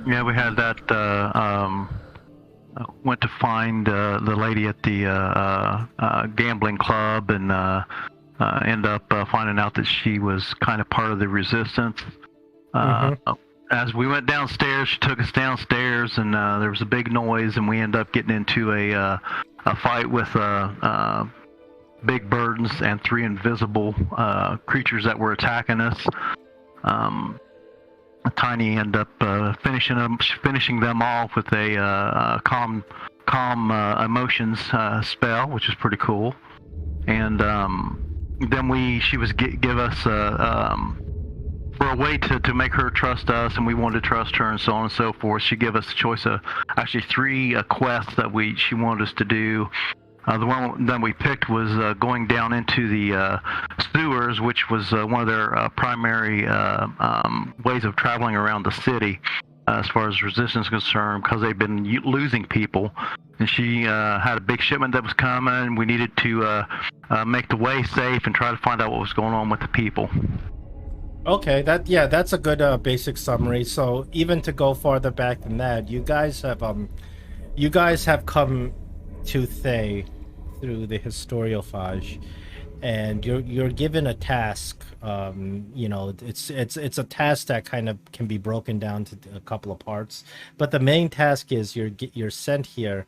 Yeah, we had that. Went to find the lady at the gambling club, and end up finding out that she was kind of part of the resistance. Uh, Mm-hmm. as we went downstairs, she took us downstairs, and there was a big noise, and we ended up getting into a fight with big birds and three invisible creatures that were attacking us. Um, Tiny ended up finishing them off with a calm emotions spell, which is pretty cool. And then she was give us for a way to make her trust us, and we wanted to trust her, and so on and so forth. She gave us a choice of actually three quests that she wanted us to do. The one that we picked was going down into the sewers, which was one of their primary ways of traveling around the city, as far as resistance is concerned, because they've been losing people. And she had a big shipment that was coming. We needed to make the way safe and try to find out what was going on with the people. Okay, that's a good basic summary. So even to go farther back than that, you guys have come to Thay through the historiophage, and you're given a task. It's a task that kind of can be broken down to a couple of parts, but the main task is you're sent here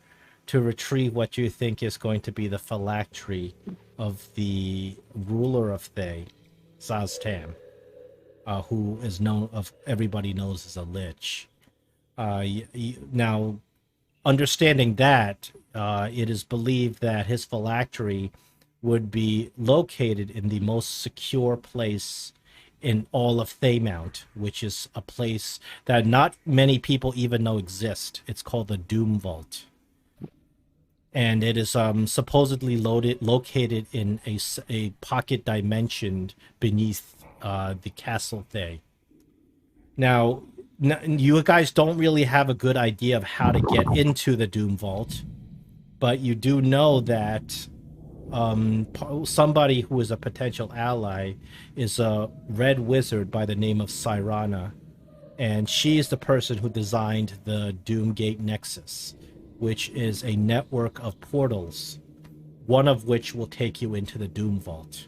to retrieve what you think is going to be the phylactery of the ruler of Thay, Zaztam, who is known of everybody knows as a lich. Now, understanding that, it is believed that his phylactery would be located in the most secure place in all of Thaymount, which is a place that not many people even know exist. It's called the Doom Vault, and it is supposedly located in a pocket dimension beneath the Castle Thay. Now, you guys don't really have a good idea of how to get into the Doom Vault, but you do know that somebody who is a potential ally is a red wizard by the name of Cyrana, and she is the person who designed the Doomgate Nexus, which is a network of portals, one of which will take you into the Doom Vault.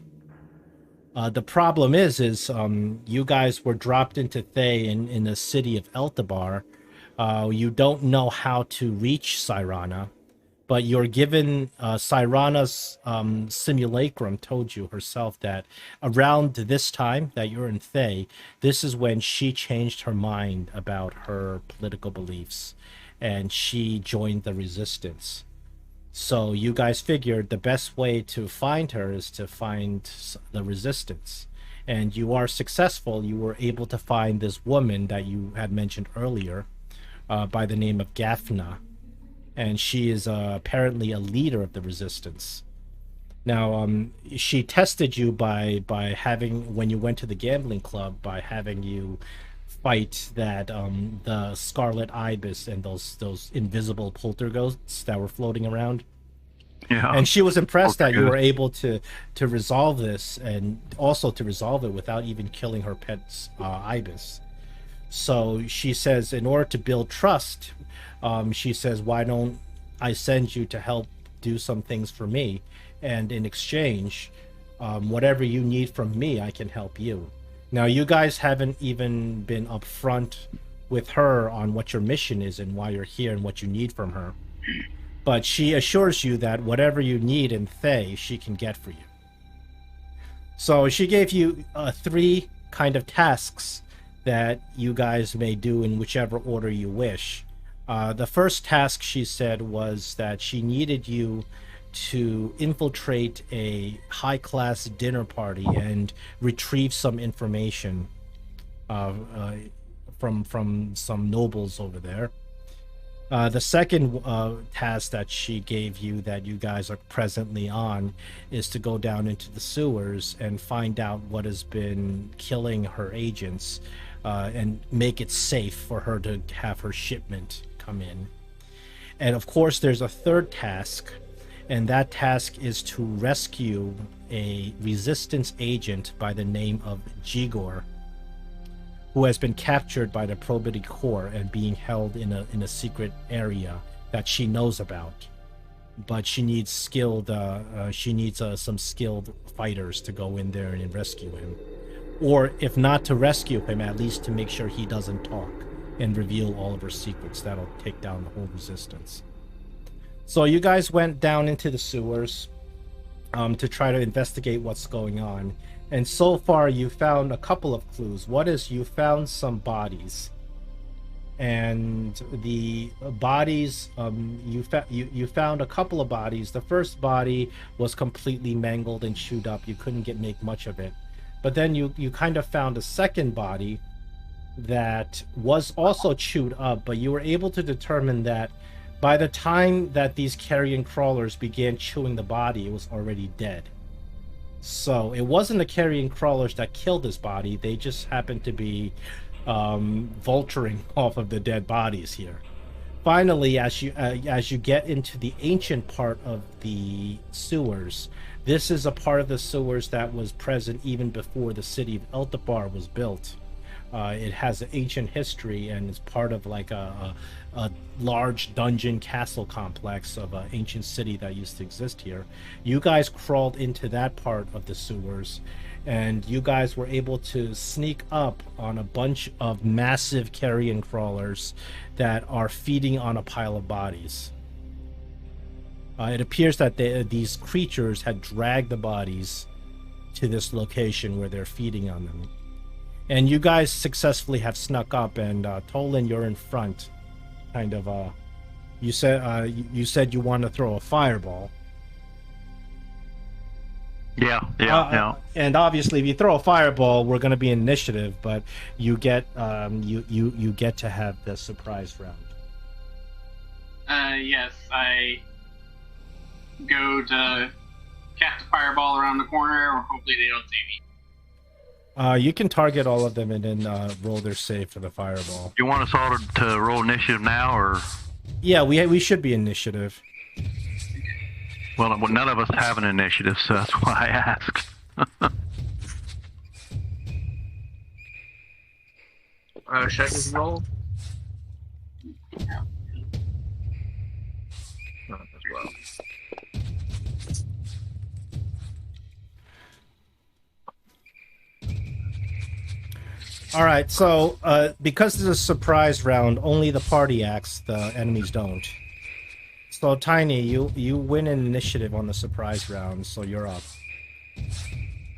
The problem is you guys were dropped into Thay in the city of Eltabbar. You don't know how to reach Cyrana, but you're given Cyrana's simulacrum told you herself that around this time that you're in Thay, this is when she changed her mind about her political beliefs, and she joined the resistance. So you guys figured the best way to find her is to find the resistance. And you are successful. You were able to find this woman that you had mentioned earlier by the name of Gaffna. And she is apparently a leader of the resistance. Now, she tested you by having, when you went to the gambling club, by having you fight that the Scarlet Ibis and those invisible poltergeists that were floating around. Yeah. And she was impressed that you Good. were able to resolve this, and also to resolve it without even killing her pet's ibis. So she says, in order to build trust, she says, why don't I send you to help do some things for me, and in exchange, whatever you need from me, I can help you. Now, you guys haven't even been upfront with her on what your mission is and why you're here and what you need from her. But she assures you that whatever you need in Thay, she can get for you. So she gave you three kind of tasks that you guys may do in whichever order you wish. The first task, she said, was that she needed you to infiltrate a high-class dinner party and retrieve some information from some nobles over there. The second task that she gave you, that you guys are presently on, is to go down into the sewers and find out what has been killing her agents, and make it safe for her to have her shipment come in. And of course, there's a third task, and that task is to rescue a resistance agent by the name of Jigor, who has been captured by the Probity Corps and being held in a secret area that she knows about. But she needs some skilled fighters to go in there and rescue him. Or if not to rescue him, at least to make sure he doesn't talk and reveal all of her secrets. That'll take down the whole resistance. So you guys went down into the sewers to try to investigate what's going on. And so far you found a couple of clues. What is, you found some bodies. And the bodies, you found a couple of bodies. The first body was completely mangled and chewed up. You couldn't make much of it. But then you kind of found a second body that was also chewed up, but you were able to determine that by the time that these carrion crawlers began chewing the body, it was already dead. So it wasn't the carrion crawlers that killed this body. They just happened to be vulturing off of the dead bodies here. Finally, as you get into the ancient part of the sewers, this is a part of the sewers that was present even before the city of Eltabbar was built. It has an ancient history and is part of like a large dungeon castle complex of an ancient city that used to exist here. You guys crawled into that part of the sewers, and you guys were able to sneak up on a bunch of massive carrion crawlers that are feeding on a pile of bodies. It appears that these creatures had dragged the bodies to this location where they're feeding on them. And you guys successfully have snuck up, and Tolan, you're in front. Kind of, you said you want to throw a fireball. Yeah. And obviously, if you throw a fireball, we're going to be initiative, but you get you get to have the surprise round. Yes, I go to cast a fireball around the corner, or hopefully they don't see me. You can target all of them and then roll their save for the fireball. You want us all to roll initiative now, or? Yeah, we should be initiative. Well, none of us have an initiative, so that's why I asked. Should I just roll? Yeah. Not as well. All right, so because this is a surprise round, only the party acts, the enemies don't. So Tiny, you win an initiative on the surprise round, so you're up.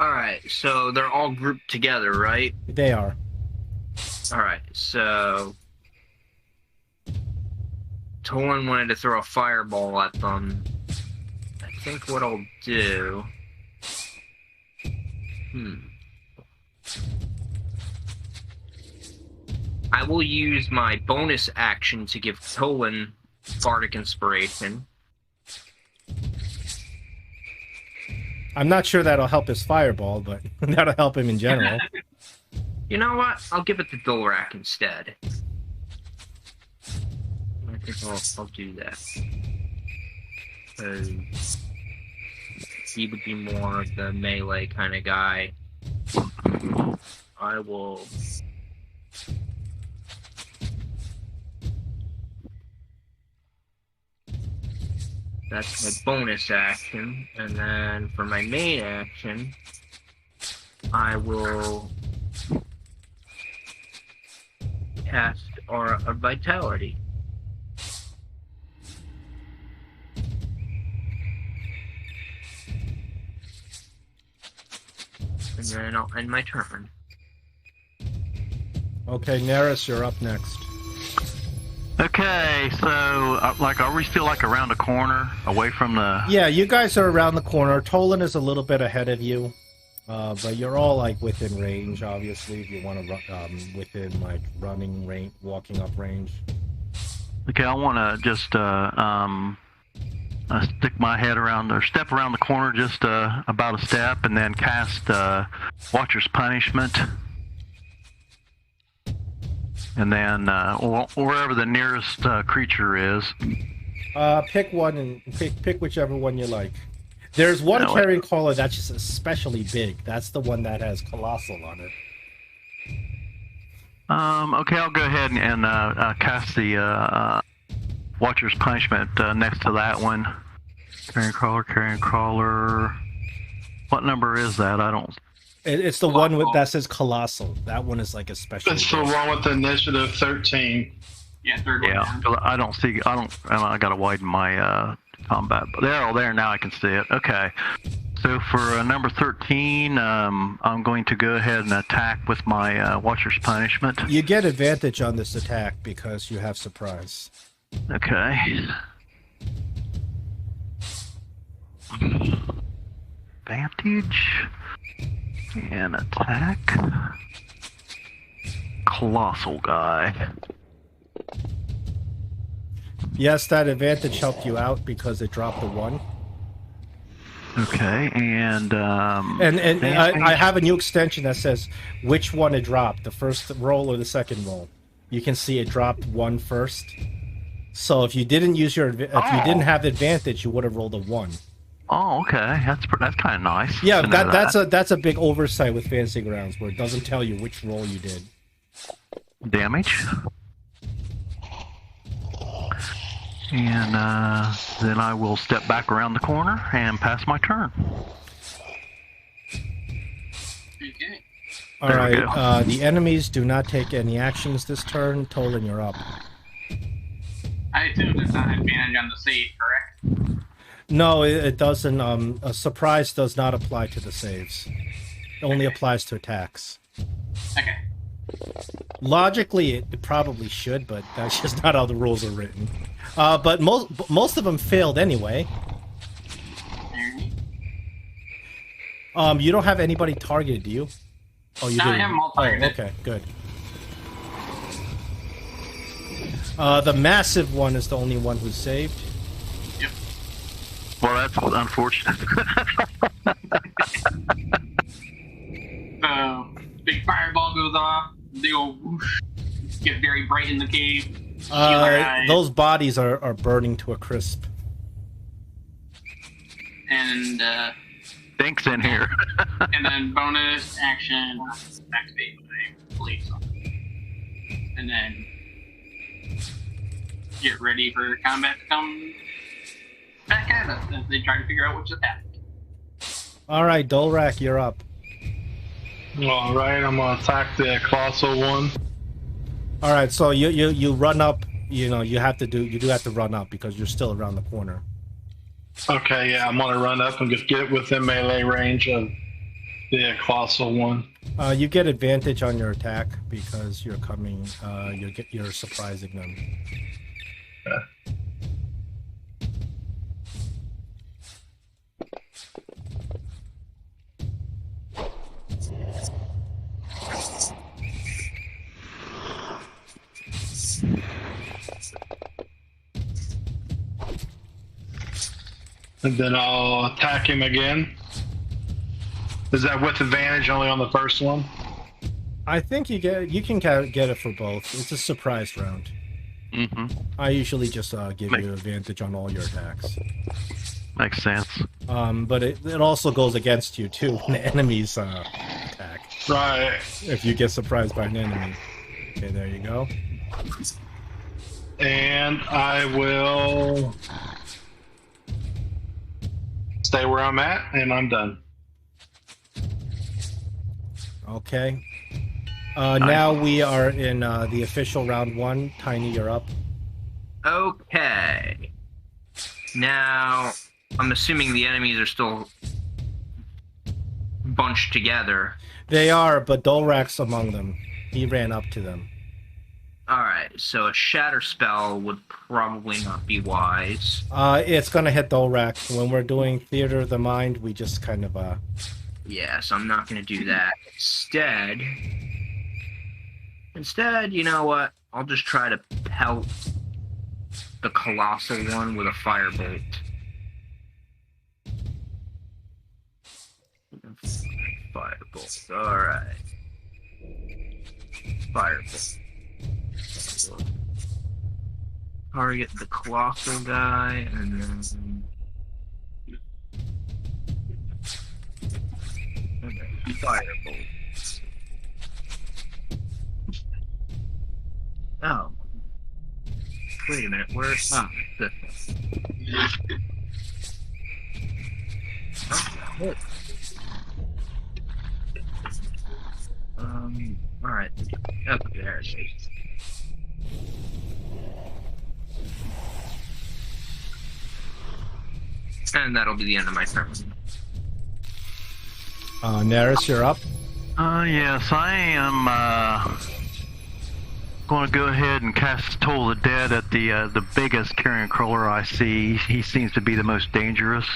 Alright, so they're all grouped together, right? They are. Alright, so Tolan wanted to throw a fireball at them. I think what I'll do... I will use my bonus action to give Tolan Bardic Inspiration. I'm not sure that'll help his fireball, but that'll help him in general. You know what? I'll give it to Dolrak instead. I think I'll do that. Because he would be more of the melee kind of guy. I will... That's my bonus action, and then for my main action, I will cast Aura of Vitality. And then I'll end my turn. Okay, Neris, you're up next. Okay, so are we still around the corner, away from the? Yeah, you guys are around the corner. Tolan is a little bit ahead of you, but you're all within range. Obviously, if you want to run within running range, walking up range. Okay, I want to just stick my head around or step around the corner just about a step, and then cast Watcher's Punishment. And then, wherever the nearest creature is. Pick one and pick whichever one you like. There's one carrion crawler that's just especially big. That's the one that has Colossal on it. Okay, I'll go ahead and cast the Watcher's Punishment next to that one. Carrion crawler. What number is that? I don't. It's the one that says Colossal. That one is like a special. It's the one with initiative 13. Yeah, third one. Yeah, I don't see. I gotta widen my combat. But they're all there now. I can see it. Okay. So for number 13, I'm going to go ahead and attack with my Watcher's Punishment. You get advantage on this attack because you have surprise. Okay. Advantage and attack. Colossal guy. Yes, that advantage helped you out because it dropped the 1. Okay, and I have a new extension that says which one it dropped, the first roll or the second roll. You can see it dropped 1 first. So if you didn't use your, if you didn't have the advantage, you would have rolled a 1. Oh, okay, that's kind of nice. Yeah, that's a big oversight with Fantasy Grounds where it doesn't tell you which roll you did. Damage. And then I will step back around the corner and pass my turn. Okay. All There we right. The enemies do not take any actions this turn. Tolan, you're up. I assume there's not an advantage on the save, correct? No, it doesn't. A surprise does not apply to the saves. It only applies to attacks. Okay. Logically, it probably should, but that's just not how the rules are written. But most of them failed anyway. You don't have anybody targeted, do you? Oh, you do. I have them all targeted. Okay, good. The massive one is the only one who's saved. Yep. Well, that's unfortunate. Big fireball goes off. They go whoosh, get very bright in the cave. Those bodies are burning to a crisp. And Dink's in here. and then bonus action activate my blade on. And then get ready for combat to come back at us as they try to figure out what's happening. All right, Dolrak, you're up. All right, I'm gonna attack the colossal one. All right, so you run up. You know you do have to run up because you're still around the corner. Okay, yeah, I'm gonna run up and just get within melee range of the colossal one. You get advantage on your attack because you're coming. You're surprising them. Okay. And then I'll attack him again. Is that with advantage only on the first one? I think you can get it for both. It's a surprise round. Mm-hmm. I usually just give you advantage on all your attacks. Makes sense. But it also goes against you too when the enemies attack. Right. If you get surprised by an enemy. Okay, there you go. And I will stay where I'm at, and I'm done. Okay. Now we are in the official round 1. Tiny, you're up. Okay. Now, I'm assuming the enemies are still bunched together. They are, but Dolrak's among them. He ran up to them. Alright, so a shatter spell would probably not be wise. It's gonna hit Dolrak. When we're doing Theater of the Mind, we just kind of Yeah, so I'm not going to do that. Instead, you know what? I'll just try to pelt the colossal one with a firebolt. Firebolt. Alright. Firebolt. Target the colossal guy, and then... Firebolt. Oh. Wait a minute, where's... Ah, this one. Alright. Okay, there it is. And that'll be the end of my turn. Neris, you're up. Yes, I am going to go ahead and cast Toll the Dead at the biggest carrion crawler I see. He seems to be the most dangerous.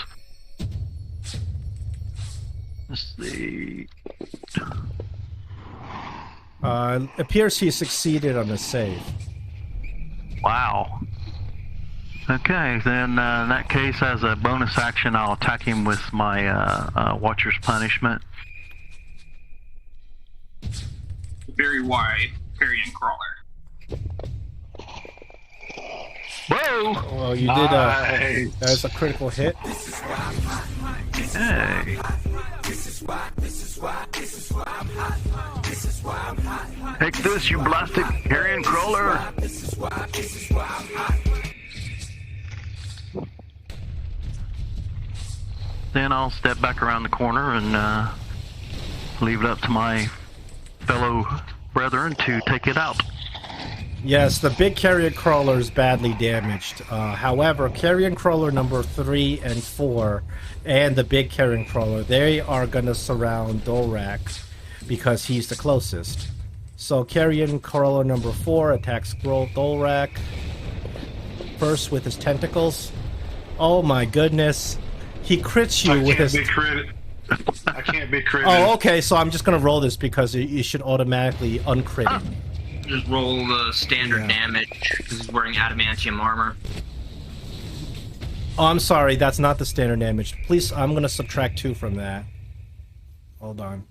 Let's see. Appears he succeeded on the save. Wow. Okay, then in that case, as a bonus action, I'll attack him with my Watcher's Punishment. Very wide carrion crawler. Whoa! Well, you did. That was a critical hit. Hey. Take this, you blasted carrion crawler! Then I'll step back around the corner and leave it up to my fellow brethren to take it out. Yes, the big carrion crawler is badly damaged. However, carrion crawler number 3 and 4 and the big carrion crawler, they are going to surround Dolrak because he's the closest. So carrion crawler number 4 attacks Dolrak first with his tentacles. Oh my goodness. He crits you with his... I can't be critted. Oh, okay, so I'm just going to roll this because you should automatically uncrit it. Just roll the standard damage because he's wearing adamantium armor. Oh, I'm sorry, that's not the standard damage. Please, I'm going to subtract 2 from that. Hold on.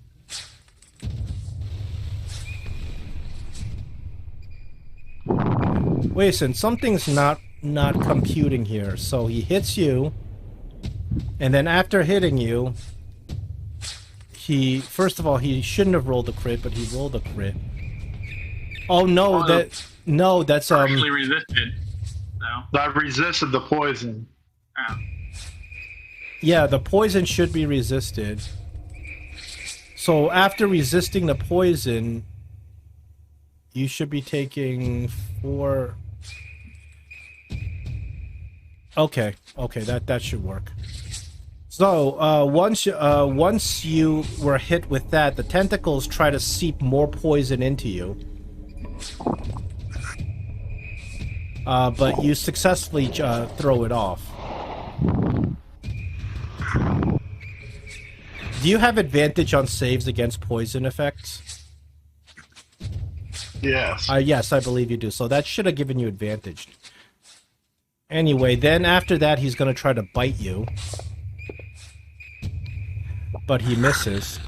Wait a second, something's not computing here. So he hits you, and then after hitting you, first of all, he shouldn't have rolled a crit, but he rolled a crit. Oh no, that's actually resisted. So. I've resisted the poison. Oh. Yeah, the poison should be resisted. So after resisting the poison, you should be taking 4. Okay, that should work. So once you were hit with that, the tentacles try to seep more poison into you. But you successfully throw it off. Do you have advantage on saves against poison effects? Yes. Yes, I believe you do. So that should have given you advantage. Anyway, then after that, he's going to try to bite you. But he misses.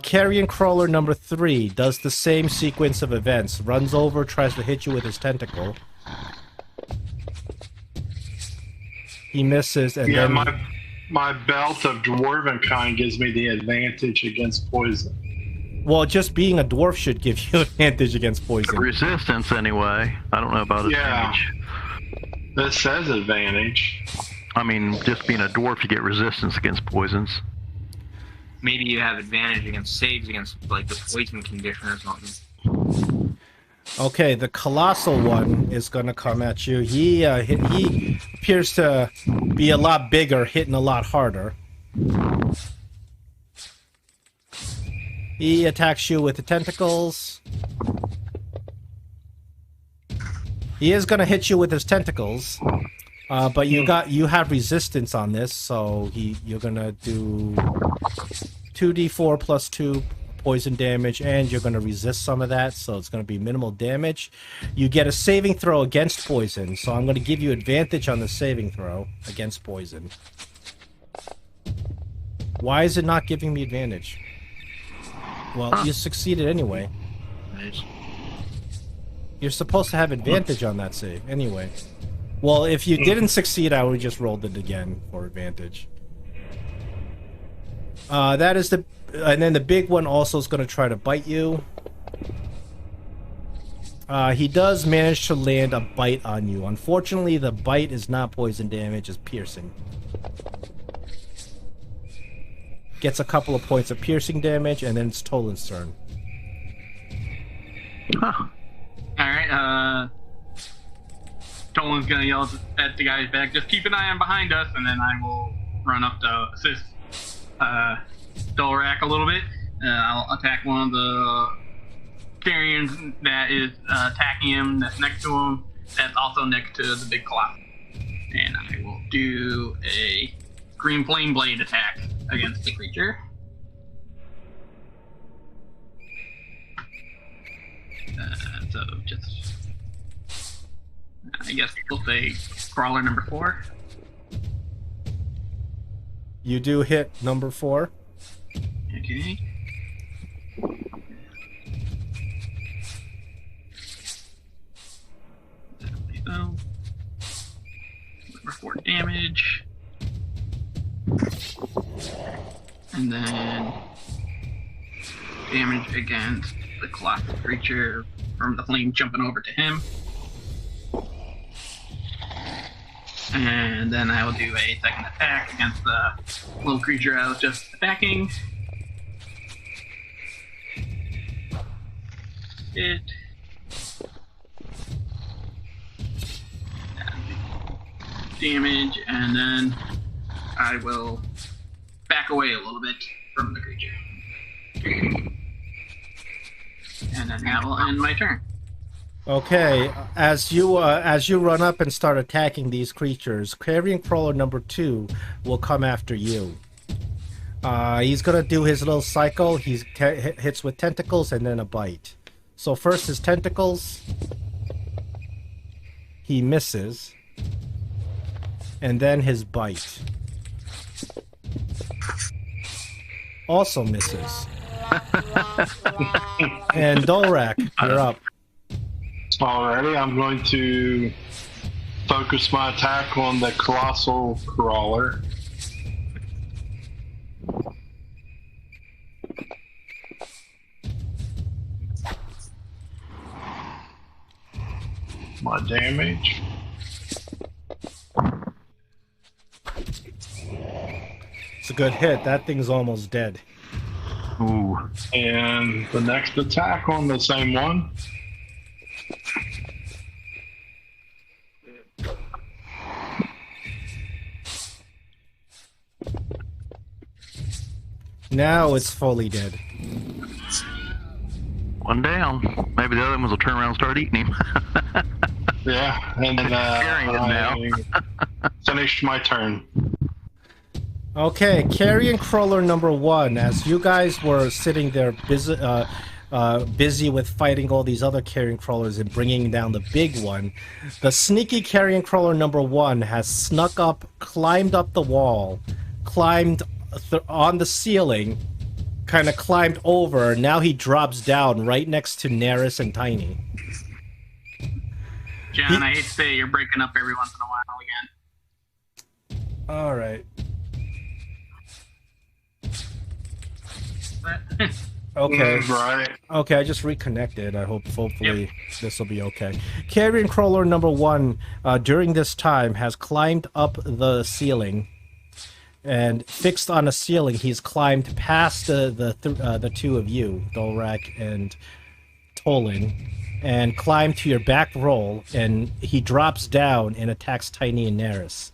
Carrion crawler number 3 does the same sequence of events. Runs over, tries to hit you with his tentacle. He misses, and then... my belt of dwarven kind gives me the advantage against poison. Well, just being a dwarf should give you advantage against poison. Resistance, anyway. I don't know about advantage. This says advantage. I mean, just being a dwarf, you get resistance against poisons. Maybe you have advantage against saves against, like, the poison condition or something. Okay, the colossal one is going to come at you. He appears to be a lot bigger, hitting a lot harder. He attacks you with the tentacles. He is going to hit you with his tentacles. But you have resistance on this, so you're going to do 2d4 plus 2 poison damage, and you're going to resist some of that, so it's going to be minimal damage. You get a saving throw against poison, so I'm going to give you advantage on the saving throw against poison. Why is it not giving me advantage? Well, you succeeded anyway. Nice. You're supposed to have advantage on that save, anyway. Well, if you didn't succeed, I would have just rolled it again for advantage. That is the... And then the big one also is going to try to bite you. He does manage to land a bite on you. Unfortunately, the bite is not poison damage, it's piercing. Gets a couple of points of piercing damage, and then it's Tolan's turn. Huh. Alright, Tolan's gonna yell at the guy's back, just keep an eye on behind us, and then I will run up to assist Dolrak a little bit. I'll attack one of the carrions that is attacking him, that's next to him, that's also next to the big clock. And I will do a green flame blade attack against the creature. So just, I guess we'll say crawler number 4. You do hit number 4. Okay. So, number 4 damage. And then damage against the clock creature from the flame jumping over to him. And then I will do a second attack against the little creature I was just attacking. Hit. Damage, and then I will back away a little bit from the creature. And then that will end my turn. Okay, as you run up and start attacking these creatures, Carrion Crawler number 2 will come after you. He's gonna do his little cycle. He hits with tentacles and then a bite. So first his tentacles, he misses, and then his bite also misses. And Dolrak, you're up. Alrighty, I'm going to focus my attack on the colossal crawler. My damage. It's a good hit. That thing's almost dead. Ooh. And the next attack on the same one. Now it's fully dead. One down. Maybe the other ones will turn around and start eating him. Yeah, and then I finished my turn. Okay, Carrion Crawler number 1. As you guys were sitting there busy with fighting all these other Carrion Crawlers and bringing down the big one, the sneaky Carrion Crawler number 1 has snuck up, climbed up the wall, climbed on the ceiling, kind of climbed over. Now he drops down right next to Neris and Tiny. John, I hate to say you're breaking up every once in a while again. All right. Okay. Right. Okay, I just reconnected. I hope, hopefully, this will be okay. Carrion Crawler number 1, during this time, has climbed up the ceiling, and fixed on a ceiling, he's climbed past the two of you, Dolrak and Tolan, and climbed to your back roll, and he drops down and attacks Tiny and Neris.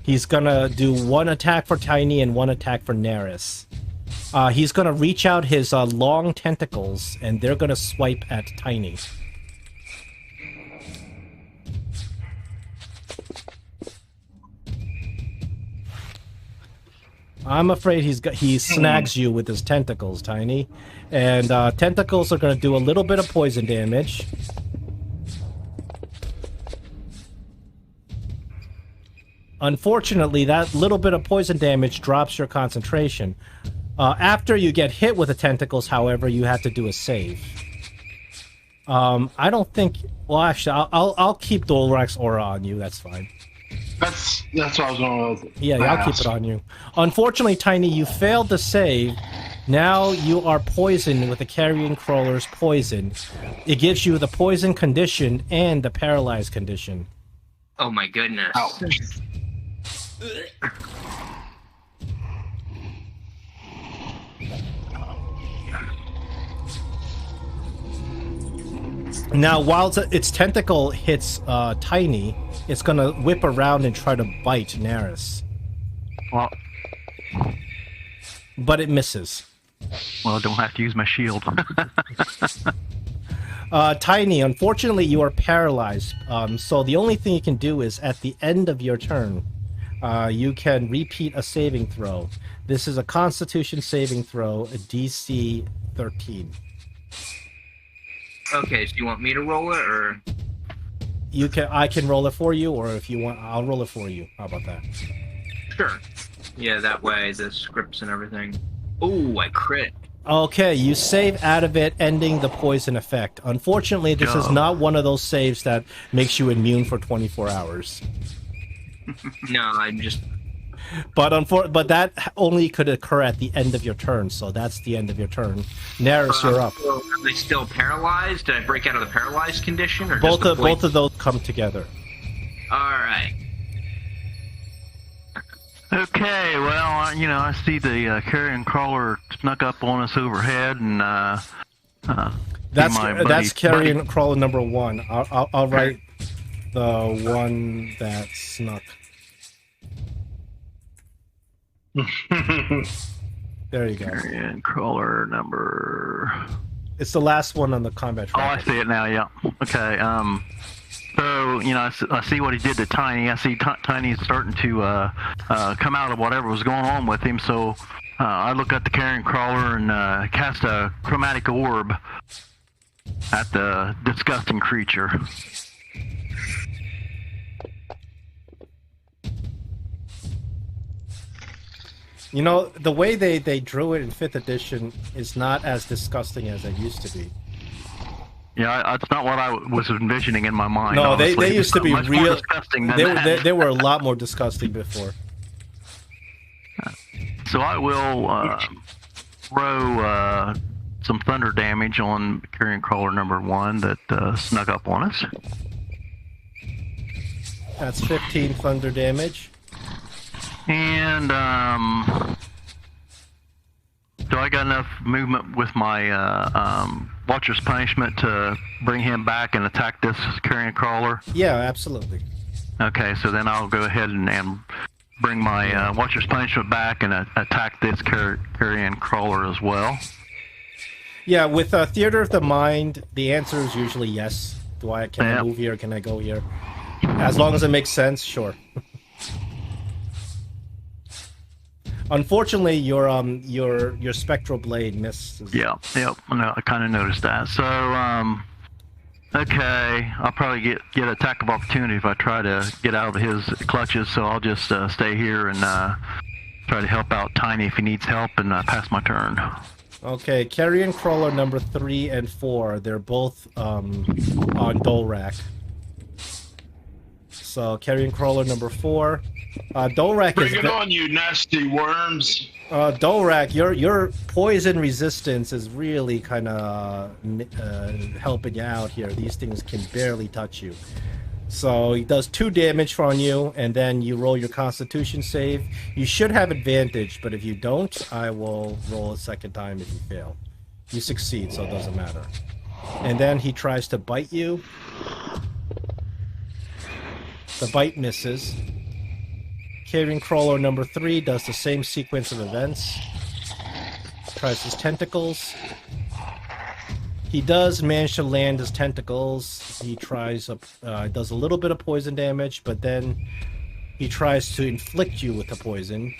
He's gonna do one attack for Tiny and one attack for Neris. He's gonna reach out his long tentacles, and they're gonna swipe at Tiny. I'm afraid he snags you with his tentacles, Tiny. And tentacles are gonna do a little bit of poison damage. Unfortunately, that little bit of poison damage drops your concentration. After you get hit with the tentacles, however, you have to do a save. I don't think... Well, actually, I'll keep Dolrak's aura on you. That's fine. That's what I was going to Yeah, I'll keep it on you. Unfortunately, Tiny, you failed to save, Now you are poisoned with the carrion crawler's poison. It gives you the poison condition and the paralyzed condition. Oh my goodness. Ouch. Now, while its tentacle hits Tiny, it's gonna whip around and try to bite Naris. Well, But it misses. I don't have to use my shield. Tiny, unfortunately, you are paralyzed. So the only thing you can do is at the end of your turn, you can repeat a saving throw. This is a Constitution saving throw, a DC 13. Okay, so you want me to roll it, or? I can roll it for you, or if you want, I'll roll it for you. How about that? Sure. Yeah, that way the scripts and everything. Oh, I crit. Okay, you save out of it, ending the poison effect. Unfortunately, this is not one of those saves that makes you immune for 24 hours. No, I'm just... But that only could occur at the end of your turn, so that's the end of your turn. Naris, you're up. Am I still paralyzed? Did I break out of the paralyzed condition? Or Both just of those come together. Alright. Okay, well, I see the carrion crawler snuck up on us overhead, and that's carrion crawler number 1. I'll write the one that snuck. There you go. Carrion crawler number. It's the last one on the combat track. Oh, I see it now. Yeah. Okay. So I see what he did to Tiny. I see Tiny's starting to come out of whatever was going on with him. So I look at the carrion crawler and cast a chromatic orb at the disgusting creature. The way they drew it in 5th edition is not as disgusting as it used to be. Yeah, that's not what I was envisioning in my mind. No, honestly. they used to be much more real. disgusting than that. They were a lot more disgusting before. So I will throw some thunder damage on carrion crawler number 1 that snuck up on us. That's 15 thunder damage. And do I got enough movement with my Watcher's Punishment to bring him back and attack this carrion crawler? Yeah, absolutely. Okay, so then I'll go ahead and bring my Watcher's Punishment back and attack this carrion crawler as well. Yeah, with Theater of the Mind, the answer is usually yes. Can I move here? Can I go here? As long as it makes sense, sure. Unfortunately, your spectral blade misses. Yeah, yep. No, I kind of noticed that. So, okay, I'll probably get attack of opportunity if I try to get out of his clutches. So I'll just stay here and try to help out Tiny if he needs help, and pass my turn. Okay, carrion crawler number 3 and 4. They're both on Dolrak. So carrion crawler number 4. Dolrak Bring it on, you nasty worms! Dolrak, your poison resistance is really kind of helping you out here. These things can barely touch you. So he does 2 damage on you, and then you roll your Constitution save. You should have advantage, but if you don't, I will roll a second time if you fail. You succeed, so it doesn't matter. And then he tries to bite you. The bite misses. Carrion crawler number 3 does the same sequence of events. Tries his tentacles. He does manage to land his tentacles. He tries does a little bit of poison damage, but then he tries to inflict you with the poison.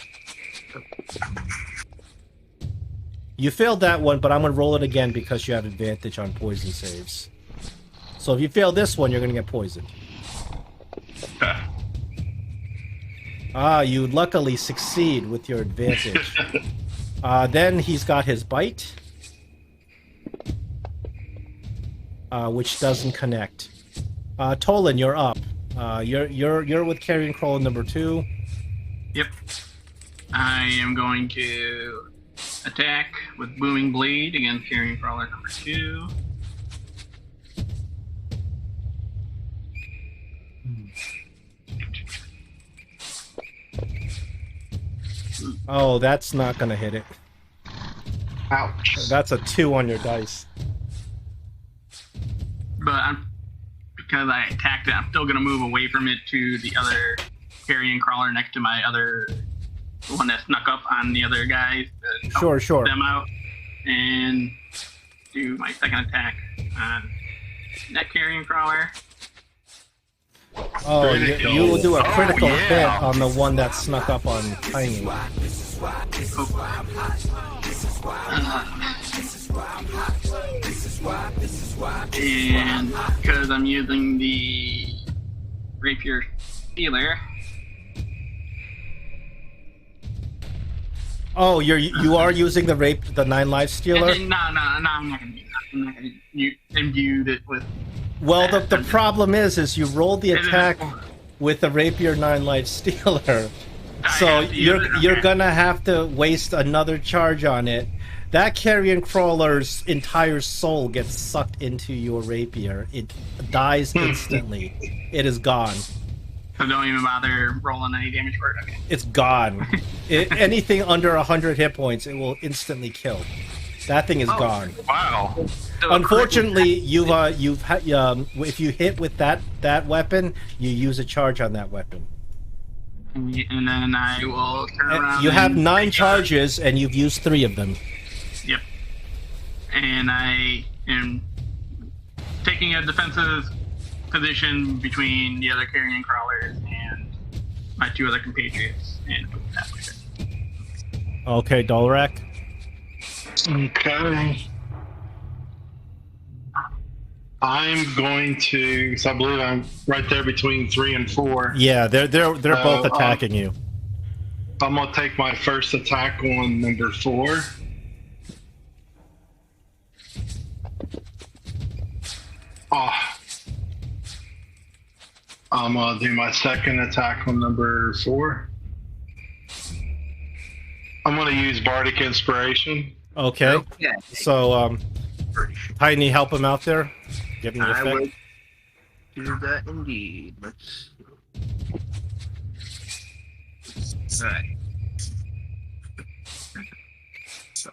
You failed that one, but I'm going to roll it again because you have advantage on poison saves. So if you fail this one, you're going to get poisoned. You luckily succeed with your advantage. Then he's got his bite, which doesn't connect. Tolan, you're up. You're with carrion crawler number 2. Yep. I am going to attack with Booming Blade against Carrion Crawler number 2. Oh, that's not gonna hit it. Ouch. That's a 2 on your dice. But because I attacked it, I'm still going to move away from it to the other Carrion Crawler next to my other one that snuck up on the other guys. To help Sure. them out. And do my second attack on that Carrion Crawler. Oh, you will do a critical yeah. hit on the one that snuck up on Tiny. And because I'm using the Rapier Stealer. Oh, you are using the 9 life stealer? No, I'm not gonna do that. I'm not gonna imbue it with. Well, that. the problem is you rolled the Is it- attack with the Rapier 9 life stealer. So have to use it? you're Okay. gonna have to waste another charge on it. That Carrion Crawler's entire soul gets sucked into your rapier. It dies instantly. It is gone. So don't even bother rolling any damage for it. Okay. It's gone. Anything under 100 hit points, it will instantly kill. That thing is gone. Wow. So Unfortunately, if you hit with that weapon, you use a charge on that weapon. and then I will turn around. You have and 9 take a- charges, and you've used 3 of them. Yep. And I am taking a defensive position between the other Carrion Crawlers and my 2 other compatriots, and move that way. Okay, Dolrak. Okay. I'm going to. So I believe I'm right there between 3 and 4. Yeah, they're both Oh, attacking you. I'm gonna take my first attack on number 4. Oh. I'm gonna do my second attack on number 4. I'm gonna use Bardic Inspiration. Okay. Okay. So, Tiny, help him out there. Give him the I will effect. do that indeed. Let's. Alright. So,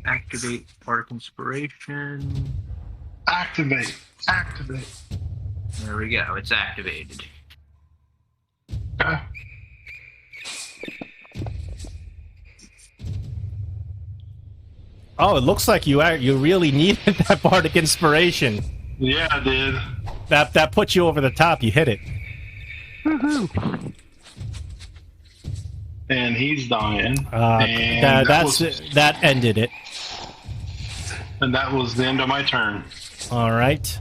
activate Bardic Inspiration. Activate. Activate. There we go. It's activated. Okay. Oh, it looks like you really needed that Bardic Inspiration. Yeah, I did. That put you over the top. You hit it. And he's dying. And That ended it. and that was the end of my turn. All right.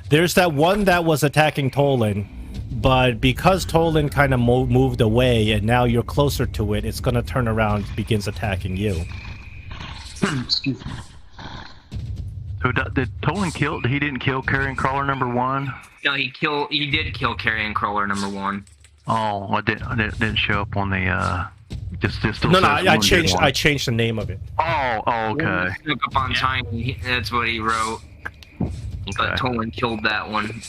There's that one that was attacking Tolan, but because Tolan kind of moved away and now you're closer to it, it's going to turn around and begins attacking you. Excuse me. So did Tolan kill? He didn't kill Carrion Crawler number 1. No, he did kill Carrion Crawler number 1. Oh, I didn't show up on the just still No, says I one changed. did one. I changed the name of it. Oh, okay. Look up on Tiny. That's what he wrote. But Okay. Tolan killed that one.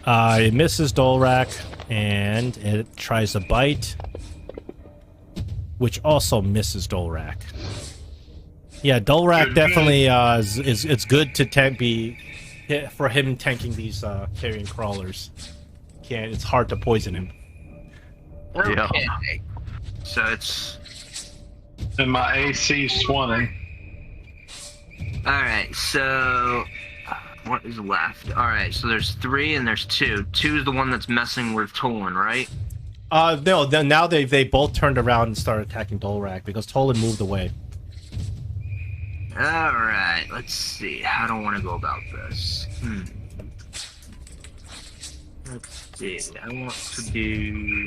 It misses Dolrak, and it tries to bite, which also misses Dolrak. Yeah, Dolrak Good. definitely is it's good to for him tanking these Carrion Crawlers. It's hard to poison him. Yeah. Okay. So it's And my AC is 20. alright, so what is left? Alright, so there's 3 and there's 2. 2 is the one that's messing with Tolan, right? No, now they both turned around and started attacking Dolrak because Tolan moved away. Alright, let's see. How do I want to go about this? Let's see. I want to do.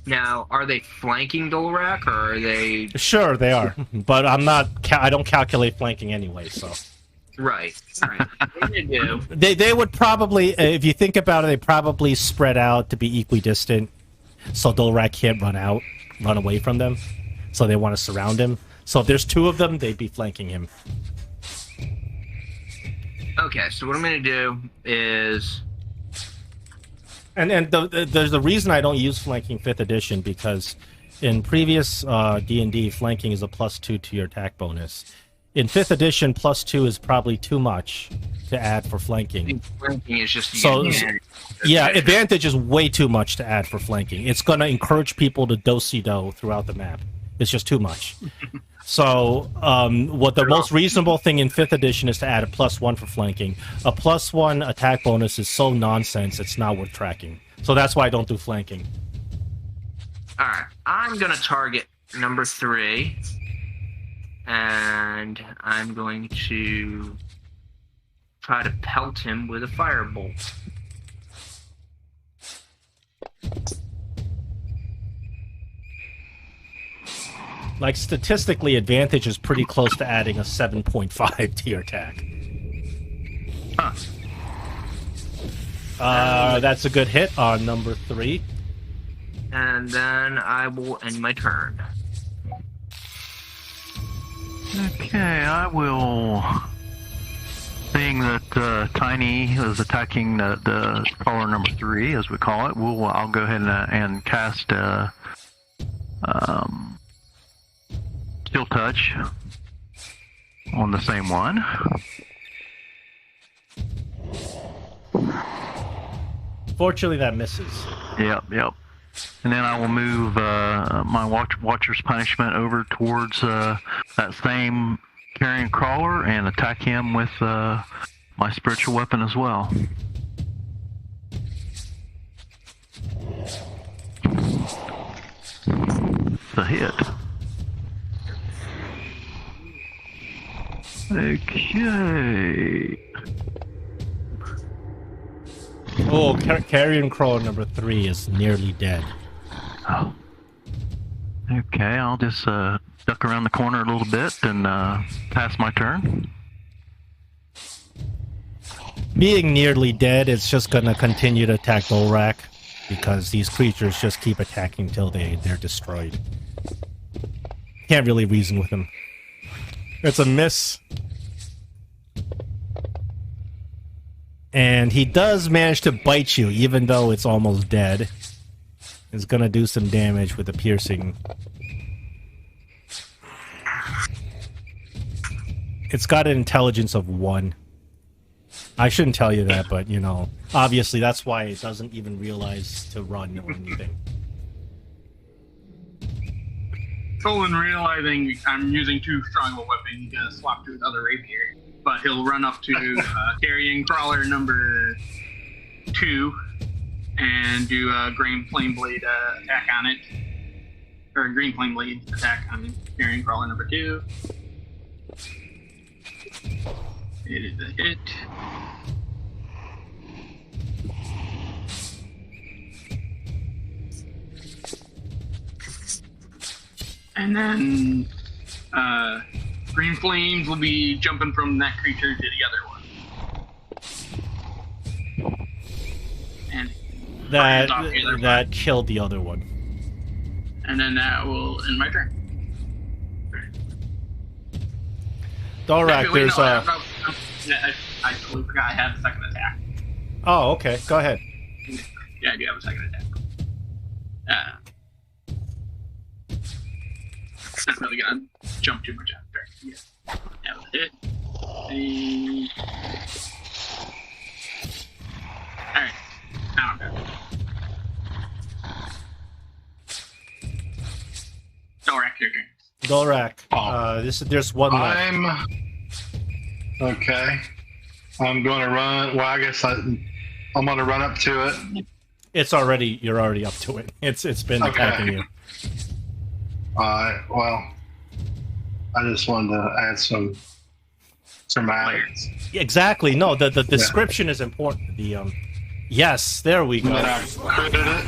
Now, are they flanking Dolrak or are they. Sure, they are, but I'm not. I don't calculate flanking anyway, so. Right. Alright. What do you do? They would probably, if you think about it, they probably spread out to be equidistant. so Dolrak can't run away from them. So they want to surround him. So if there's 2 of them, they'd be flanking him. Okay, so what I'm going to do is... And there's a reason I don't use flanking 5th edition, because in previous D&D, flanking is a +2 to your attack bonus. In 5th edition, +2 is probably too much to add for flanking. Flanking is just... Yeah, advantage is way too much to add for flanking. It's going to encourage people to do-si-do throughout the map. It's just too much. So, what the most reasonable thing in 5th edition is to add a +1 for flanking. A +1 attack bonus is so nonsense, it's not worth tracking. So that's why I don't do flanking. Alright, I'm going to target number 3. And I'm going to try to pelt him with a firebolt. Like, statistically, advantage is pretty close to adding a 7.5 to your attack. Huh. That's a good hit on number 3. And then I will end my turn. Okay, I will. Seeing that Tiny is attacking the caller number 3, as we call it, I'll go ahead and cast Chill Touch on the same one. Fortunately, that misses. Yep. And then I will move my Watcher's Punishment over towards that same carrion crawler and attack him with my spiritual weapon as well. The hit. Okay. Oh, carrion crawler number 3 is nearly dead. Oh. Okay, I'll just duck around the corner a little bit and pass my turn. Being nearly dead, it's just gonna continue to attack Dolrak, because these creatures just keep attacking till they're destroyed. Can't really reason with them. It's a miss. And he does manage to bite you, even though it's almost dead. It's gonna do some damage with the piercing. It's got an intelligence of 1. I shouldn't tell you that, but, you know, obviously that's why it doesn't even realize to run or anything. Colin, realizing I'm using too strong of a weapon, he's gonna swap to his other rapier. But he'll run up to carrion crawler number 2 and do a green flame blade attack on it. Or a green flame blade attack on carrion crawler number 2. It is a hit. And then green flames will be jumping from that creature to the other one. And that killed the other one. And then that will end my turn. Dolrak, there's I totally forgot I had a second attack. Oh, okay. Go ahead. Yeah, I do have a second attack. Not really gonna jump too much after. Yeah. That was it. Alright. Now I'm done. Dolrak, your turn. Dolrak, there's one left. Okay. I'm going to run. Well, I guess I'm going to run up to it. You're already up to it. It's been attacking you. Well, I just wanted to add some ads. Exactly. No, the description is important. Yes, there we go. And then I critted it.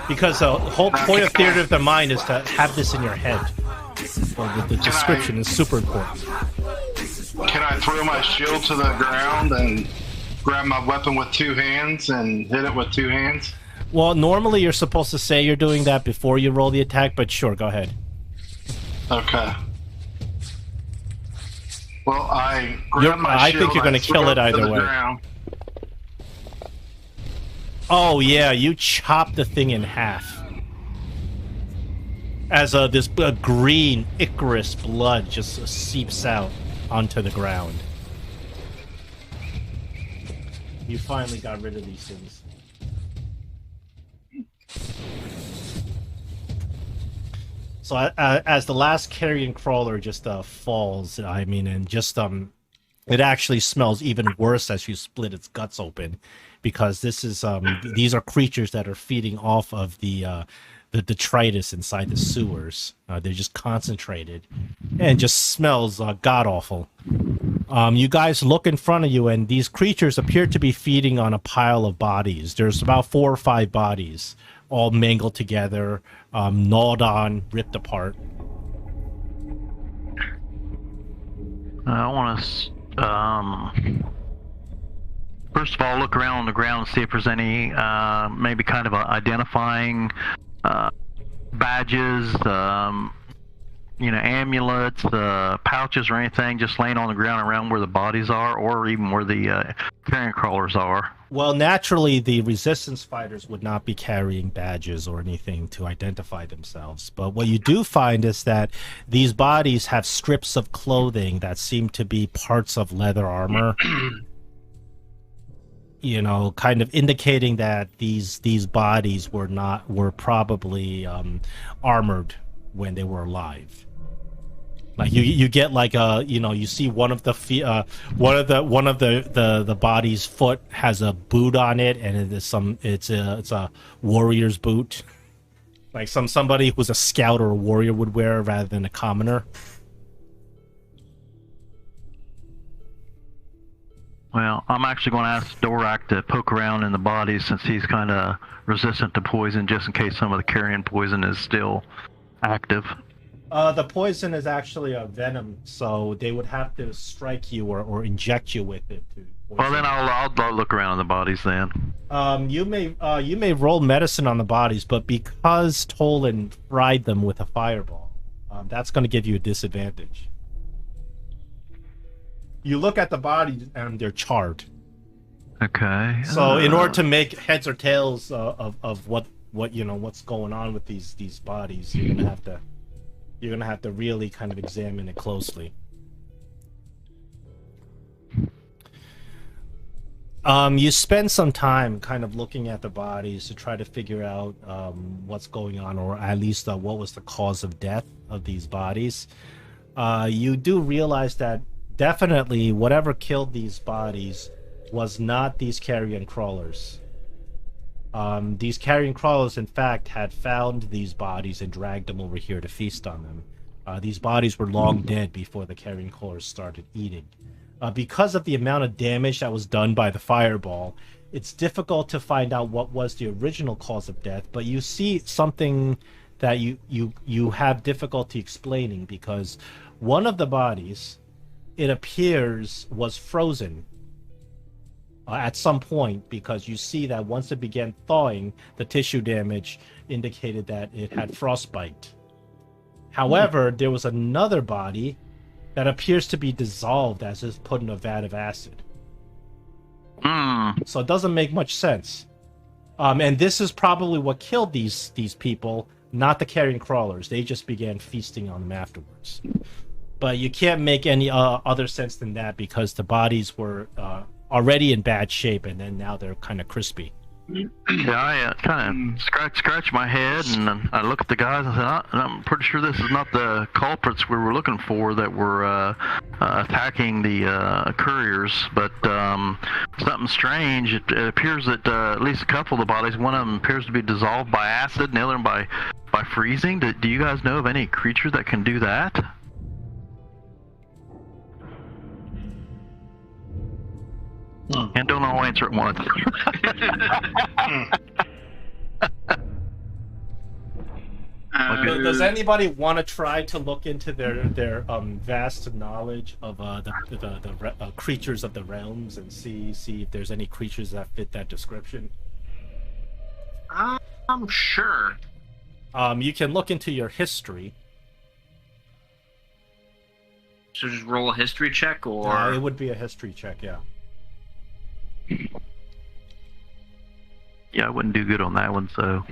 Because the whole point of Theater of the Mind is to have this in your head. So the description is super important. Can I throw my shield to the ground and grab my weapon with 2 hands and hit it with 2 hands? Well, normally you're supposed to say you're doing that before you roll the attack, but sure, go ahead. Okay. Well, I grab my I shield, think you're going to kill it either way. Ground. Oh yeah, you chop the thing in half. As this green Icarus blood just seeps out onto the ground. You finally got rid of these things. So as the last carrion crawler just falls, I mean, and just it actually smells even worse as you split its guts open, because this is these are creatures that are feeding off of the detritus inside the sewers. They're just concentrated, and just smells god awful. You guys look in front of you, and these creatures appear to be feeding on a pile of bodies. There's about 4 or 5 bodies, all mangled together, gnawed on, ripped apart. I want to first of all look around on the ground and see if there's any maybe kind of identifying badges, amulets, pouches, or anything just laying on the ground around where the bodies are, or even where the carrion crawlers are. Well, naturally, the resistance fighters would not be carrying badges or anything to identify themselves. But what you do find is that these bodies have strips of clothing that seem to be parts of leather armor. Kind of indicating that these bodies were probably armored when they were alive. Like you get like you see one of the body's foot has a boot on it, and it's a warrior's boot, like somebody who's a scout or a warrior would wear rather than a commoner. Well, I'm actually going to ask Dorak to poke around in the bodies, since he's kind of resistant to poison, just in case some of the carrion poison is still active. The poison is actually a venom, so they would have to strike you or inject you with it to poison. Well, then I'll look around the bodies then. You may roll medicine on the bodies, but because Tolan fried them with a fireball, that's going to give you a disadvantage. You look at the bodies and they're charred. Okay. So in order to make heads or tails of what's going on with these bodies, you're gonna have to really kind of examine it closely. You spend some time kind of looking at the bodies to try to figure out what's going on, or at least what was the cause of death of these bodies. You do realize that definitely whatever killed these bodies was not these carrion crawlers. These carrion crawlers, in fact, had found these bodies and dragged them over here to feast on them. These bodies were long dead before the carrion crawlers started eating. Because of the amount of damage that was done by the fireball, it's difficult to find out what was the original cause of death, but you see something that you have difficulty explaining, because one of the bodies, it appears, was frozen at some point, because you see that once it began thawing, the tissue damage indicated that it had frostbite. However, there was another body that appears to be dissolved as if put in a vat of acid. So it doesn't make much sense. And this is probably what killed these people, not the carrion crawlers. They just began feasting on them afterwards. But you can't make any other sense than that, because the bodies were already in bad shape, and then now they're kind of crispy. Yeah, I kind of scratch my head, and I look at the guys and I said, I'm pretty sure this is not the culprits we were looking for that were attacking the couriers, but something strange. It appears that at least a couple of the bodies, one of them appears to be dissolved by acid, and the other one by freezing. Do you guys know of any creature that can do that? And don't all answer at once. Does anybody want to try to look into their vast knowledge of the creatures of the realms and see if there's any creatures that fit that description? I'm sure. You can look into your history. So just roll a history check, or It would be a history check, yeah. Yeah, I wouldn't do good on that one, so.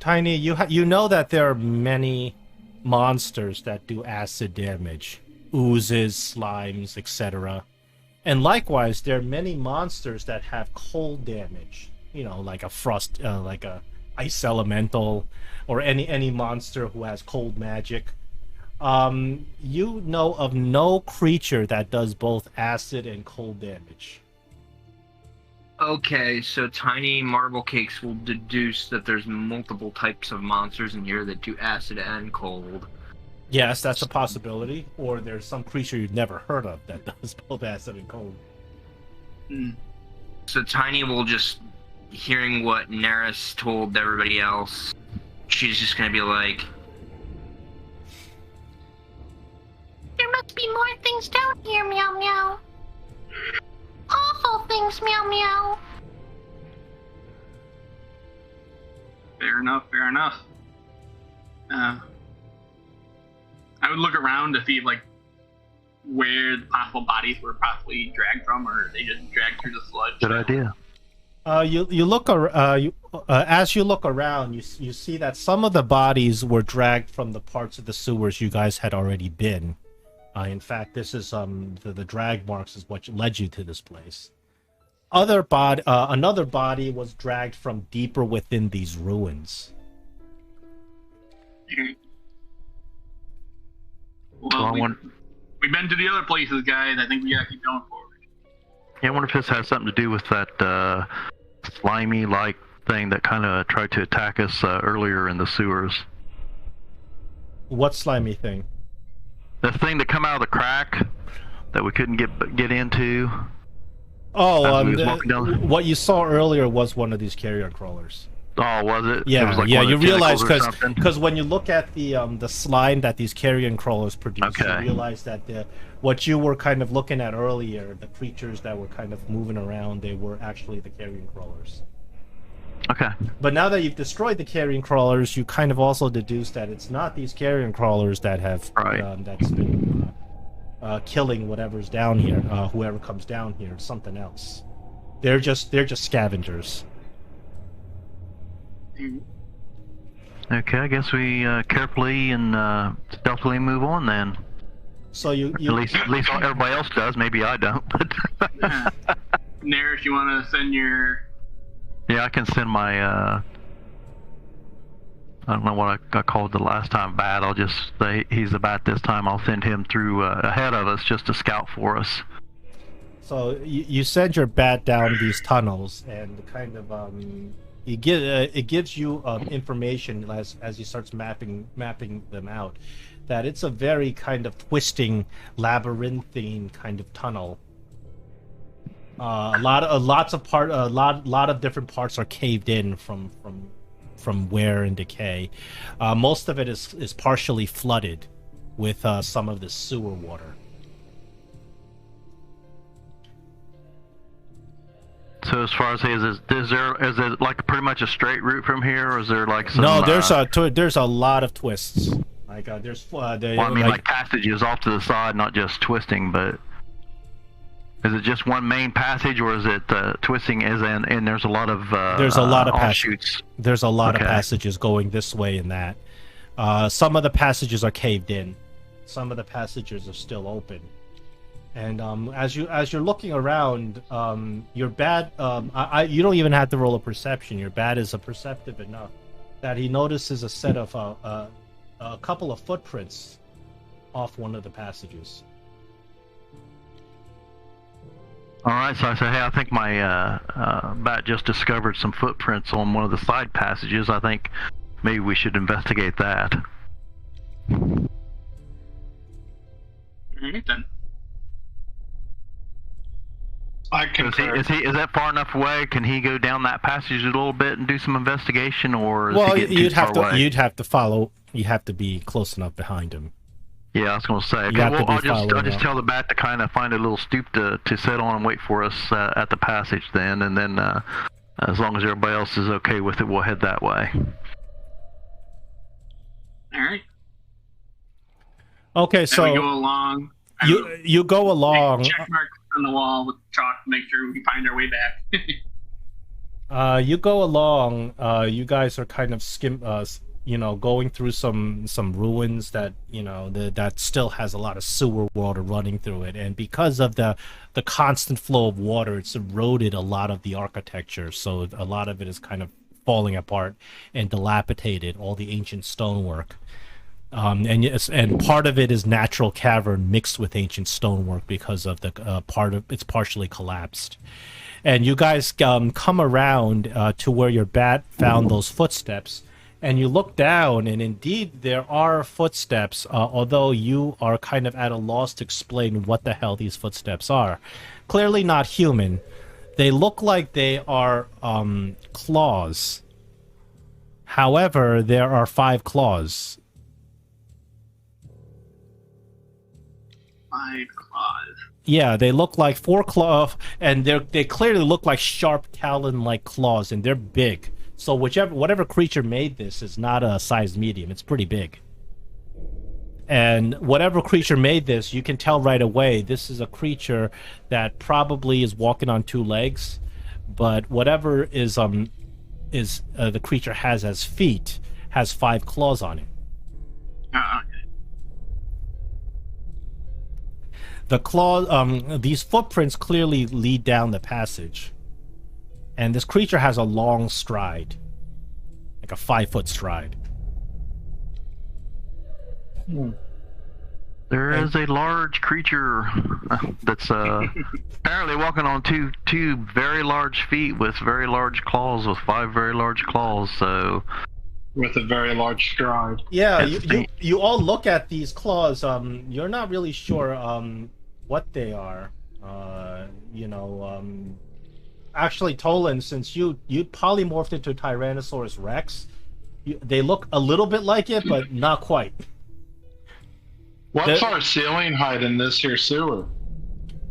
Tiny, you know that there are many monsters that do acid damage, oozes, slimes, etc. And likewise, there are many monsters that have cold damage. You know, like a frost, like a ice elemental, or any monster who has cold magic. You know of no creature that does both acid and cold damage. okay, so Tiny Marble Cakes will deduce that there's multiple types of monsters in here that do acid and cold. Yes, that's a possibility. Or there's some creature you've never heard of that does both acid and cold. So Tiny will just, hearing what Neris told everybody else, she's just gonna be like, There must be more things down here, meow meow. Awful things, meow meow. Fair enough, fair enough. I would look around to see, like, where the possible bodies were possibly dragged from, or they just dragged through the sludge. Good idea. You look as you look around, you see that some of the bodies were dragged from the parts of the sewers you guys had already been. In fact, this is the drag marks is what led you to this place. Another body was dragged from deeper within these ruins. Well, we've been to the other places, guys. I think we gotta keep going forward. Yeah, I wonder if this has something to do with that slimy-like thing that kind of tried to attack us earlier in the sewers. What slimy thing? The thing that come out of the crack that we couldn't get into. Oh, as we was walking down. what you saw earlier was one of these carrier crawlers. Oh, was it? Yeah, It was like yeah. one of You the realize tentacles or something? because when you look at the slime that these carrion crawlers produce, Okay. you realize that what you were kind of looking at earlier, the creatures that were kind of moving around, they were actually the carrion crawlers. Okay. But now that you've destroyed the carrion crawlers, you kind of also deduce that it's not these carrion crawlers that have that's been killing whatever's down here, whoever comes down here. It's something else. They're just scavengers. Okay, I guess we carefully and stealthily move on then. So you At least everybody else does. Maybe I don't. Yeah. Neris, you want to send your... Yeah, I can send my. I don't know what I called the last time. Bat. I'll just say he's the bat this time. I'll send him through ahead of us just to scout for us. So you send your bat down these tunnels, and kind of it gives you information as he starts mapping them out, that it's a very kind of twisting, labyrinthine kind of tunnel. A lot of different parts are caved in from wear and decay. Most of it is partially flooded with some of the sewer water. So as far as is it like pretty much a straight route from here, or is there like some? No, there's a lot of twists. Like there's well, I mean like passages off to the side, not just twisting, but is it just one main passage, or is it twisting? And there's a lot of offshoots. There's a lot of passages going this way and that. Some of the passages are caved in. Some of the passages are still open. And as you're looking around, your bat, you don't even have to roll a perception. Your bat is perceptive enough that he notices a set of a couple of footprints off one of the passages. All right, so I say, hey, I think my bat just discovered some footprints on one of the side passages. I think maybe we should investigate that. Alright then. I concur. Is that far enough away? Can he go down that passage a little bit and do some investigation, or is Well, he getting too far away? you'd have to follow. You have to be close enough behind him. Yeah, I was gonna say. You Okay, have to well, be I'll following just up. tell the bat to kind of find a little stoop to sit on and wait for us at the passage then, and then as long as everybody else is okay with it, we'll head that way. All right. Okay, And we so go along. you go Make along. check marks on the wall with chalk to make sure we can find our way back. You go along. You guys are kind of going through some ruins that that still has a lot of sewer water running through it, and because of the constant flow of water, it's eroded a lot of the architecture. So a lot of it is kind of falling apart and dilapidated. All the ancient stonework. And part of it is natural cavern mixed with ancient stonework because of the it's partially collapsed. And you guys come around to where your bat found those footsteps, and you look down, and indeed there are footsteps, although you are kind of at a loss to explain what the hell these footsteps are. Clearly not human. They look like they are claws. However, there are 5 claws. 5 claws. Yeah, they look like 4 claws, and they clearly look like sharp talon-like claws, and they're big. So whatever creature made this is not a size medium; it's pretty big. And whatever creature made this, you can tell right away this is a creature that probably is walking on 2 legs, but whatever is the creature has as feet has 5 claws on it. Okay. The these footprints clearly lead down the passage, and this creature has a long stride, like a 5-foot stride. There is a large creature that's apparently walking on two very large feet with very large claws, with 5 very large claws. So, with a very large stride. Yeah, you all look at these claws. You're not really sure what they are. Actually, Tolan, since you polymorphed into Tyrannosaurus Rex, they look a little bit like it, but not quite. What's our ceiling height in this here sewer?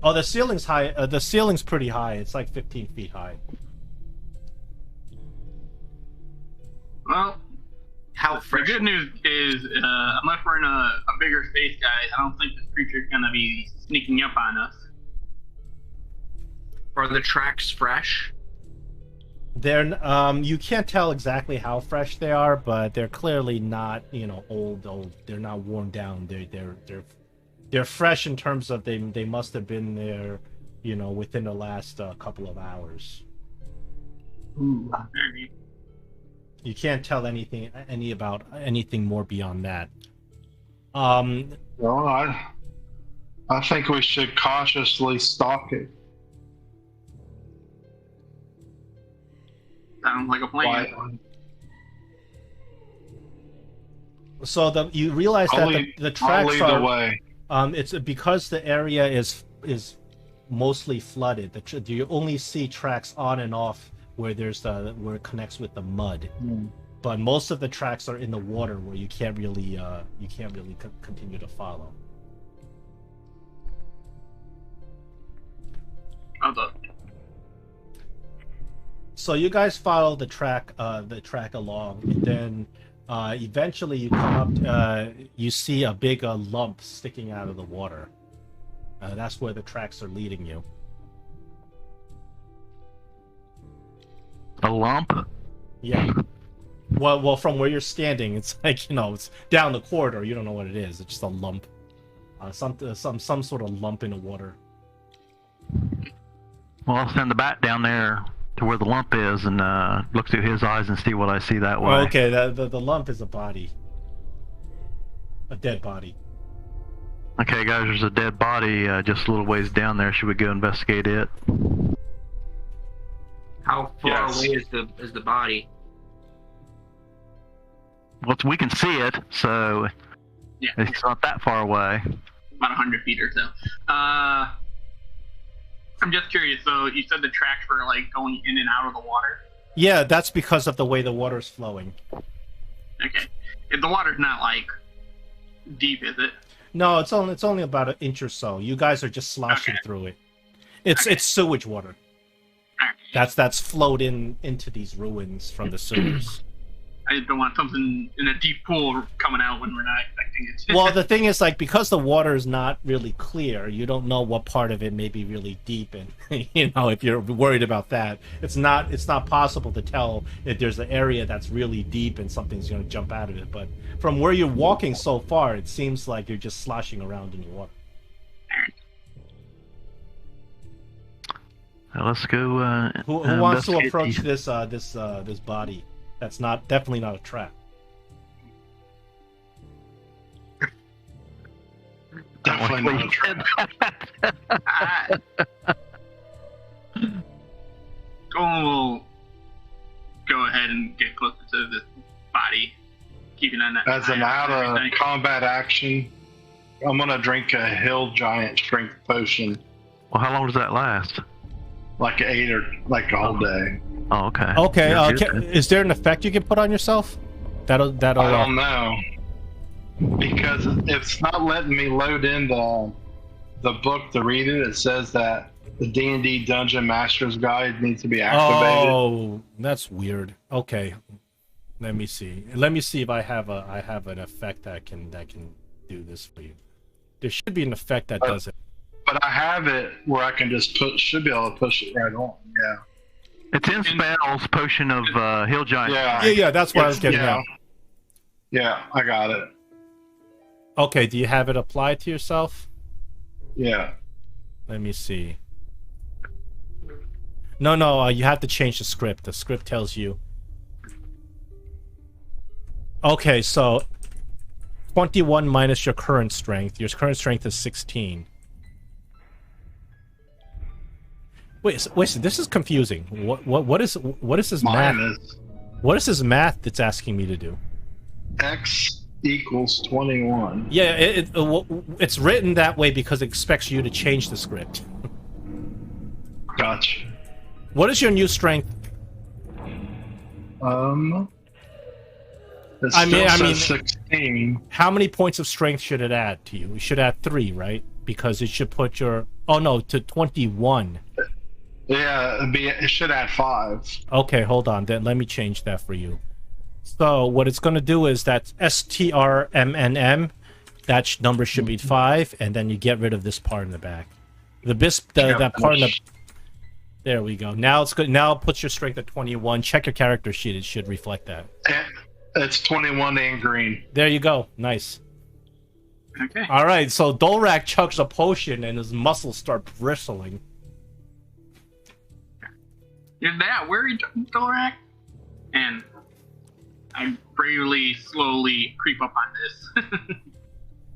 Oh, the ceiling's high. The ceiling's pretty high. It's like 15 feet high. Well, How the fresh? good news is, unless we're in a bigger space, guys, I don't think this creature's gonna be sneaking up on us. Are the tracks fresh? They're you can't tell exactly how fresh they are, but they're clearly not old. They're not worn down. They're fresh in terms of they must have been there within the last couple of hours. Ooh, very. You can't tell anything more beyond that. Well, I think we should cautiously stalk it. Sounds like a plan. So you realize that the I'll tracks lead are the way. It's because the area is mostly flooded. You only see tracks on and off where where it connects with the mud. But most of the tracks are in the water where you can't really continue to follow. So you guys follow the track along, and then eventually you come up. You see a big lump sticking out of the water. That's where the tracks are leading you. a lump? Yeah. Well, from where you're standing, it's like it's down the corridor. You don't know what it is. It's just a lump, some sort of lump in the water. Well, I'll send the bat down there to where the lump is and look through his eyes and see what I see that way. Oh, okay, the lump is a body. A dead body. Okay, guys, there's a dead body just a little ways down there. Should we go investigate it? How far away is the body? Well, we can see it, so Yeah. it's not that far away. About 100 feet or so. I'm just curious. So you said the tracks were like going in and out of the water. Yeah, that's because of the way the water's flowing. Okay. If the water's not like deep, is it? No, it's only about an inch or so. You guys are just sloshing through it. It's sewage water. Alright. That's flowed into these ruins from the sewers. I just don't want something in a deep pool coming out when we're not expecting it. Well, the thing is, like, because the water is not really clear, you don't know what part of it may be really deep, and if you're worried about that, it's not possible to tell if there's an area that's really deep and something's going to jump out of it. But from where you're walking so far, it seems like you're just sloshing around in the water. Let's go. Who wants to investigate approach these- this body? That's definitely not a trap. Definitely not a trap. Golem will go ahead and get closer to this body, keeping an eye As an on everything. out-of-combat action, I'm gonna drink a hill giant strength potion, Well, how long does that last? like a whole day. Oh, okay. Okay. You're good. Is there an effect you can put on yourself? That'll. I don't know, because it's not letting me load in the book to read it. It says that the D&D Dungeon Master's Guide needs to be activated. Oh, that's weird. Okay. Let me see. Let me see if I have an effect that can do this for you. There should be an effect that does it. But I have it where I can just should be able to push it right on. Yeah. It's in spells, potion of hill giant. Yeah. Yeah, that's what I was getting yeah. at. Yeah, I got it. Okay, do you have it applied to yourself? Yeah. Let me see. No, you have to change the script. The script tells you. Okay, so 21 minus your current strength. Your current strength is 16. Wait, so this is confusing. What is this math? Minus What is this math that's asking me to do? X equals 21. Yeah, it's written that way because it expects you to change the script. Gotcha. What is your new strength? It I mean- says 16. How many points of strength should it add to you? It should add 3, right? Because it should put your... Oh, no, to 21. Yeah, it should add 5. Okay, hold on. Then let me change that for you. So what it's going to do is that STRMNM, that number should be 5, and then you get rid of this part in the back. That part in the... There we go. Now it's good. Now it puts your strength at 21. Check your character sheet. It should reflect that. It's 21 and green. There you go. Nice. Okay. All right, so Dolrak chugs a potion and his muscles start bristling. You're that worried, Dolrak? And I bravely, slowly creep up on this.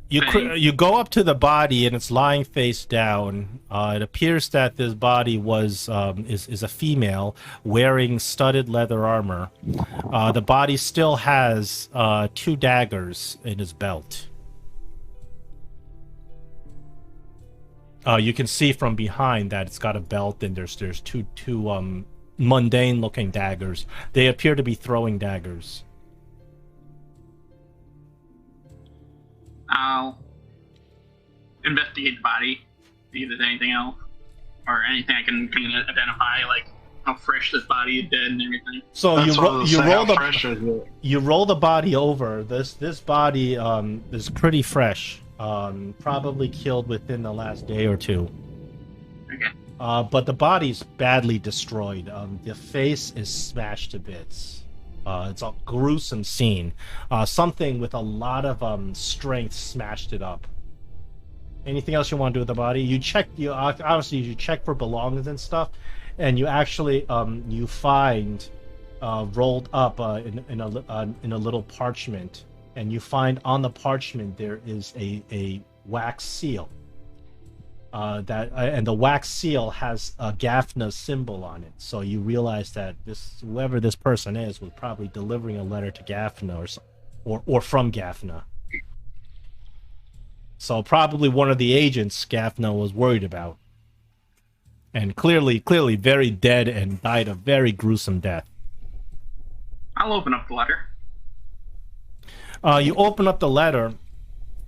You go up to the body and it's lying face down. It appears that this body is a female wearing studded leather armor. The body still has 2 daggers in his belt. You can see from behind that it's got a belt and there's two mundane looking daggers. They appear to be throwing daggers. I'll investigate the body, see if there's anything else, or anything I can identify, like how fresh this body is dead and everything. So That's what I was saying, how roll fresh is it? you roll the body over. This body is pretty fresh. Probably killed within the last day or 2. Okay. But the body's badly destroyed. The face is smashed to bits. It's a gruesome scene. Something with a lot of strength smashed it up. Anything else you want to do with the body? You check for belongings and stuff, and you actually you find rolled up in a little parchment, and you find on the parchment there is a wax seal. And the wax seal has a Gaffna symbol on it, so you realize that whoever this person is was probably delivering a letter to Gaffna or from Gaffna. So probably one of the agents Gaffna was worried about, and clearly very dead and died a very gruesome death. I'll open up the letter. You open up the letter,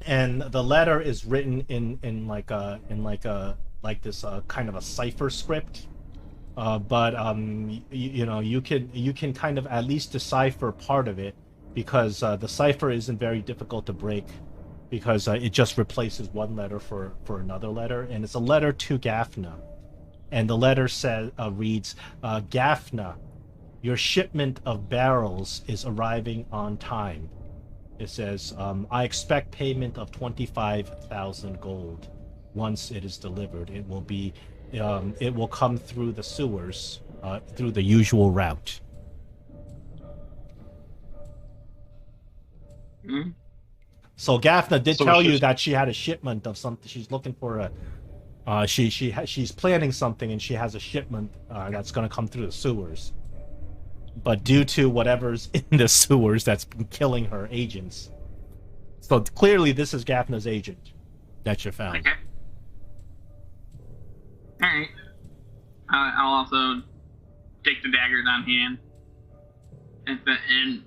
and the letter is written in this kind of a cipher script. But you can kind of at least decipher part of it, because the cipher isn't very difficult to break, because it just replaces one letter for another letter, and it's a letter to Gaffna, and the letter reads, Gaffna, your shipment of barrels is arriving on time. It says, I expect payment of 25,000 gold. Once it is delivered, it will come through the sewers, through the usual route. Mm-hmm. So Gaffna did tell you just... that she had a shipment of something. She's looking for she's planning something, and she has a shipment that's going to come through the sewers. But due to whatever's in the sewers, that's been killing her agents. So clearly, this is Gaffna's agent that you found. Okay. All right. I'll also take the daggers on hand and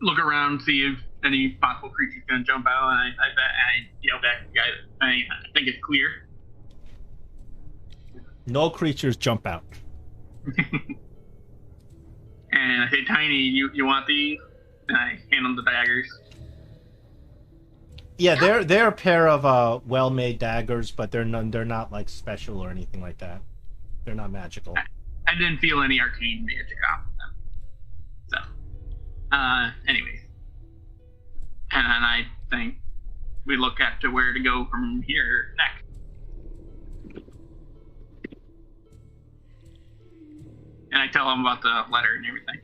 look around, see if any possible creature's gonna jump out. And I yell back at the guy. I think it's clear. No creatures jump out. And I say, Tiny, you want these? And I hand him the daggers. Yeah, they're a pair of well-made daggers, but they're not like special or anything like that. They're not magical. I didn't feel any arcane magic off of them. So, anyways, and then I think we look at to where to go from here next. And I tell him about the letter and everything.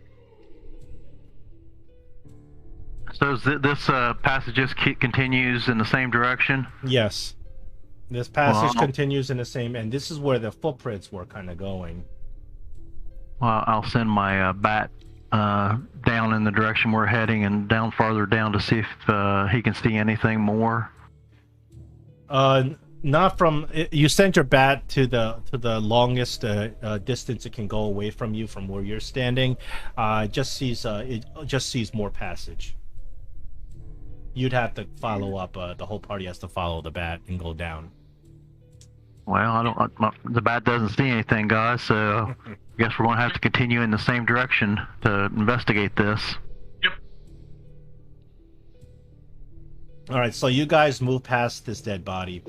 So this passage just continues in the same direction? Yes. This passage Well, continues in the same, and this is where the footprints were kind of going. Well, I'll send my bat down in the direction we're heading, and down farther down to see if he can see anything more. Not from. You sent your bat to the longest distance it can go away from you, from where you're standing. It just sees more passage. You'd have to follow up. The whole party has to follow the bat and go down. Well, the bat doesn't see anything, guys. So I guess we're going to have to continue in the same direction to investigate this. Yep. All right, so you guys move past this dead body,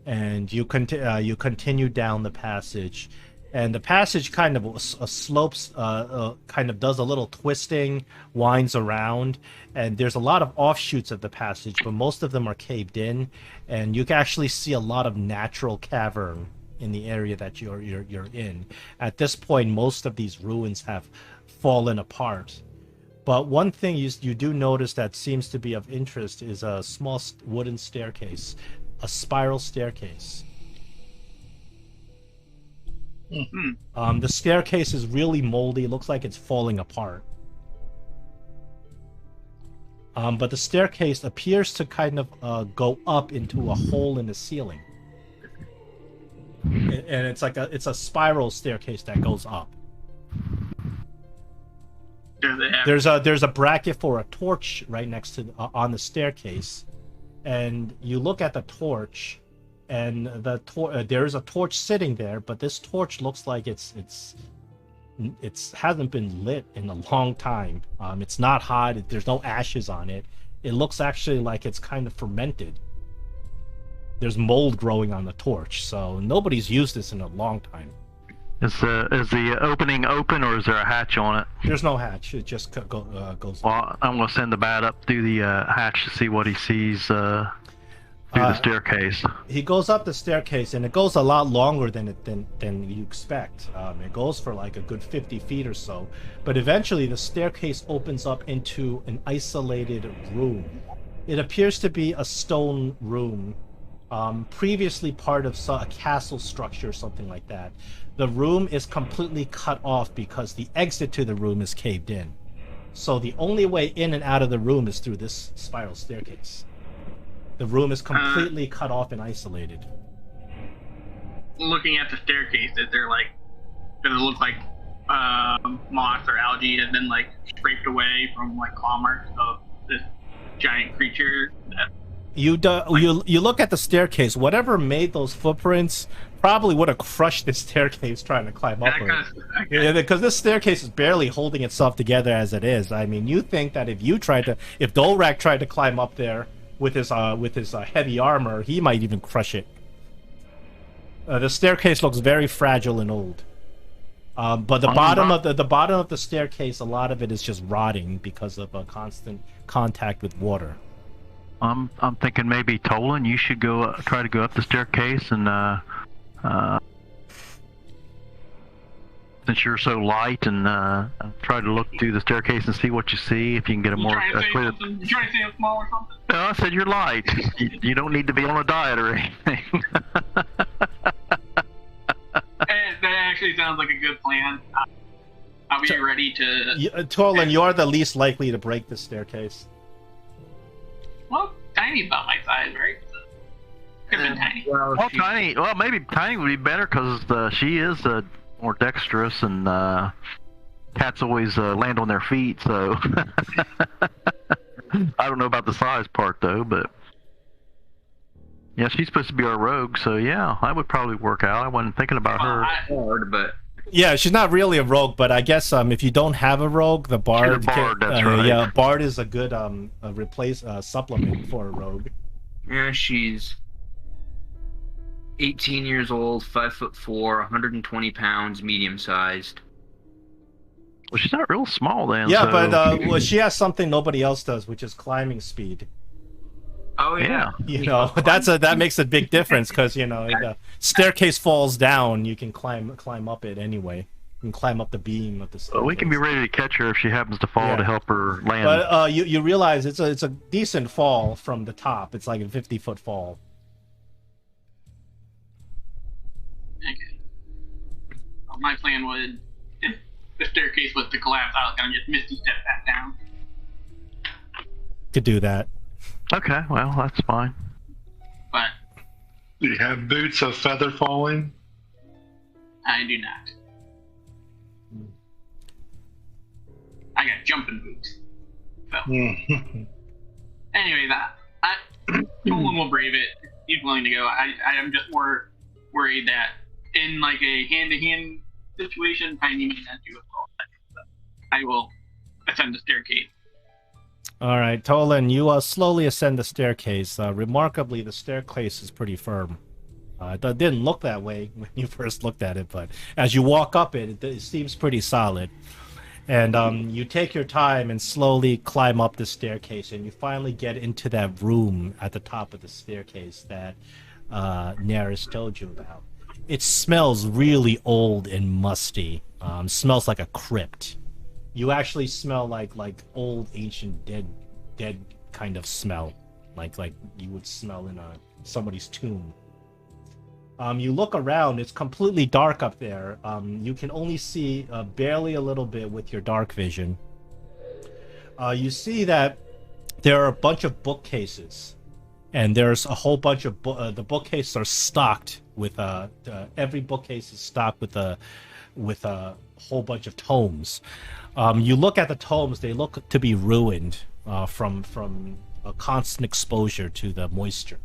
and you continue down the passage, and the passage kind of slopes, kind of does a little twisting, winds around, and there's a lot of offshoots of the passage, but most of them are caved in, and you can actually see a lot of natural cavern in the area that you're in. At this point, most of these ruins have fallen apart. But one thing you do notice that seems to be of interest is a small wooden staircase, a spiral staircase. Mm-hmm. The staircase is really moldy. It looks like it's falling apart. But the staircase appears to kind of go up into a hole in the ceiling. And it's like it's a spiral staircase that goes up. There's a bracket for a torch right next to on the staircase, and you look at the torch, and there's a torch sitting there, but this torch looks like it's hasn't been lit in a long time. It's not hot. There's no ashes on it. It looks actually like it's kind of fermented. There's mold growing on the torch, so nobody's used this in a long time. Is the opening open, or is there a hatch on it? There's no hatch. It just goes. Well, I'm going to send the bat up through the hatch to see what he sees through the staircase. He goes up the staircase, and it goes a lot longer than you expect. It goes for like a good 50 feet or so, but eventually the staircase opens up into an isolated room. It appears to be a stone room, previously part of a castle structure or something like that. The room is completely cut off because the exit to the room is caved in. So the only way in and out of the room is through this spiral staircase. The room is completely cut off and isolated. Looking at the staircase, does it look like moss or algae has been like scraped away from like claw marks of this giant creature that You look at the staircase. Whatever made those footprints probably would have crushed this staircase trying to climb up it. Yeah, because this staircase is barely holding itself together as it is. I mean, you think that if Dolrak tried to climb up there with his heavy armor, he might even crush it. The staircase looks very fragile and old. But the bottom of the staircase, a lot of it is just rotting because of a constant contact with water. I'm thinking maybe Tolan, you should try to go up the staircase and since you're so light and try to look through the staircase and see what you see if you can get a more clear. You trying to say I'm small or something? No, I said you're light. You don't need to be on a diet or anything. That actually sounds like a good plan. I'll be ready to. Tolan, you are the least likely to break the staircase. Well, Tiny about my size, right? Could have been Tiny. Well, Tiny. Well, maybe Tiny would be better because she is more dexterous, and cats always land on their feet. So I don't know about the size part though, but yeah, she's supposed to be our rogue. So yeah, that would probably work out. I wasn't thinking about her. hard, but Yeah, she's not really a rogue, but I guess if you don't have a rogue, the bard. She's a bard, that's right. Yeah, bard is a good supplement for a rogue. yeah, she's 18 years old, 5'4", 120 pounds, medium sized. Well, she's not real small then. Yeah, so... but well, she has something nobody else does, which is climbing speed. Oh yeah. You know, that makes a big difference because the staircase falls down, you can climb up it anyway. You can climb up the beam of the staircase. Well, we can be ready to catch her if she happens to fall to help her land. But you realize it's a decent fall from the top. It's like a 50-foot fall. Okay. Well, my plan was if the staircase was to collapse, I was gonna just misty step back down. Could do that. Okay, well, that's fine. But Do you have boots of feather falling? I do not. I got jumping boots. So anyway, Tolan will brave it. He's willing to go. I am just worried that in like a hand-to-hand situation, Tiny may not do it all. I will ascend the staircase. All right, Tolan, you slowly ascend the staircase. Remarkably, the staircase is pretty firm. It didn't look that way when you first looked at it, but as you walk up it seems pretty solid. And you take your time and slowly climb up the staircase, and you finally get into that room at the top of the staircase that Neris told you about. It smells really old and musty. Smells like a crypt. You actually smell like old, ancient, dead kind of smell, like you would smell in somebody's tomb. You look around; it's completely dark up there. You can only see barely a little bit with your dark vision. You see that there are a bunch of bookcases, and there's a whole bunch of the bookcases are stocked with every bookcase is stocked with a whole bunch of tomes. You look at the tomes; they look to be ruined from a constant exposure to the moisture.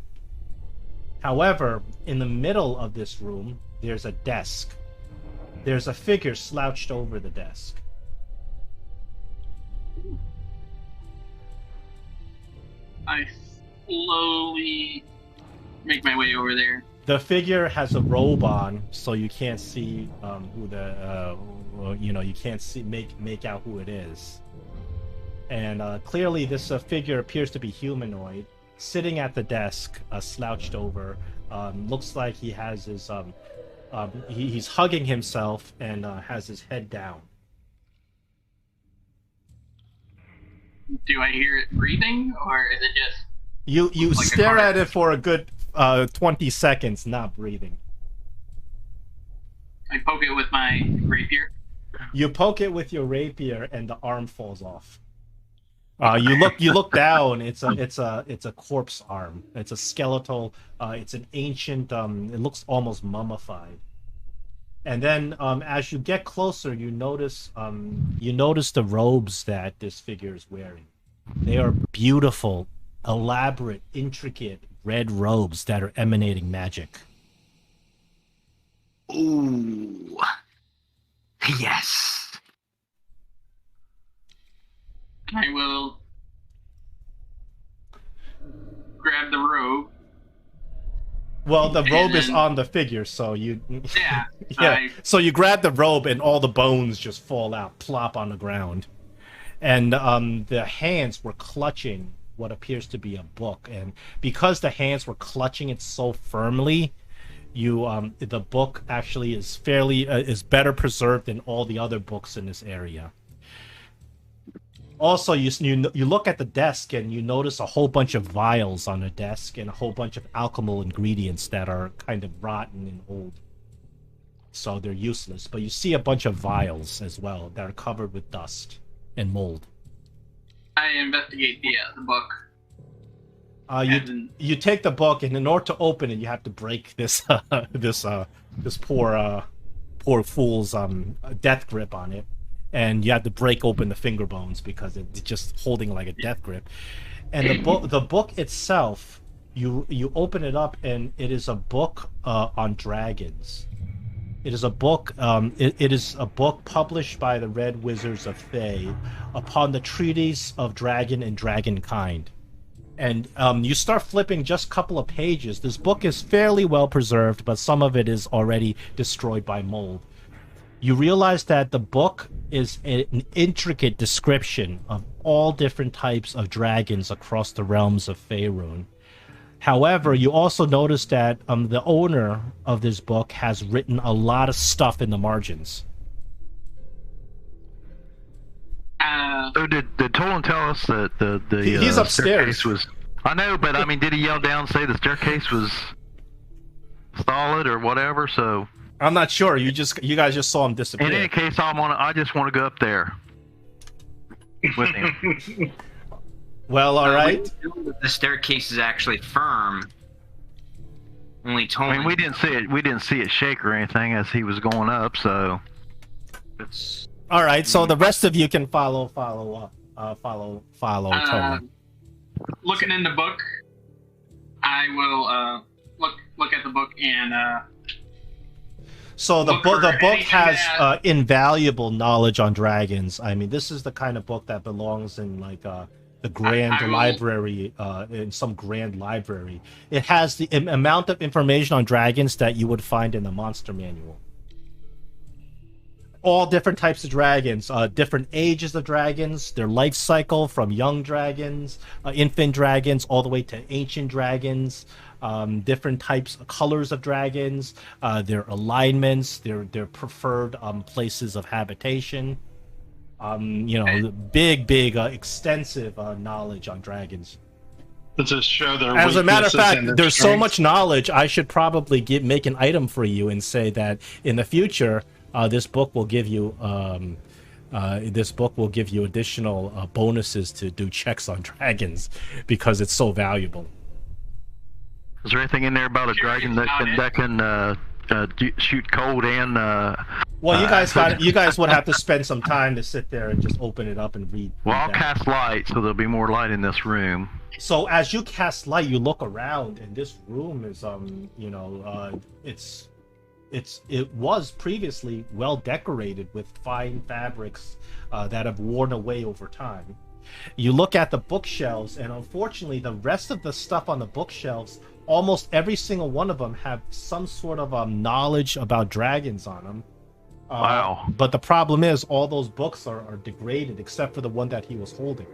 However, in the middle of this room, there's a desk. There's a figure slouched over the desk. I slowly make my way over there. The figure has a robe on, so you can't see who you can't make out who it is. And clearly, this figure appears to be humanoid, sitting at the desk, slouched over. Looks like he has his he's hugging himself and has his head down. Do I hear it breathing, or is it just You like stare at it for a good 20 seconds, not breathing. I poke it with my rapier? You poke it with your rapier, and the arm falls off. You look down. It's a corpse arm. It's a skeletal. It's an ancient. It looks almost mummified. And then as you get closer, you notice the robes that this figure is wearing. They are beautiful, elaborate, intricate red robes that are emanating magic. Ooh. Yes. I will grab the robe. Well, the robe is then- on the figure, so you... Yeah. Yeah, so you grab the robe and all the bones just fall out, plop on the ground. And the hands were clutching what appears to be a book. And because the hands were clutching it so firmly, the book actually is is better preserved than all the other books in this area. Also, you look at the desk and you notice a whole bunch of vials on the desk and a whole bunch of alchemical ingredients that are kind of rotten and old. So they're useless. But you see a bunch of vials as well that are covered with dust and mold. I investigate the book. You take the book, and in order to open it, you have to break this this poor fool's death grip on it, and you have to break open the finger bones because it's just holding like a death grip. And the book itself, you open it up, and it is a book on dragons. It is a book. It is a book published by the Red Wizards of Thay upon the treaties of dragon and dragonkind. And you start flipping just a couple of pages. This book is fairly well preserved, but some of it is already destroyed by mold. You realize that the book is an intricate description of all different types of dragons across the realms of Faerun. However, you also notice that the owner of this book has written a lot of stuff in the margins. So did Tolan tell us that the He's upstairs. staircase was? I know, but I mean, did he yell down and say the staircase was solid or whatever? So I'm not sure. You guys just saw him disappear. in any case, I just want to go up there with him. Well, all right. The staircase is actually firm. Only Tony. I mean, we didn't see it. We didn't see it shake or anything as he was going up. So It's All right. So the rest of you can follow Tolan. Looking in the book, I will look at the book and So the look book for has anything that- invaluable knowledge on dragons. I mean, this is the kind of book that belongs in like the grand I will- library, in some grand library. It has the amount of information on dragons that you would find in the monster manual. All different types of dragons, different ages of dragons, their life cycle from young dragons, infant dragons, all the way to ancient dragons, different types of colors of dragons, their alignments, their preferred places of habitation. Big, extensive knowledge on dragons. To just show their As a matter of weaknesses fact, and their there's so strengths. much knowledge, I should probably make an item for you and say that in the future, this book will give you additional bonuses to do checks on dragons because it's so valuable. is there anything in there about a dragon that can shoot cold and? Well, you guys would have to spend some time to sit there and just open it up and read. Well, I'll that. cast light, so there'll be more light in this room. So as you cast light, you look around, and this room is it was previously well decorated with fine fabrics that have worn away over time. You look at the bookshelves, and unfortunately, the rest of the stuff on the bookshelves, almost every single one of them have some sort of knowledge about dragons on them. Wow. But the problem is, all those books are degraded, except for the one that he was holding.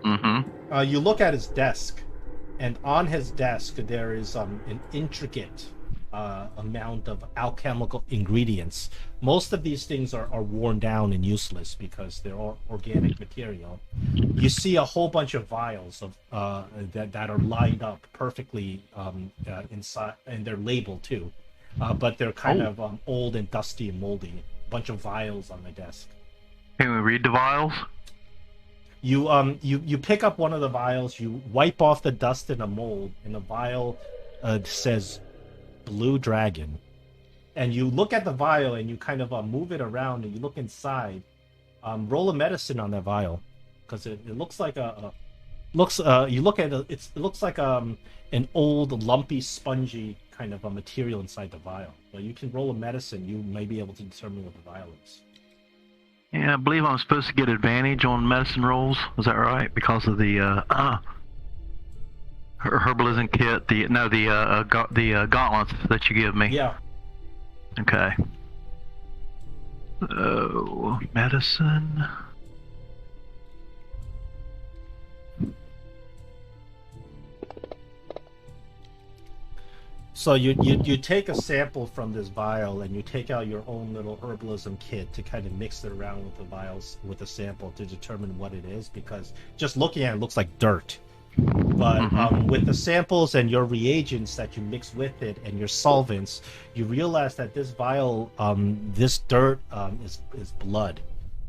Mm-hmm. You look at his desk, and on his desk there is an intricate amount of alchemical ingredients. Most of these things are worn down and useless because they're all organic material. You see a whole bunch of vials of that are lined up perfectly inside, and they're labeled too, but they're kind of old and dusty and moldy. A bunch of vials on the desk. Can we read the vials? You pick up one of the vials, you wipe off the dust in a mold, and the vial says Blue Dragon. And you look at the vial and you kind of move it around and you look inside. Roll a medicine on that vial, because it looks like a Looks you look at it, it looks like an old lumpy spongy kind of a material inside the vial. But you can roll a medicine, you may be able to determine what the vial is. Yeah, I believe I'm supposed to get advantage on medicine rolls. Is that right? Because of the herbalism kit, the gauntlets that you give me. Yeah. Okay. Oh, medicine. So you take a sample from this vial and you take out your own little herbalism kit to kind of mix it around with the vials with the sample to determine what it is, because just looking at it looks like dirt. But with the samples and your reagents that you mix with it and your solvents, you realize that this vial, this dirt is blood.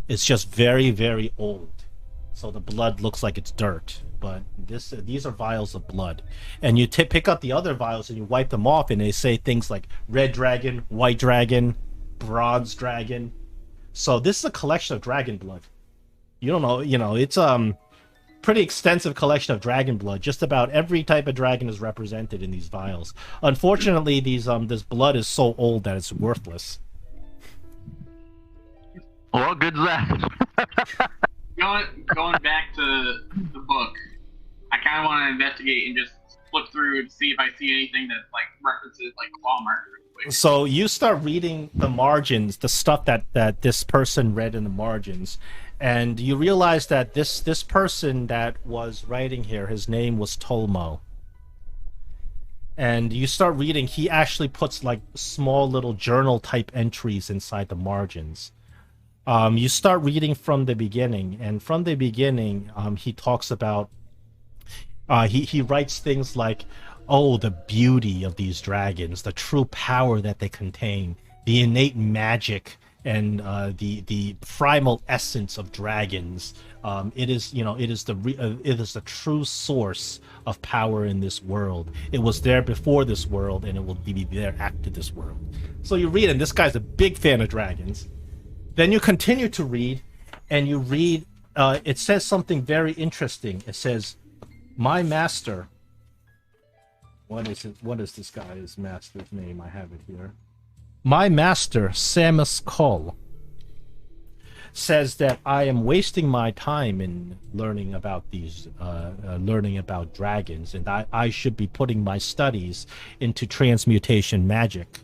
It's just very, very old. So the blood looks like it's dirt. But these are vials of blood. And you pick up the other vials and you wipe them off, and they say things like red dragon, white dragon, bronze dragon. So this is a collection of dragon blood. You don't know, it's pretty extensive collection of dragon blood. Just about every type of dragon is represented in these vials. Unfortunately, this blood is so old that it's worthless. Well, good as that. Going back to the book, I kind of want to investigate and just flip through to see if I see anything that like references like claw markers. So you start reading the margins, the stuff that this person read in the margins, and you realize that this person that was writing here, his name was Tolmo. And you start reading, he actually puts like small little journal type entries inside the margins. You start reading from the beginning, and from the beginning, he talks about, he writes things like, oh, the beauty of these dragons, the true power that they contain, the innate magic and the primal essence of dragons. It is the true source of power in this world. It was there before this world, and it will be there after this world. So you read, and this guy's a big fan of dragons. Then you continue to read, and you read, it says something very interesting. It says, my master, what is this guy's master's name? I have it here. My master, Samus Kull, says that I am wasting my time in learning about learning about dragons, and I should be putting my studies into transmutation magic.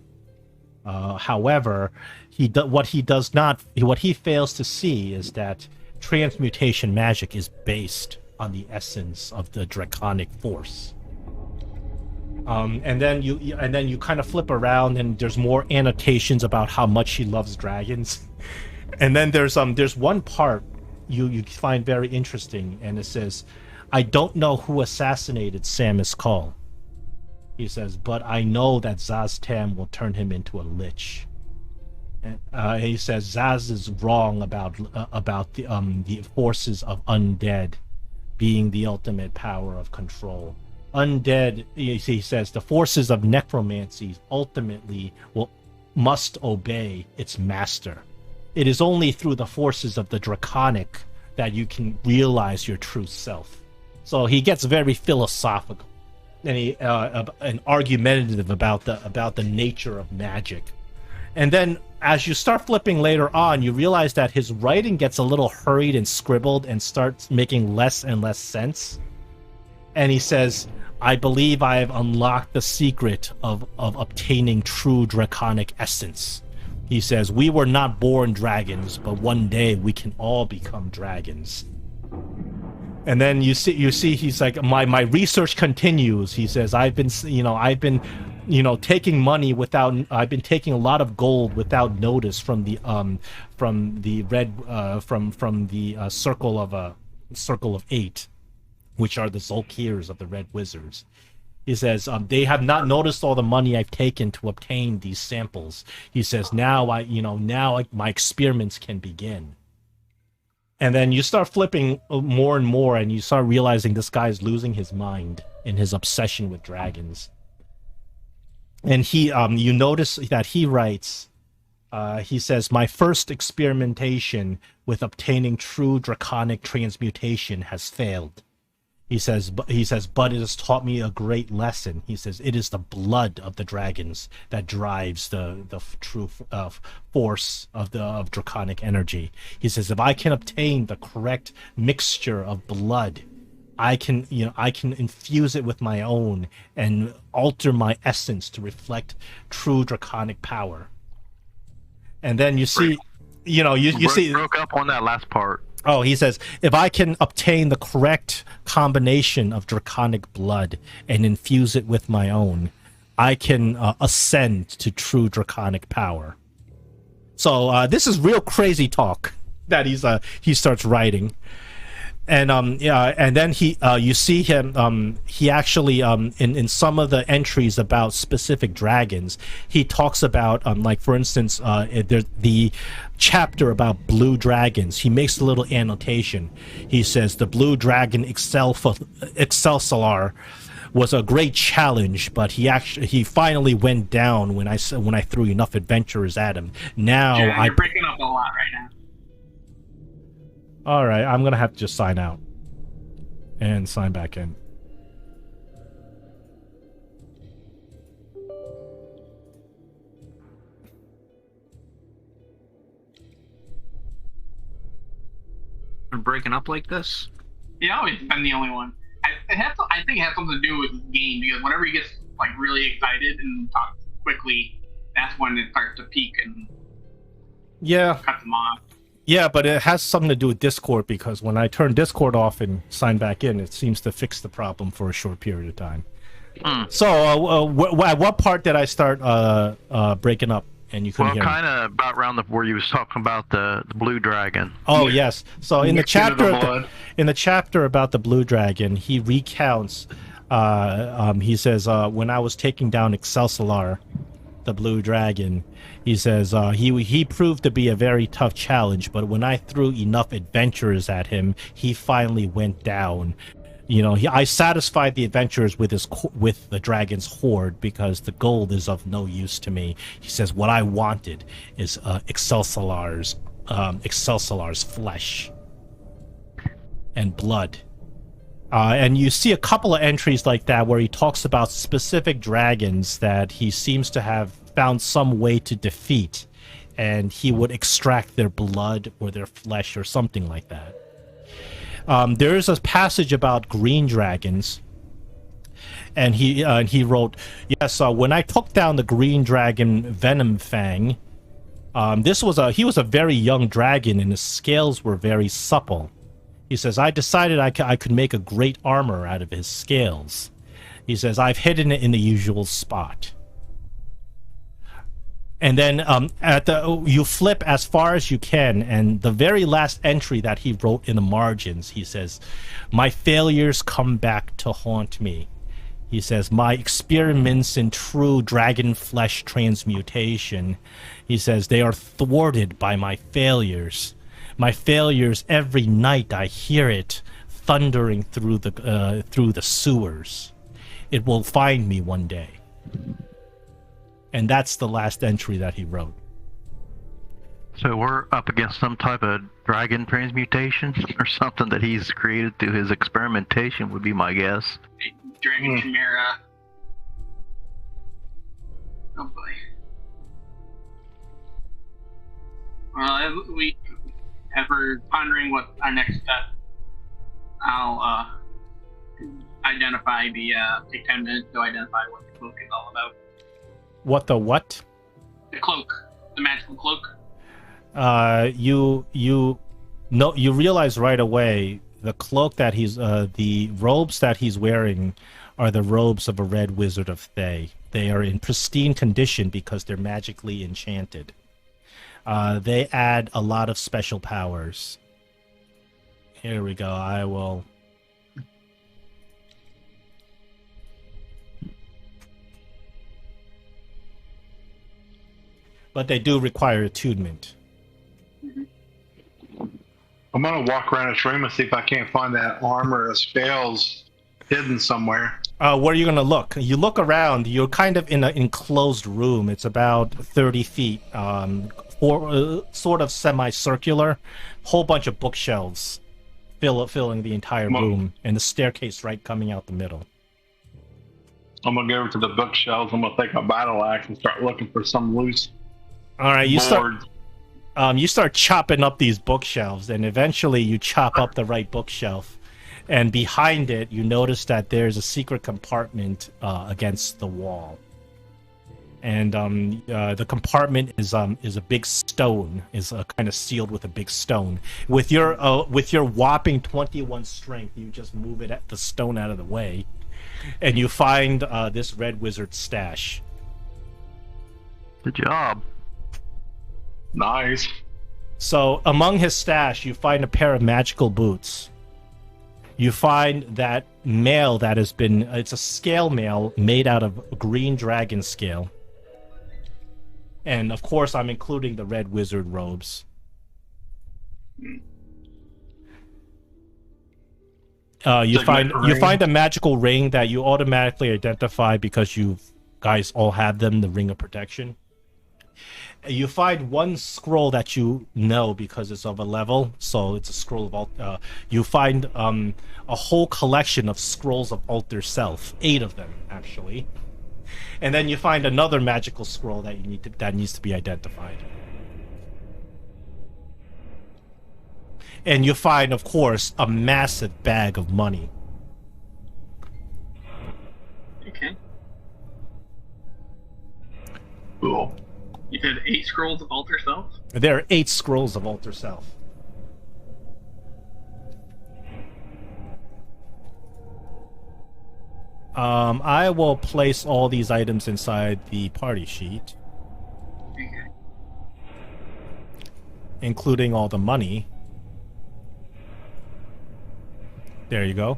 However, what he fails to see is that transmutation magic is based on the essence of the draconic force. And then you kind of flip around, and there's more annotations about how much he loves dragons. And then there's one part you find very interesting, and it says, I don't know who assassinated Samus Kull. He says, but I know that Zaz Tam will turn him into a lich. He says Zaz is wrong about the forces of undead being the ultimate power of control. Undead, he says, the forces of necromancy ultimately must obey its master. It is only through the forces of the draconic that you can realize your true self. So he gets very philosophical and argumentative about the nature of magic. And then as you start flipping later on, you realize that his writing gets a little hurried and scribbled and starts making less and less sense. And he says, I believe I have unlocked the secret of obtaining true draconic essence. He says, we were not born dragons, but one day we can all become dragons. And then you see he's like, my research continues. He says, I've been taking money without, I've been taking a lot of gold without notice from the circle of 8, which are the Zolkirs of the Red Wizards. He says, they have not noticed all the money I've taken to obtain these samples. He says, now my experiments can begin. And then you start flipping more and more, and you start realizing this guy's losing his mind in his obsession with dragons. And you notice that he writes, he says, my first experimentation with obtaining true draconic transmutation has failed. He says, but it has taught me a great lesson. He says, it is the blood of the dragons that drives the true force of draconic energy. He says, if I can obtain the correct mixture of blood, I can infuse it with my own and alter my essence to reflect true draconic power. And then you see, you see, broke up on that last part. Oh, he says, if I can obtain the correct combination of draconic blood and infuse it with my own, I can ascend to true draconic power. So this is real crazy talk that he starts writing. And and then you see him. He actually in some of the entries about specific dragons, he talks about like, for instance, the chapter about blue dragons. He makes a little annotation. He says the blue dragon Excelsalar was a great challenge, but he finally went down when I threw enough adventurers at him. Now you're breaking up a lot right now. All right, I'm gonna have to just sign out and sign back in. I'm breaking up like this? Yeah, always been the only one. I think it has something to do with the game, because whenever he gets like really excited and talks quickly, that's when it starts to peak and cut them off. Yeah, but it has something to do with Discord, because when I turn Discord off and sign back in, it seems to fix the problem for a short period of time. So, at what part did I start breaking up and you couldn't hear me? Well, kind of about around where you was talking about the blue dragon. Oh, yes. So in the chapter about the blue dragon, he recounts. He says, when I was taking down Excelsalar, the blue dragon, he says he proved to be a very tough challenge, but when I threw enough adventurers at him, he finally went down. I satisfied the adventurers with the dragon's hoard, because the gold is of no use to me. He says what I wanted is Excelsalar's flesh and blood. And you see a couple of entries like that where he talks about specific dragons that he seems to have found some way to defeat, and he would extract their blood or their flesh or something like that. There is a passage about green dragons, and he wrote, yes, when I took down the green dragon Venom Fang, he was a very young dragon, and his scales were very supple. He says, I decided I could make a great armor out of his scales. He says, I've hidden it in the usual spot. And then you flip as far as you can, and the very last entry that he wrote in the margins, he says, my failures come back to haunt me. He says, my experiments in true dragon flesh transmutation, he says, they are thwarted by my failures. My failures, every night I hear it thundering through the sewers. It will find me one day. And that's the last entry that he wrote. So we're up against some type of dragon transmutation or something that he's created through his experimentation, would be my guess. Dragon Chimera. Oh boy. Well, as we're pondering what our next step, I'll take 10 minutes to identify what the cloak is all about. What the what? The cloak. The magical cloak. You realize right away the cloak that the robes that he's wearing are the robes of a red wizard of Thay. They are in pristine condition because they're magically enchanted. They add a lot of special powers. Here we go. I will... But they do require attunement. I'm gonna walk around this room and see if I can't find that armor or scales hidden somewhere. Where are you gonna look? You look around. You're kind of in an enclosed room. It's about 30 feet, sort of semicircular. Whole bunch of bookshelves filling the entire room, and the staircase right coming out the middle. I'm gonna go over to the bookshelves. I'm gonna take my battle axe and start looking for some loose. All right, you boards. you start chopping up these bookshelves, and eventually you chop up the right bookshelf, and behind it you notice that there's a secret compartment against the wall, and the compartment is a big stone, is kind of sealed with a big stone. With your whopping 21 strength, you just move the stone out of the way, and you find this red wizard stash. Good job. Nice. So among his stash, you find a pair of magical boots. You find that mail that has been... It's a scale mail made out of green dragon scale. And of course, I'm including the red wizard robes. You find a magical ring that you automatically identify because you guys all have them, the Ring of Protection. You find one scroll that you know because it's of a level, so it's a scroll of you find a whole collection of scrolls of Alter Self, 8 of them actually, and then you find another magical scroll that needs to be identified, and you find, of course, a massive bag of money. Okay. Cool. You said 8 scrolls of Alter Self? There are 8 scrolls of Alter Self. I will place all these items inside the party sheet. Okay. Including all the money. There you go.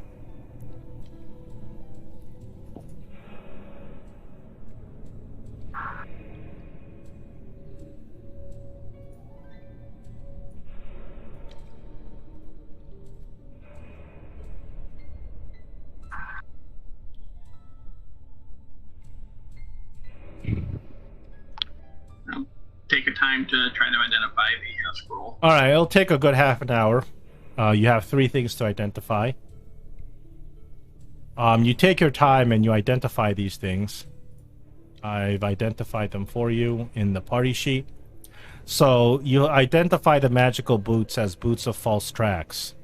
Take a time to try to identify the scroll. All right, it'll take a good half an hour. You have 3 things to identify. You take your time and you identify these things. I've identified them for you in the party sheet. So you identify the magical boots as boots of false tracks.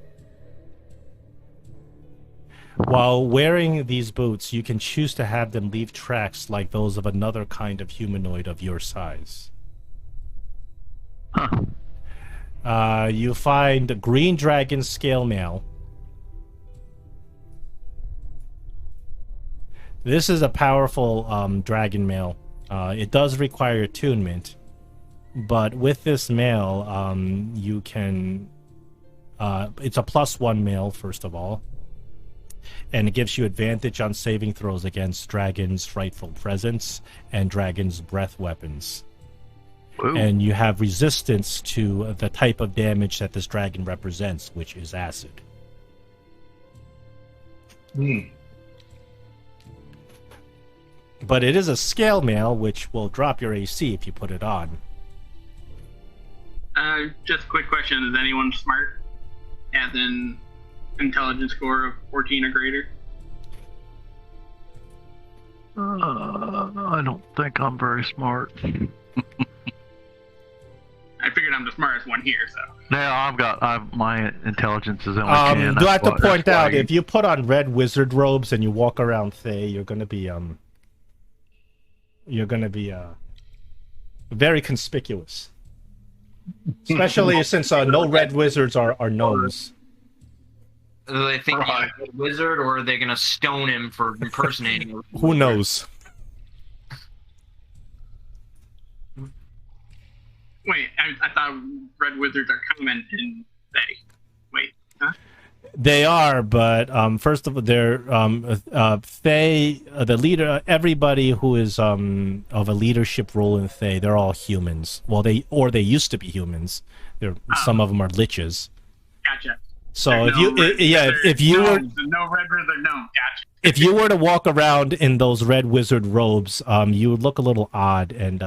While wearing these boots, you can choose to have them leave tracks like those of another kind of humanoid of your size. Huh. You find green dragon scale mail. This is a powerful dragon mail. It does require attunement, but with this mail, you can... it's a +1 mail, first of all, and it gives you advantage on saving throws against Dragon's Frightful Presence and Dragon's Breath weapons. Ooh. And you have resistance to the type of damage that this dragon represents, which is acid. But it is a scale mail, which will drop your AC if you put it on. Just a quick question. Is anyone smart? As in intelligence score of 14 or greater? I don't think I'm very smart. I figured I'm the smartest one here, so. No, my intelligence is only 10. Do I have to point out, if you put on red wizard robes and you walk around Thay, you're gonna be very conspicuous. Especially since no red wizards are gnomes. Do they think he's a wizard, or are they going to stone him for impersonating a Who knows? Wait, I thought red wizards are common in Thay. Wait, huh? They are, but first of all, they're Thay, the leader. Everybody who is of a leadership role in Thay, they're all humans. Well, they used to be humans. Some of them are liches. Gotcha. So if no you were no red wizard, no, gotcha. If you were to walk around in those red wizard robes, you would look a little odd, and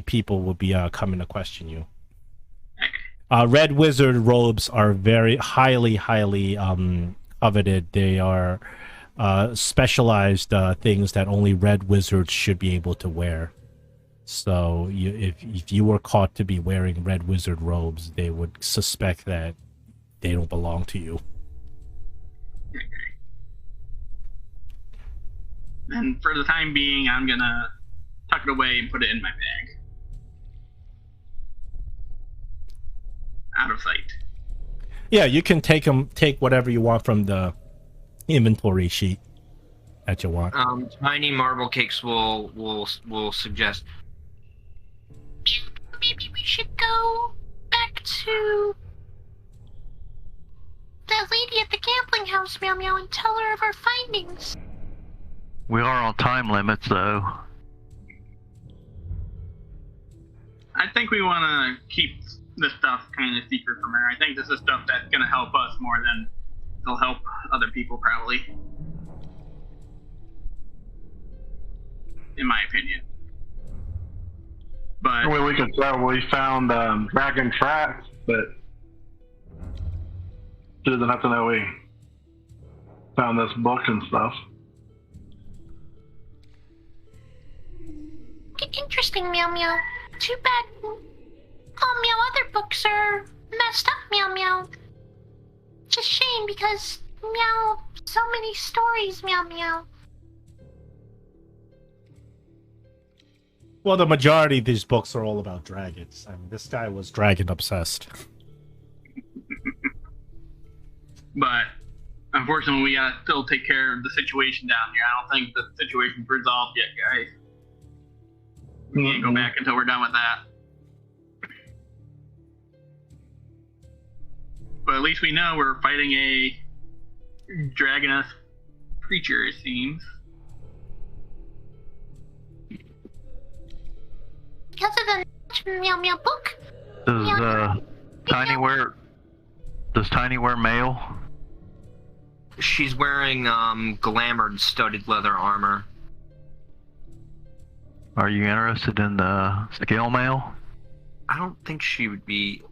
people would be coming to question you. Red wizard robes are very highly coveted. They are specialized things that only red wizards should be able to wear. So if you were caught to be wearing red wizard robes, they would suspect that they don't belong to you. And for the time being, I'm gonna tuck it away and put it in my bag. Out of sight. Yeah, you can take whatever you want from the inventory sheet that you want. Tiny Marble Cakes will suggest. Maybe we should go back to the lady at the gambling house, Meow Meow, and tell her of our findings. We are on time limits, though. I think we want to keep this stuff kind of secret from her. I think this is stuff that's going to help us more than it'll help other people, probably. In my opinion. But Well, we could tell we found dragon tracks, but she doesn't have to know we found this book and stuff. Interesting, Meow Meow. Too bad. Oh, Meow, other books are messed up, Meow Meow. It's a shame because, Meow, so many stories, Meow Meow. Well, the majority of these books are all about dragons. I mean, this guy was dragon obsessed. But unfortunately, we gotta still take care of the situation down here. I don't think the situation's resolved yet, guys. We can't go back until we're done with that. But at least we know we're fighting a dragonous creature, it seems. Because of the Meow Meow book. Does Tiny wear mail? She's wearing glamored studded leather armor. Are you interested in the scale mail? I don't think she would be.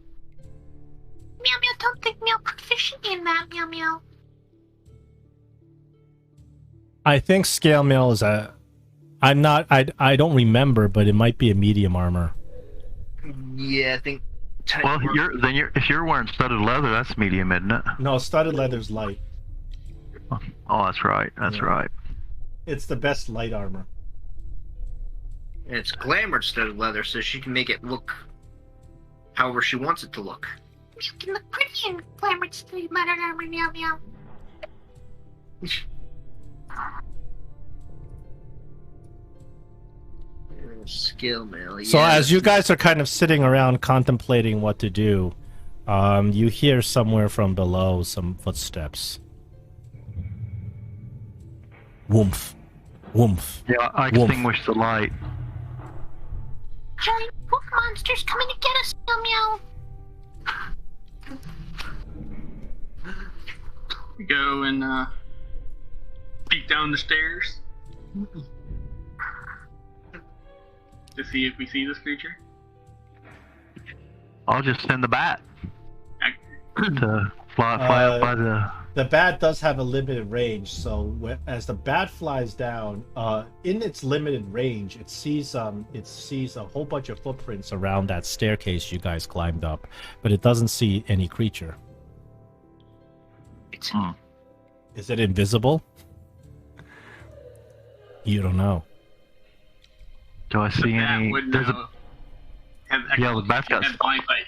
Meow Meow, don't think Meow proficient in that, Meow Meow. I think scale mail is a. I'm not. I don't remember, but it might be a medium armor. Yeah, I think. Well, if you're wearing studded leather, that's medium, isn't it? No, studded leather's light. Oh, that's right. That's right. It's the best light armor. And it's glamored studded leather, so she can make it look however she wants it to look. You can look pretty in glamored studded leather armor, Meow Meow. Skill mail. So as you guys are kind of sitting around contemplating what to do, you hear somewhere from below some footsteps. Woomph. Woomph. Yeah, I extinguished the light. Giant book monsters coming to get us, Meow Meow. We go and peek down the stairs to see if we see this creature. I'll just send the bat to fly up by the. The bat does have a limited range, so as the bat flies down, in its limited range, it sees a whole bunch of footprints around that staircase you guys climbed up, but it doesn't see any creature. Is it invisible? You don't know. Do I see any? There's a. Yeah, the bat's got. Blind sight.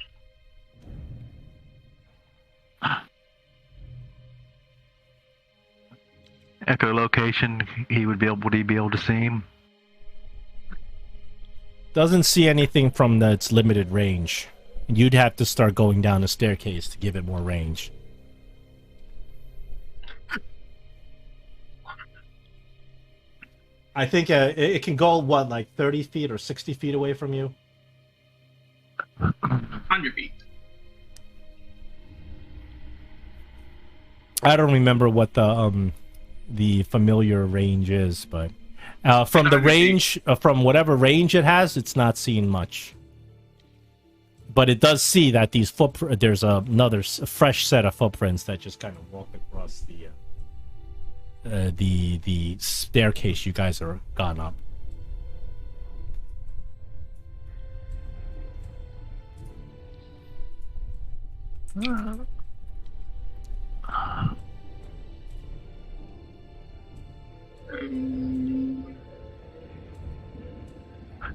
Echolocation, he would be able to see him. Doesn't see anything from its limited range. You'd have to start going down a staircase to give it more range. I think it can go, what, like 30 feet or 60 feet away from you? 100 feet. I don't remember what the familiar range is, but from the range, from whatever range it has, it's not seeing much. but it does see that these there's another fresh set of footprints that just kind of walk across the staircase you guys are gone up.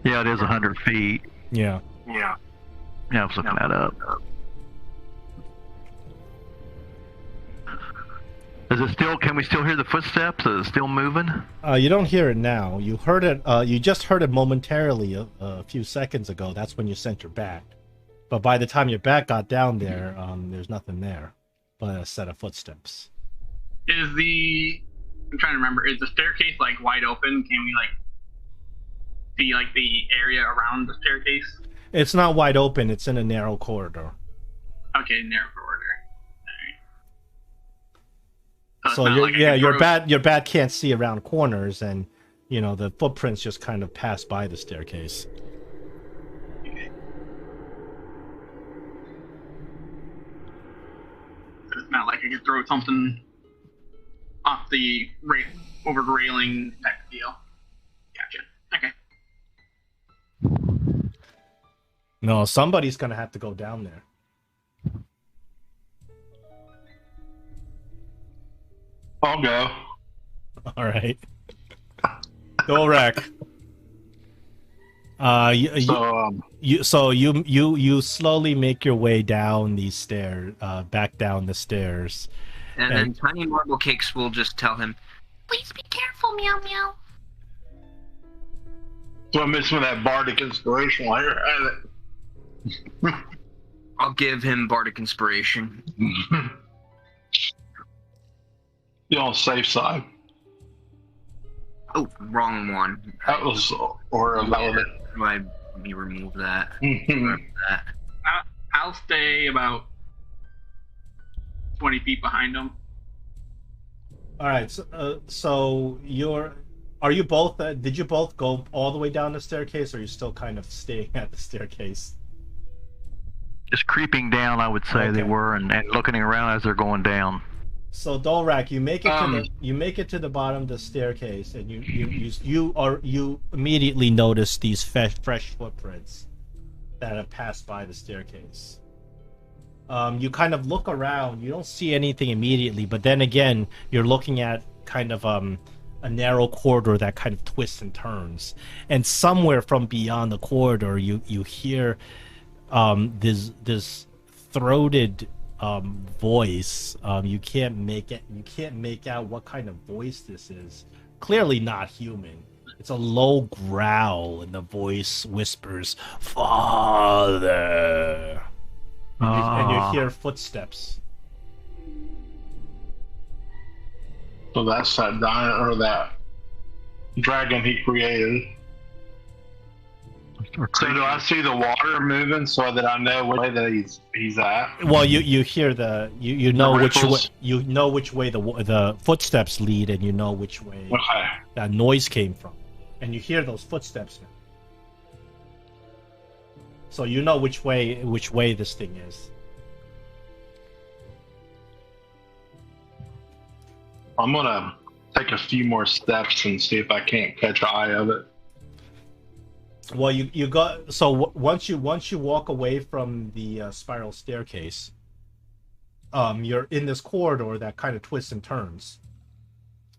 Yeah, it is 100 feet. Yeah. Yeah, I was looking that up. Is it still? Can we still hear the footsteps? Is it still moving? You don't hear it now. You heard it. You just heard it momentarily a few seconds ago. That's when you sent your bat. But by the time your bat got down there, there's nothing there but a set of footsteps. I'm trying to remember. Is the staircase like wide open? Can we like see like the area around the staircase? It's not wide open. It's in a narrow corridor. Okay, narrow corridor. So your bat can't see around corners, and the footprints just kind of pass by the staircase. Okay. So it's not like I could throw something off over the railing type of deal. Gotcha. Okay. No, somebody's gonna have to go down there. I'll go. All right. Dolrak. You slowly make your way down these stairs, back down the stairs. And then Tiny Marble Cakes will just tell him, Please be careful, Meow Meow. So I missed with that bardic inspiration while you're at it. I'll give him Bardic Inspiration. You're on the safe side. Oh, wrong one. That was irrelevant. Let me remove that. I'll stay about 20 feet behind him. All right. So are you both? Did you both go all the way down the staircase, or are you still kind of staying at the staircase? Just creeping down, I would say. Okay. They were, and looking around as they're going down. So Dolrak, you make it to the bottom of the staircase, and you immediately notice these fresh footprints that have passed by the staircase. You kind of look around. You don't see anything immediately, but then again, you're looking at kind of a narrow corridor that kind of twists and turns, and somewhere from beyond the corridor, you hear this throated voice. You can't make out what kind of voice this is. Clearly not human. It's a low growl, and the voice whispers, "Father." And you hear footsteps. So that's that that dragon he created. So do I see the water moving so that I know which way that he's at? Well, you hear you know which way ripples? the footsteps lead, and you know which way that noise came from, and you hear those footsteps now. So you know which way this thing is. I'm gonna take a few more steps and see if I can't catch an eye of it. Well, you got once you walk away from the spiral staircase, you're in this corridor that kind of twists and turns.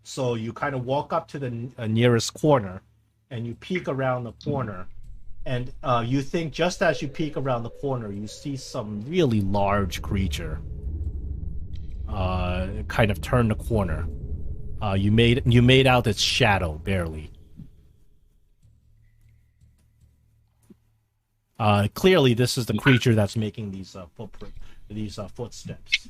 So you kind of walk up to the nearest corner, and you peek around the corner, and you think just as you peek around the corner, you see some really large creature kind of turn the corner. You made out its shadow barely. Clearly, this is the creature that's making these footsteps.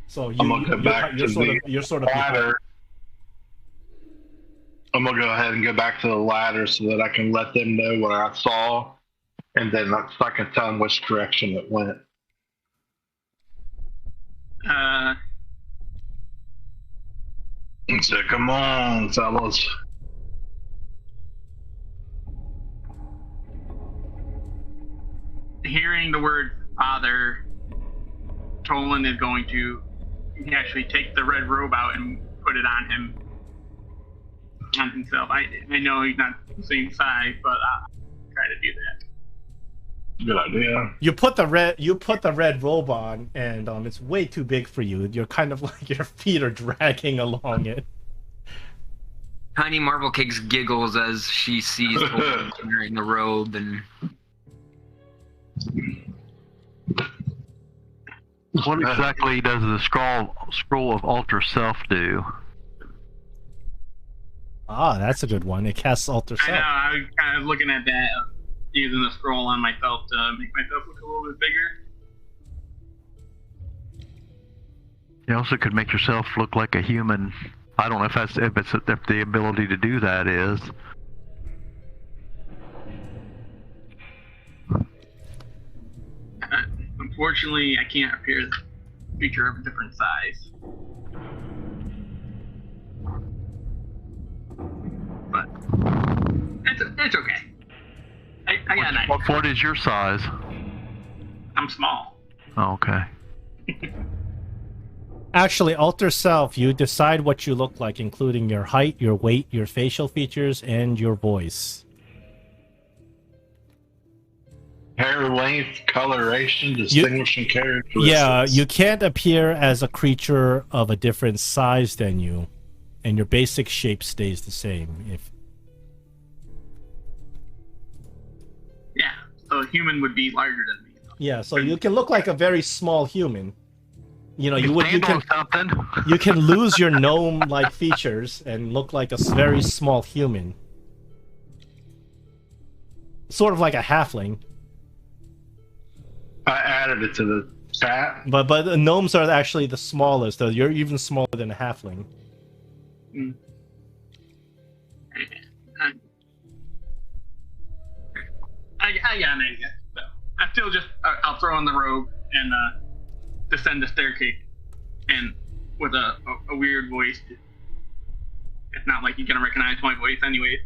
So you're sort of ladder. I'm gonna go ahead and go back to the ladder so that I can let them know what I saw, and then I can tell them which direction it went. And so, come on, fellas. hearing the word father, Tolan is going to actually take the red robe out and put it on himself. I know he's not the same size, but I'll try to do that. Good idea. You put the red robe on, and it's way too big for you. You're kind of like your feet are dragging along it. Tiny Marble Cakes giggles as she sees Tolan wearing the robe, and What exactly does the scroll of Alter Self do? Ah, that's a good one. It casts Alter I know, Self. I was kind of looking at that, using the scroll on myself to make myself look a little bit bigger. You also could make yourself look like a human. I don't know if the ability to do that is. Unfortunately, I can't appear as a creature of a different size. But it's okay. I got an idea. What is your size? I'm small. Oh, okay. Actually, Alter Self, you decide what you look like, including your height, your weight, your facial features, and your voice. Hair length, coloration, distinguishing characteristics. Yeah, you can't appear as a creature of a different size than you, and your basic shape stays the same. Yeah, so a human would be larger than me. Yeah, so you can look like a very small human. You know, you Stand on something. can lose your gnome-like features and look like a very small human. Sort of like a halfling. I added it to the chat. But the gnomes are actually the smallest, though. You're even smaller than a halfling. Mm. I got an idea. So I still just I'll throw on the robe and descend the staircase, and with a weird voice. It's not like you're gonna recognize my voice, anyways.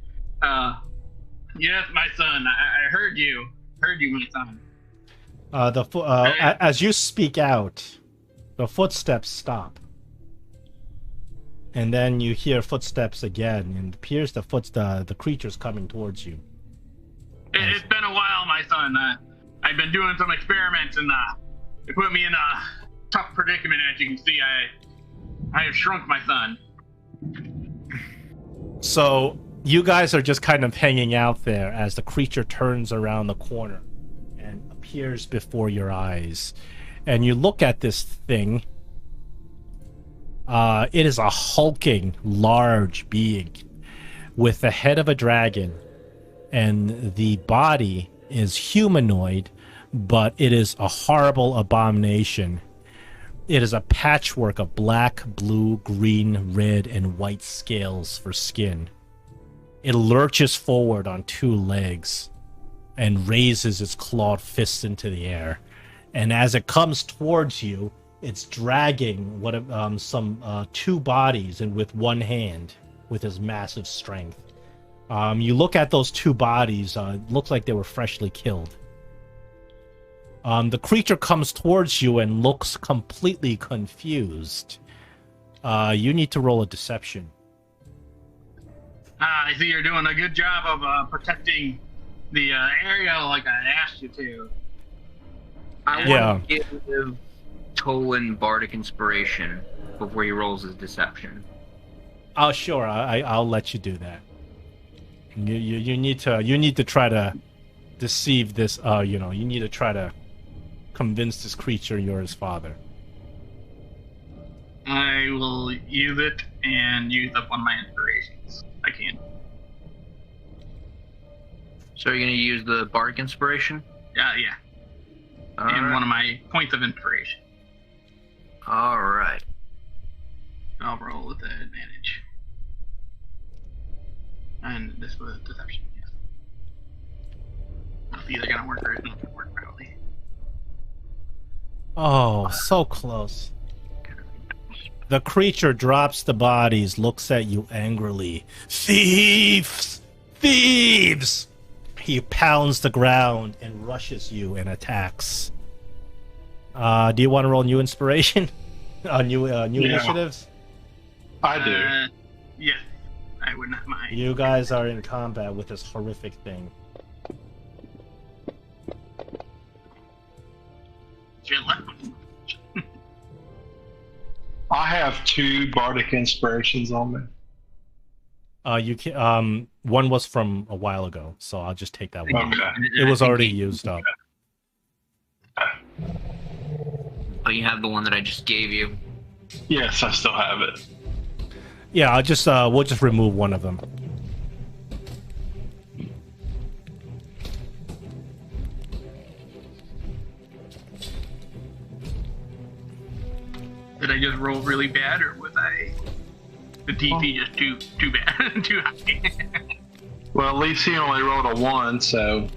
Yes, my son. I heard you. Heard you, my son. As you speak out, the footsteps stop. And then you hear footsteps again, and it appears the creature's coming towards you. It's been a while, my son. I've been doing some experiments, and it put me in a tough predicament. As you can see, I have shrunk my son. So you guys are just kind of hanging out there as the creature turns around the corner and appears before your eyes. And you look at this thing. It is a hulking, large being with the head of a dragon, and the body is humanoid, but it is a horrible abomination. It is a patchwork of black, blue, green, red, and white scales for skin. It lurches forward on two legs and raises its clawed fists into the air. And as it comes towards you, it's dragging two bodies and with one hand with its massive strength. You look at those two bodies, it looks like they were freshly killed. The creature comes towards you and looks completely confused. You need to roll a deception. I see you're doing a good job of protecting the area like I asked you to. I want to give Tolan Bardic Inspiration before he rolls his deception. Oh, sure. I'll let you do that. You need to try to deceive this. You need to try to convince this creature you're his father. I will use it and use up one of my inspirations. I can. So you're going to use the Bardic Inspiration? Yeah. And right. one of my points of inspiration. Alright. I'll roll with the advantage. And this was deception, yes. It's either gonna work or it's not gonna work, probably. Oh, so close. The creature drops the bodies, looks at you angrily. Thieves! Thieves! He pounds the ground and rushes you and attacks. Do you want to roll new inspiration? New initiatives? I do. Yes, I would not mind. You guys are in combat with this horrific thing. Chill out. I have 2 bardic inspirations on me. You can. One was from a while ago, so I'll just take that one. Okay. It was already used up. Oh, you have the one that I just gave you. Yes, I still have it. Yeah, I'll just we'll just remove one of them. Did I just roll really bad, or was the DC just too bad, too high? Well, at least he only rolled a 1, so...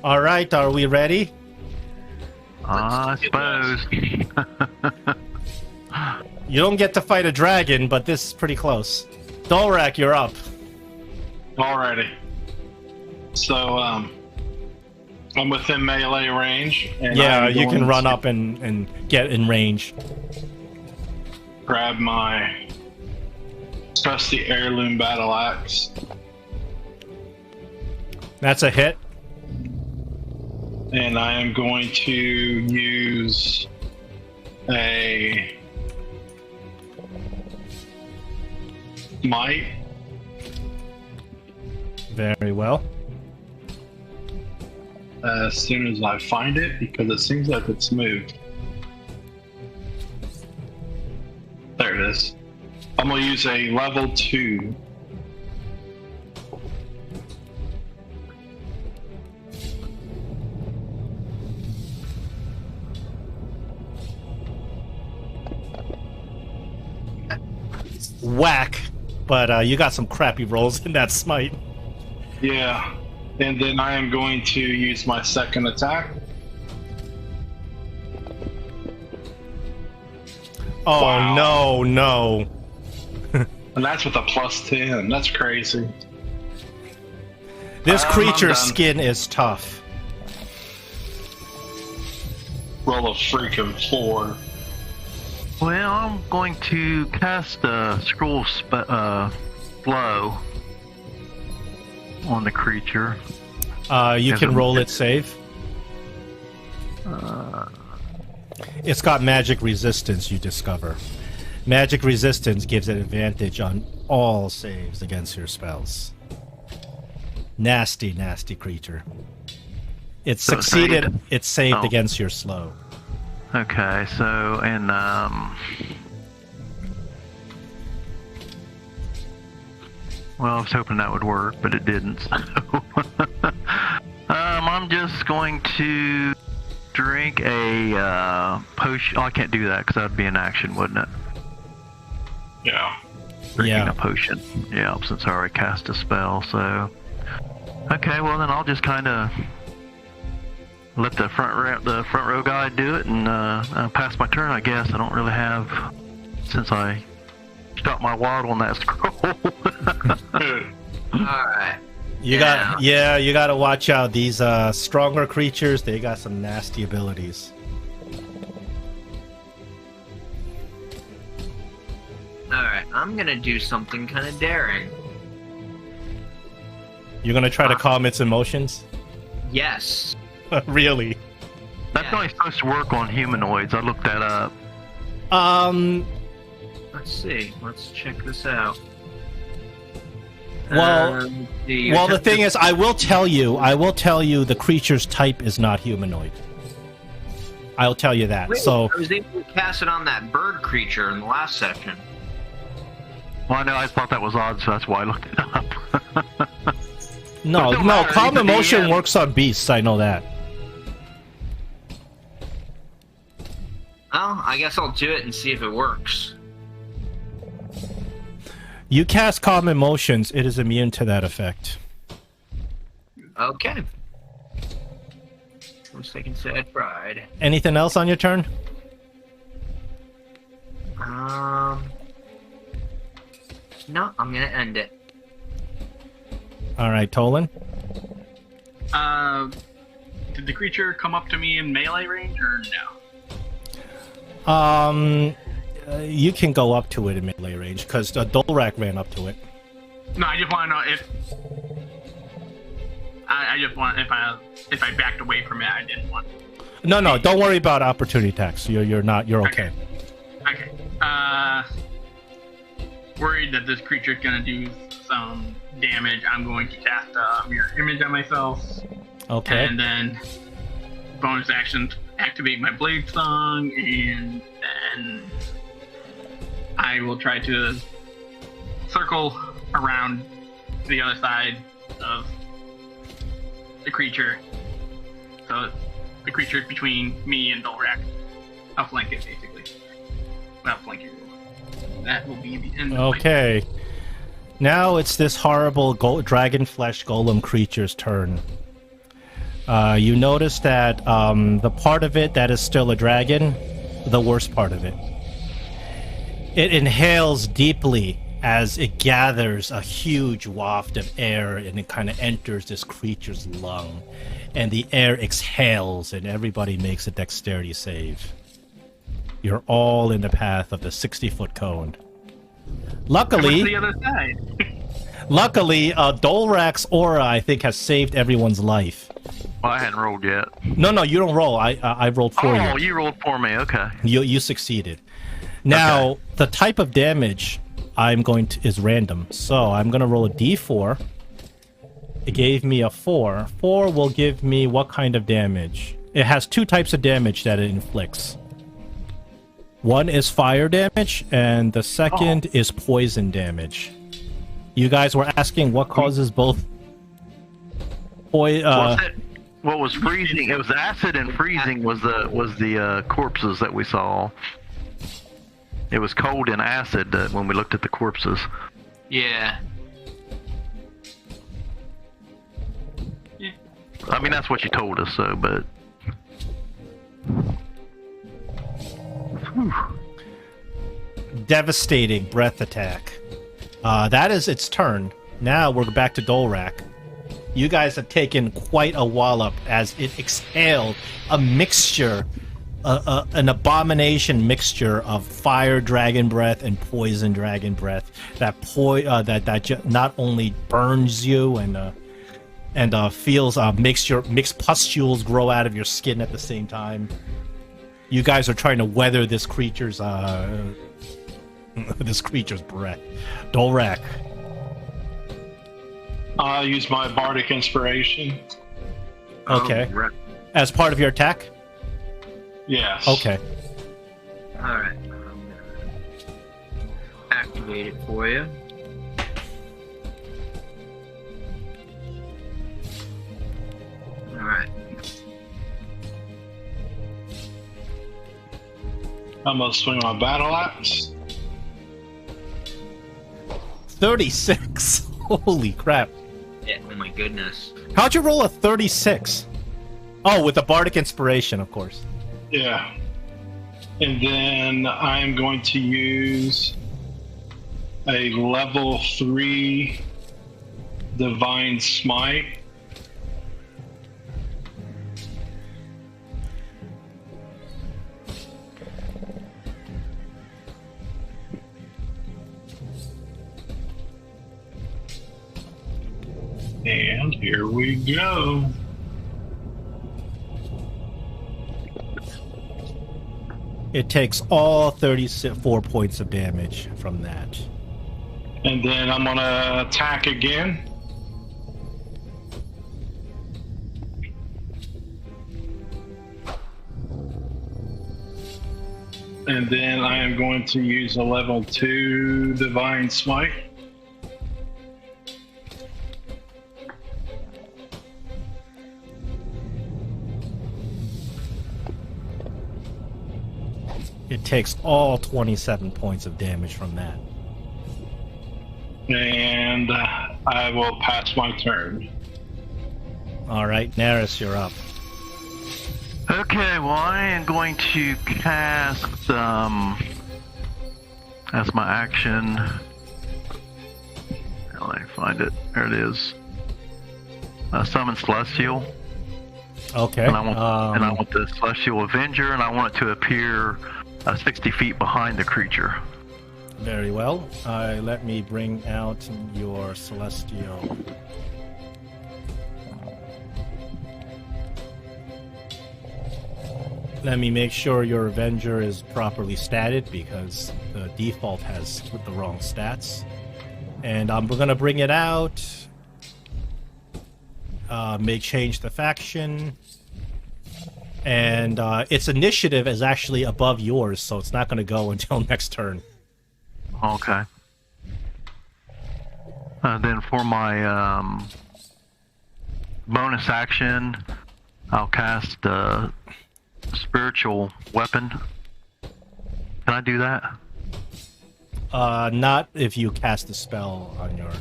All right, are we ready? I suppose. You don't get to fight a dragon, but this is pretty close. Dolrak, you're up. Alrighty. So, I'm within melee range. And Yeah, I'm you can going run to up and get in range. grab my trusty heirloom battle axe. That's a hit. And I am going to use a might. Very well. As soon as I find it, because it seems like it's moved. There it is. I'm going to use a level 2. Whack. But you got some crappy rolls in that smite. Yeah. And then I am going to use my second attack. Oh, Wow. no. And that's with a +10. That's crazy. This I'm creature's done. skin is tough. Roll a freaking 4. Well, I'm going to cast a scroll flow on the creature. You As can a- roll it save. It's got magic resistance, you discover. Magic resistance gives it advantage on all saves against your spells. Nasty, nasty creature. It So succeeded. saved? It saved Oh. against your slow. Okay, so, and, well, I was hoping that would work, but it didn't, so. I'm just going to drink a, potion. Oh, I can't do that, because that would be an action, wouldn't it? Yeah. Drinking Yeah. a potion. Yeah, since I already cast a spell, so. Okay, well, then I'll just kind of let the front row guy do it and pass my turn, I guess. I don't really have, since I got my waddle on that scroll. Alright. You got to watch out. These stronger creatures, they got some nasty abilities. Alright, I'm gonna do something kind of daring. You're gonna try to calm its emotions? Yes. Really? That's only supposed to work on humanoids. I looked that up. Let's see. Let's check this out. Well, the Well, the thing is, I will tell you the creature's type is not humanoid. I'll tell you that. Wait, So, I was able to cast it on that bird creature in the last section. Well, I know I thought that was odd, so that's why I looked it up. no, It don't no, matter, calm it's a emotion DM. works on beasts, I know that. Well, I guess I'll do it and see if it works. You cast calm emotions, it is immune to that effect. Okay. mistaken sad pride. Anything else on your turn? No, I'm gonna end it. All right, Tolan. Did the creature come up to me in melee range or no? You can go up to it in melee range because Dolrak ran up to it. No, I just want to know if I just want if I backed away from it. I didn't want. No, don't worry about opportunity attacks. You're okay. Okay. Worried that this creature's gonna do some damage. I'm going to cast a mirror image on myself. Okay. And then bonus action, activate my blade song, and then I will try to circle around the other side of the creature. So the creature is between me and Dolrak. I'll flank it, basically. Well, flank it. That will be the end of Okay. Now it's this horrible dragon flesh golem creature's turn. You notice that the part of it that is still a dragon, the worst part of it, it inhales deeply as it gathers a huge waft of air and it kind of enters this creature's lung. And the air exhales and everybody makes a dexterity save. You're all in the path of the 60-foot cone. Luckily, to the other side. Luckily, Dolrak's aura, I think, has saved everyone's life. Well, I hadn't rolled yet. No, you don't roll. I rolled for you. Oh, you rolled for me. Okay. You succeeded. Now, the type of damage is random. So I'm going to roll a d4. It gave me a 4. 4 will give me what kind of damage? It has two types of damage that it inflicts. One is fire damage, and the second is poison damage. You guys were asking what causes both. What was freezing? It was acid, and freezing was the corpses that we saw. It was cold and acid when we looked at the corpses. Yeah. I mean, that's what you told us, so, but... Whew. Devastating breath attack. That is its turn. Now we're back to Dolrak. You guys have taken quite a wallop as it exhaled a mixture, an abomination mixture of fire dragon breath and poison dragon breath that not only burns you and feels mixed pustules grow out of your skin at the same time. You guys are trying to weather this creature's breath. Dolrak. I'll use my bardic inspiration. Okay. As part of your attack? Yes. Okay. Alright. I'm gonna activate it for you. Alright. I'm gonna swing my battle axe. 36. Holy crap. Yeah, oh my goodness. How'd you roll a 36? Oh, with the bardic inspiration, of course. Yeah. And then I'm going to use a level 3 divine smite. And here we go. It takes all 34 points of damage from that. And then I'm gonna attack again. And then I am going to use a level 2 divine smite. It takes all 27 points of damage from that. And I will pass my turn. All right, Neris, you're up. Okay, well, I am going to cast, as my action. Let me find it. There it is. Summon Celestial. Okay. And I want the Celestial Avenger, and I want it to appear 60 feet behind the creature. Very well. Let me bring out your Celestial. Let me make sure your Avenger is properly statted because the default has the wrong stats. And I'm gonna bring it out. May change the faction. And its initiative is actually above yours, so it's not gonna go until next turn. Okay. Then for my bonus action, I'll cast Spiritual Weapon. Can I do that? Not if you cast a spell on your...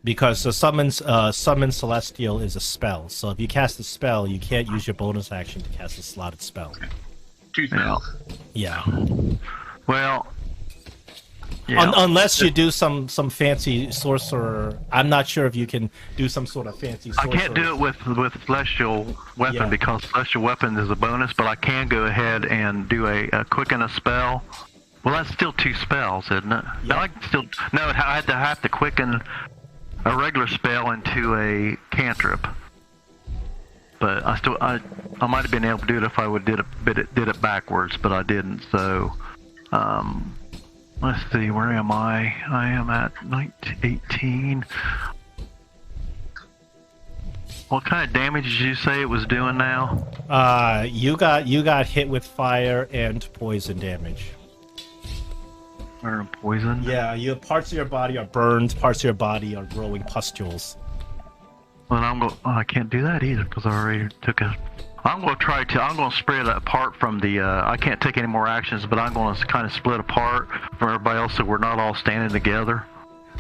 Because the summon Celestial is a spell, so if you cast a spell, you can't use your bonus action to cast a slotted spell. 2 spells. Yeah. Well... Yeah. Unless you do some fancy sorcerer, I'm not sure if you can do some sort of fancy sorcerer. I can't do it with Celestial Weapon because Celestial Weapon is a bonus, but I can go ahead and do a quicken a spell. Well, that's still 2 spells, isn't it? Yeah. No, I can still I have to quicken a regular spell into a cantrip. But I might have been able to do it if I would did it backwards, but I didn't. So. Let's see, where am I? I am at 18. What kind of damage did you say it was doing now? You got hit with fire and poison damage. Fire and poison? Yeah, parts of your body are burned, parts of your body are growing pustules. Well, I can't do that either because I already took a... I'm going to split it apart from the, I can't take any more actions, but I'm going to kind of split apart from everybody else so we're not all standing together.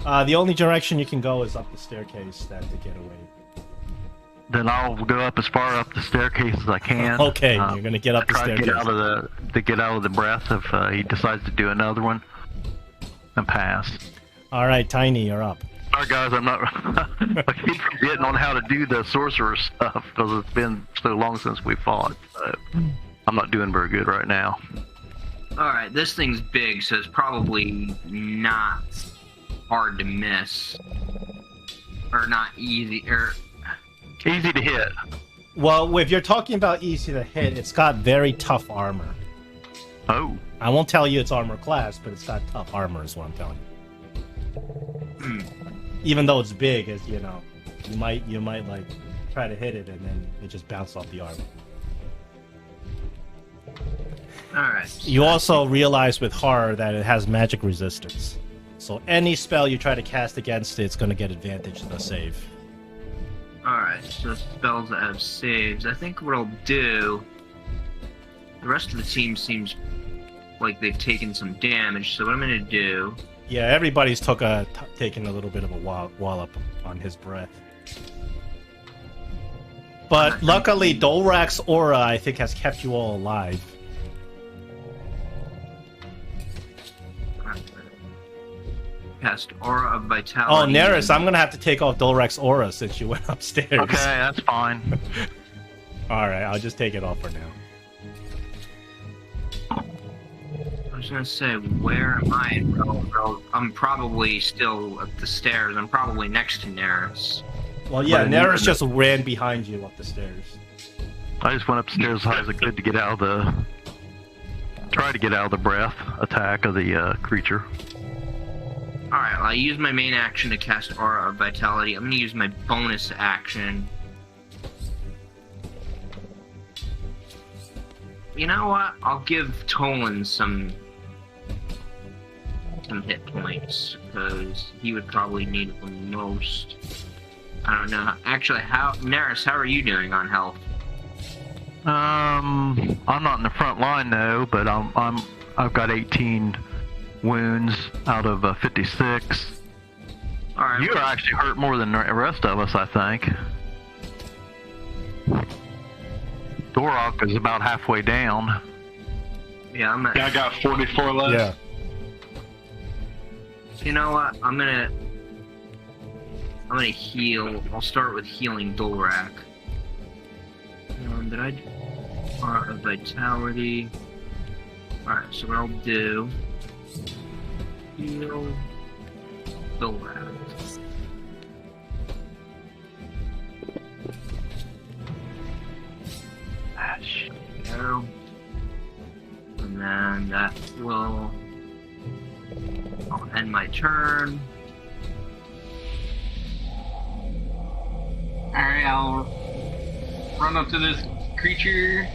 The only direction you can go is up the staircase to get away. Then I'll go up as far up the staircase as I can. Okay, you're going to get up the staircase. To get out of the breath if he decides to do another one and pass. All right, Tiny, you're up. Sorry guys, I keep forgetting on how to do the sorcerer stuff because it's been so long since we fought. So I'm not doing very good right now. Alright, this thing's big, so it's probably not hard to miss. Or not easy, or... Easy to hit. Well, if you're talking about easy to hit, it's got very tough armor. Oh. I won't tell you its armor class, but it's got tough armor is what I'm telling you. Even though it's big, as you know, you might like try to hit it and then it just bounces off the armor. Alright. You also realize with horror that it has magic resistance. So any spell you try to cast against it, it's going to get advantage to the save. Alright, so spells that have saves. I think what I'll do... The rest of the team seems like they've taken some damage, so what I'm going to do... Yeah, everybody's taken a little bit of a wallop on his breath. But luckily, Dolrak's aura, I think, has kept you all alive. Cast Aura of Vitality. Oh, Neris, I'm going to have to take off Dolrak's aura since you went upstairs. Okay, that's fine. Alright, I'll just take it off for now. I was gonna say, where am I? I'm probably still at the stairs. I'm probably next to Neris. Well, yeah, Neris just ran behind you up the stairs. I just went upstairs as high as I could to get out of the... Try to get out of the breath attack of the creature. Alright, well, I use my main action to cast Aura of Vitality. I'm gonna use my bonus action. You know what? I'll give Tolan some hit points, because he would probably need it the most. I don't know. Actually, Neris, how are you doing on health? I'm not in the front line though, but I've got 18 wounds out of 56. All right. You actually hurt more than the rest of us, I think. Dorok is about halfway down. Yeah, I'm at. Yeah, I got 44 left. Yeah. You know what? I'm gonna heal. I'll start with healing Dorak. Did I? Art of Vitality. Alright, so what I'll do. Heal Dorak. Go. And then that will. I'll end my turn. Alright, I'll run up to this creature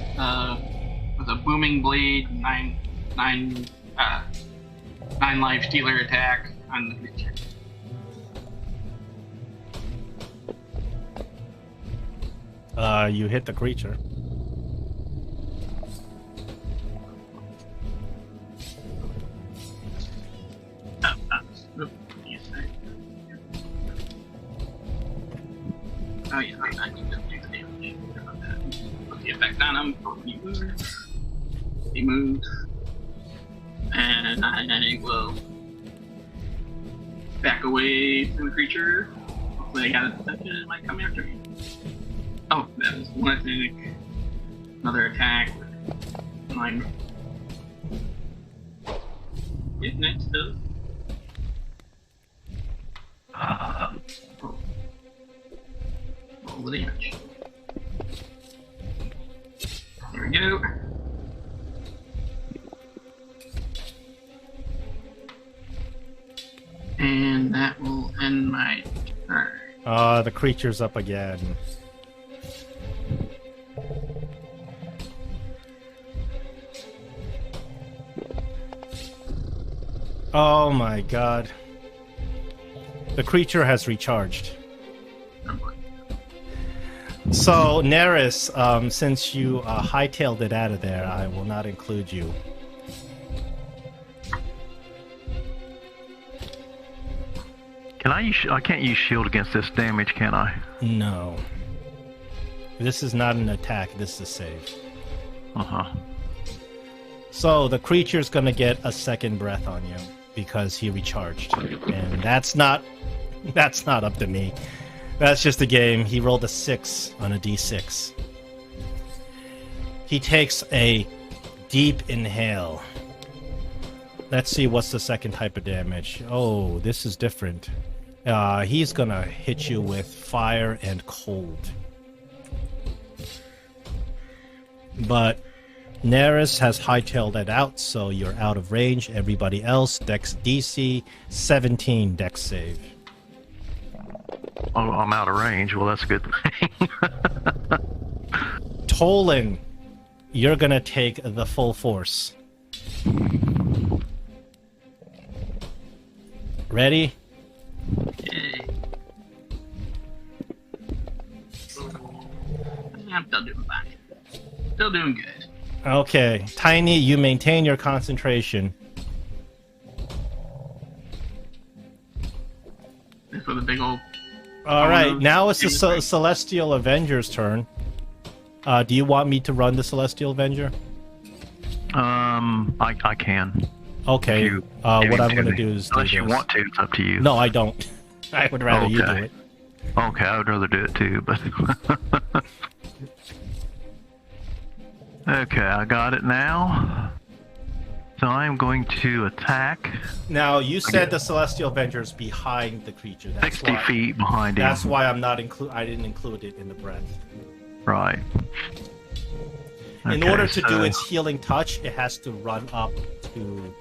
with a booming blade, nine life stealer attack on the creature. You hit the creature. Oh yeah, I need to do the damage. Sorry about that. Put the effect on him. He moves. And I will back away from the creature. Hopefully I got a deception and it might come after me. Oh, that was one attack. Another attack. Mine. Getting it still. Roll the damage. There we go. And that will end my turn. The creature's up again. Oh my god. The creature has recharged. So, Neris, since you hightailed it out of there, I will not include you. Can I use? I can't use shield against this damage, can I? No. This is not an attack, this is a save. Uh-huh. So, the creature's gonna get a second breath on you, because he recharged. And that's not up to me. That's just a game. He rolled a 6 on a d6. He takes a deep inhale. Let's see what's the second type of damage. Oh, this is different. He's gonna hit you with fire and cold. But Neris has hightailed it out, so you're out of range. Everybody else, Dex DC 17 Dex save. Oh, I'm out of range. Well, that's a good thing. Tolan, you're gonna take the full force. Ready? Yay. I'm still doing fine. Still doing good. Okay. Tiny, you maintain your concentration. This was a big old. Alright, now it's the Celestial Avenger's turn. Do you want me to run the Celestial Avenger? I can. Okay. What I'm gonna do is unless do you this. want to, it's up to you. No, I don't. I would rather you do Okay. it. Okay, I would rather do it too, but. Okay, I got it now. So I am going to attack. Now, you said the Celestial Avenger's behind the creature. That's 60 why, feet behind him. That's why I didn't include it in the breath. Right. In Okay, order to do so- its healing touch, it has to run up to.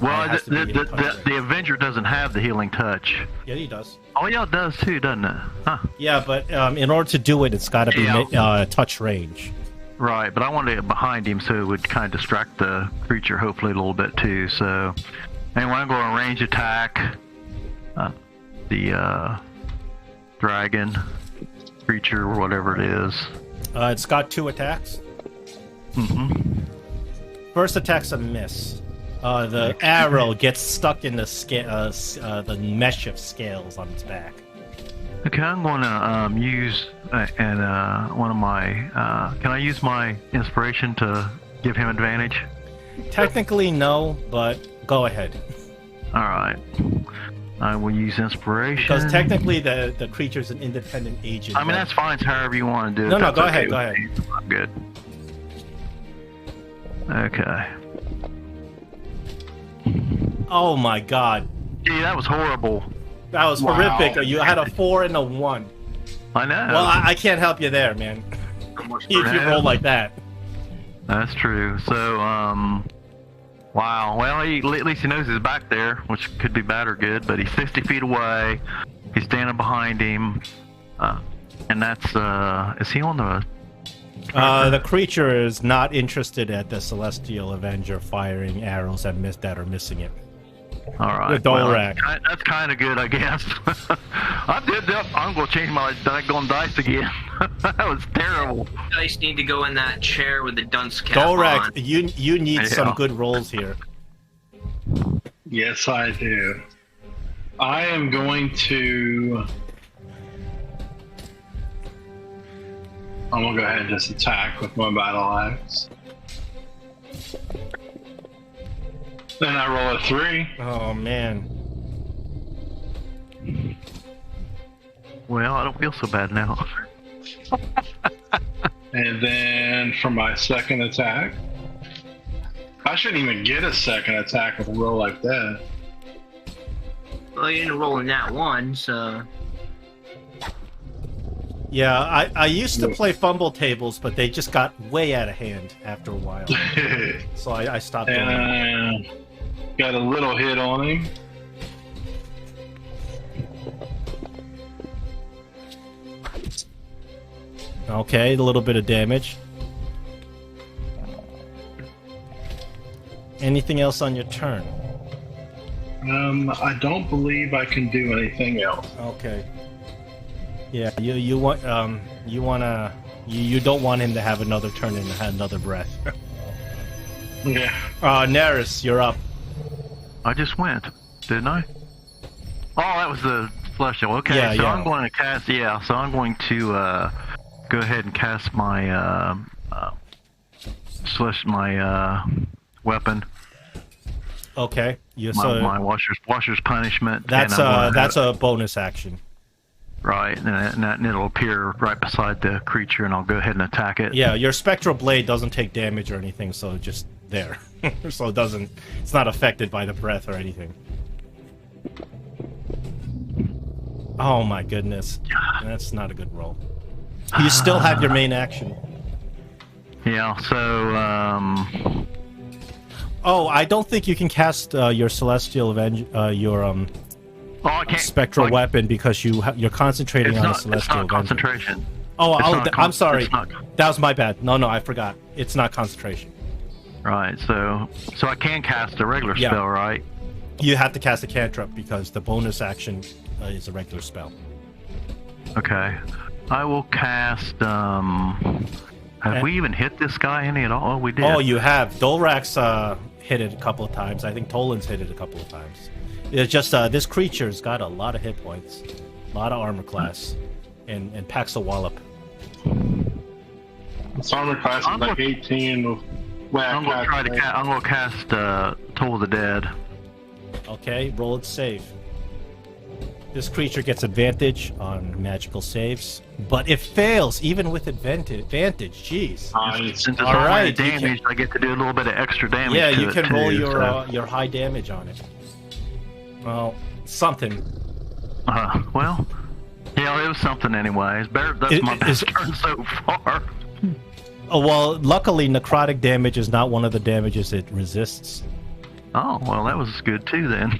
Well, it has to be in touch range. the Avenger doesn't have the healing touch. Yeah, he does. Oh, yeah, it does too, doesn't it? Huh. Yeah, but in order to do it, it's got to be Yeah. touch range. Right, but I wanted it behind him so it would kind of distract the creature hopefully a little bit too. So, anyway, I'm going to range attack the dragon creature or whatever it is. It's got 2 attacks. Mm-hmm. First attack's a miss. The arrow gets stuck in the mesh of scales on its back. Okay, I'm going to use one of my. Can I use my inspiration to give him advantage? Technically, no, but go ahead. All right. I will use inspiration. Because technically, the creature's an independent agent. I mean, that's fine. It's however you want to do it. No, That's go okay ahead. Go with ahead. me. I'm good. Okay. Oh my God, Gee, that was horrible. that was Wow. horrific. You had a 4 and a 1. I know. Well, I can't help you there, man. Almost If you roll like that. That's true. So, wow. Well, at least he knows he's back there, which could be bad or good. But he's 60 feet away. He's standing behind him, and that's. Is he on the? The creature is not interested at the Celestial Avenger firing arrows that are missing it. All right. The Dolrak. Well, that's kind of good, I guess. I'm going to change my dice again. That was terrible. Dice need to go in that chair with the dunce cap Dolrak, on. you need some Yeah. good rolls here. Yes, I do. I am going to. I'm gonna go ahead and just attack with my battle axe. Then I roll a 3. Oh man. Well, I don't feel so bad now. And then for my second attack, I shouldn't even get a second attack with a roll like that. Well, you didn't roll in that one, so. Yeah, I used to play fumble tables, but they just got way out of hand after a while. So I stopped doing it. And got a little hit on him. Okay, a little bit of damage. Anything else on your turn? I don't believe I can do anything else. Okay. Yeah, you don't want him to have another turn and have another breath. Yeah. Neris, you're up. I just went, didn't I? Oh, that was the celestial. Okay, Yeah, so yeah. I'm going to cast. Yeah, so I'm going to go ahead and cast my weapon. Okay, My washer's punishment. that's and I'm gonna- a bonus action. right, and it'll appear right beside the creature, and I'll go ahead and attack it. Yeah, your spectral blade doesn't take damage or anything, so just there. So it's not affected by the breath or anything. Oh my goodness, that's not a good roll. You still have your main action. Yeah. So Oh, I don't think you can cast your Celestial your oh, I can't. spectral like, weapon because you're concentrating It's on not, a Celestial it's not Avenger. concentration. Oh, It's not I'm sorry. it's not- That was my bad. No, I forgot. It's not concentration. Right. So I can cast a regular Yeah. spell, right? You have to cast a cantrip because the bonus action is a regular spell. Okay. I will cast. Have we even hit this guy any at all? Oh, we did. Oh, you have. Dolrak's hit it a couple of times. I think Tolan's hit it a couple of times. It's just this creature's got a lot of hit points, a lot of armor class, and packs a wallop. This armor class is I'm like gonna- 18. I'm gonna try to. I'm gonna cast Toll of the Dead. Okay, roll it safe. This creature gets advantage on magical saves, but it fails even with advantage. Jeez. Nice. Since it's All already right, you damaged, I get to do a little bit of extra damage. Yeah, to you it can roll too, your high damage on it. Well, something. Well, yeah, it was something anyways. That's my best turn so far. Oh, well, luckily, necrotic damage is not one of the damages it resists. Oh, well, that was good too then.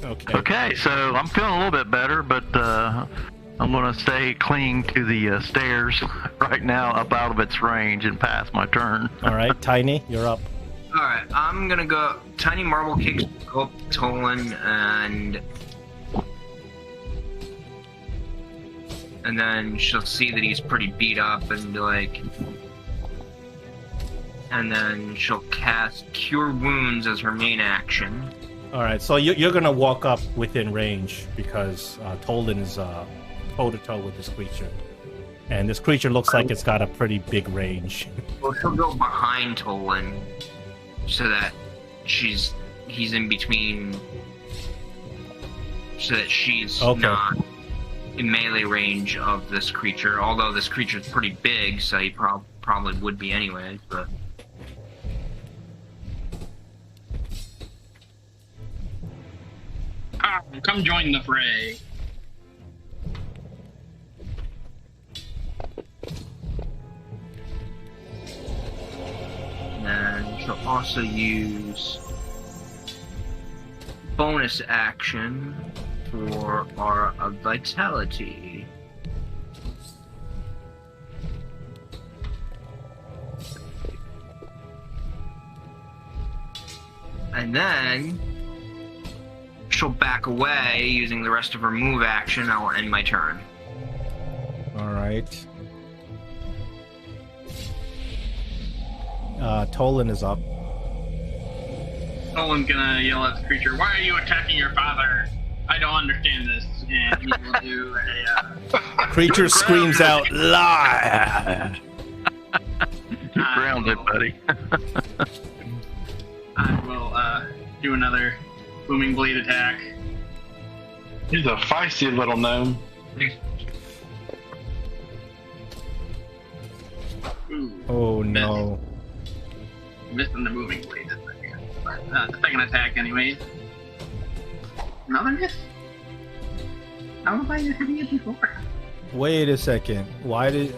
Okay. Okay, so I'm feeling a little bit better, but I'm going to stay clinging to the stairs right now, up out of its range, and pass my turn. All right, Tiny, you're up. Alright, I'm gonna go. Tiny Marble kicks go up to Tolan and then she'll see that he's pretty beat up and be like. And then she'll cast Cure Wounds as her main action. All right, so you're gonna walk up within range because Tolan's toe-to-toe with this creature. And this creature looks like it's got a pretty big range. Well, she'll go behind Tolan so that he's in between, so that she's not in melee range of this creature. Although this creature's pretty big, so he probably would be anyway. But come join the fray. and she'll also use bonus action for our vitality. And then she'll back away using the rest of her move action. I will end my turn. Alright. Tolan is up. Tolan's gonna yell at the creature, "Why are you attacking your father? I don't understand this." And he will do a... Creature screams out, "Lie!" You're grounded, buddy. I will do another booming blade attack. He's a feisty little gnome. Ooh, Oh no. missing the booming blade. But, second attack, anyways. Another miss? How am I hitting it before? Wait a second. Why did...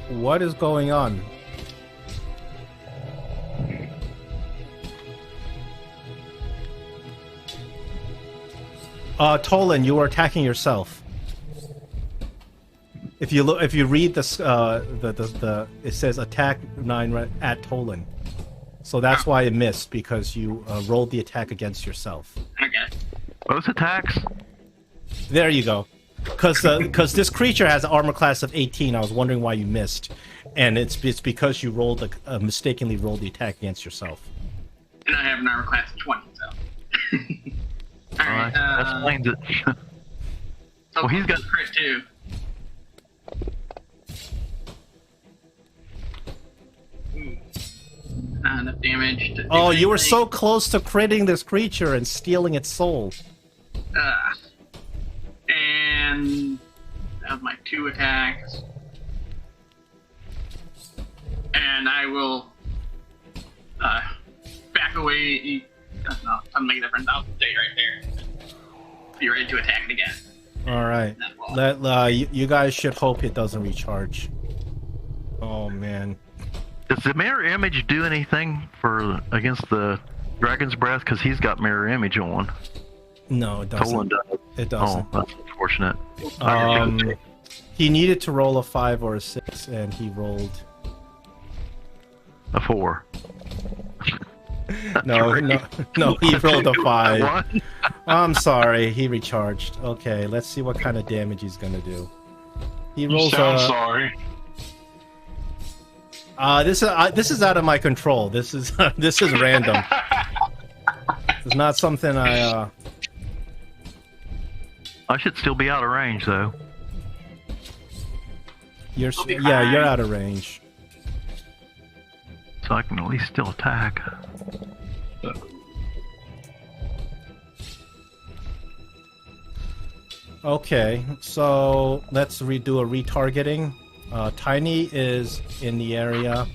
What is going on? Tolan, you are attacking yourself. If you look, if you read this, it says attack 9 at Tolan, so that's why it missed, because you rolled the attack against yourself. Okay. Both attacks? There you go. Because this creature has an armor class of 18. I was wondering why you missed, and it's because you rolled mistakenly rolled the attack against yourself. And I have an armor class of 20, so. Alright, that explains it. Well, he's got crit too. Ooh. Not enough damage to do Oh, you were anything. so close to critting this creature and stealing its soul. And that was my 2 attacks. And I will back away. No, doesn't make a difference. I'll stay right there. Be ready to attack it again. All right. You guys should hope it doesn't recharge. Oh man. Does the mirror image do anything against the dragon's breath? Because he's got mirror image on. No, it doesn't. Tolan does. It doesn't. Oh, that's unfortunate. He needed to roll a 5 or a 6, and he rolled A 4. No, he rolled a 5. One? I'm sorry, he recharged. Okay, let's see what kind of damage he's gonna do. He rolls Sound sorry. This is out of my control. This is this is random. It's not something I should still be out of range, though. You're out of range. So I can at least still attack. Okay, so let's redo a retargeting. Tiny is in the area.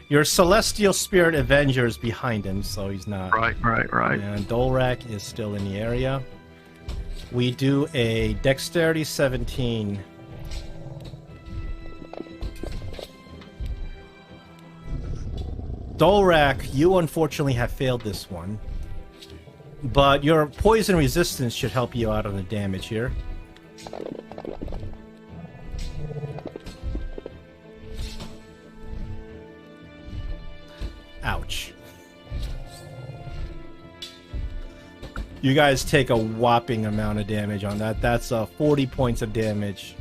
Your Celestial Spirit Avenger is behind him, so he's not. Right. And Dolrak is still in the area. We do a Dexterity 17. Dolrak, you unfortunately have failed this one. But your poison resistance should help you out on the damage here. Ouch. You guys take a whopping amount of damage on that. That's 40 points of damage.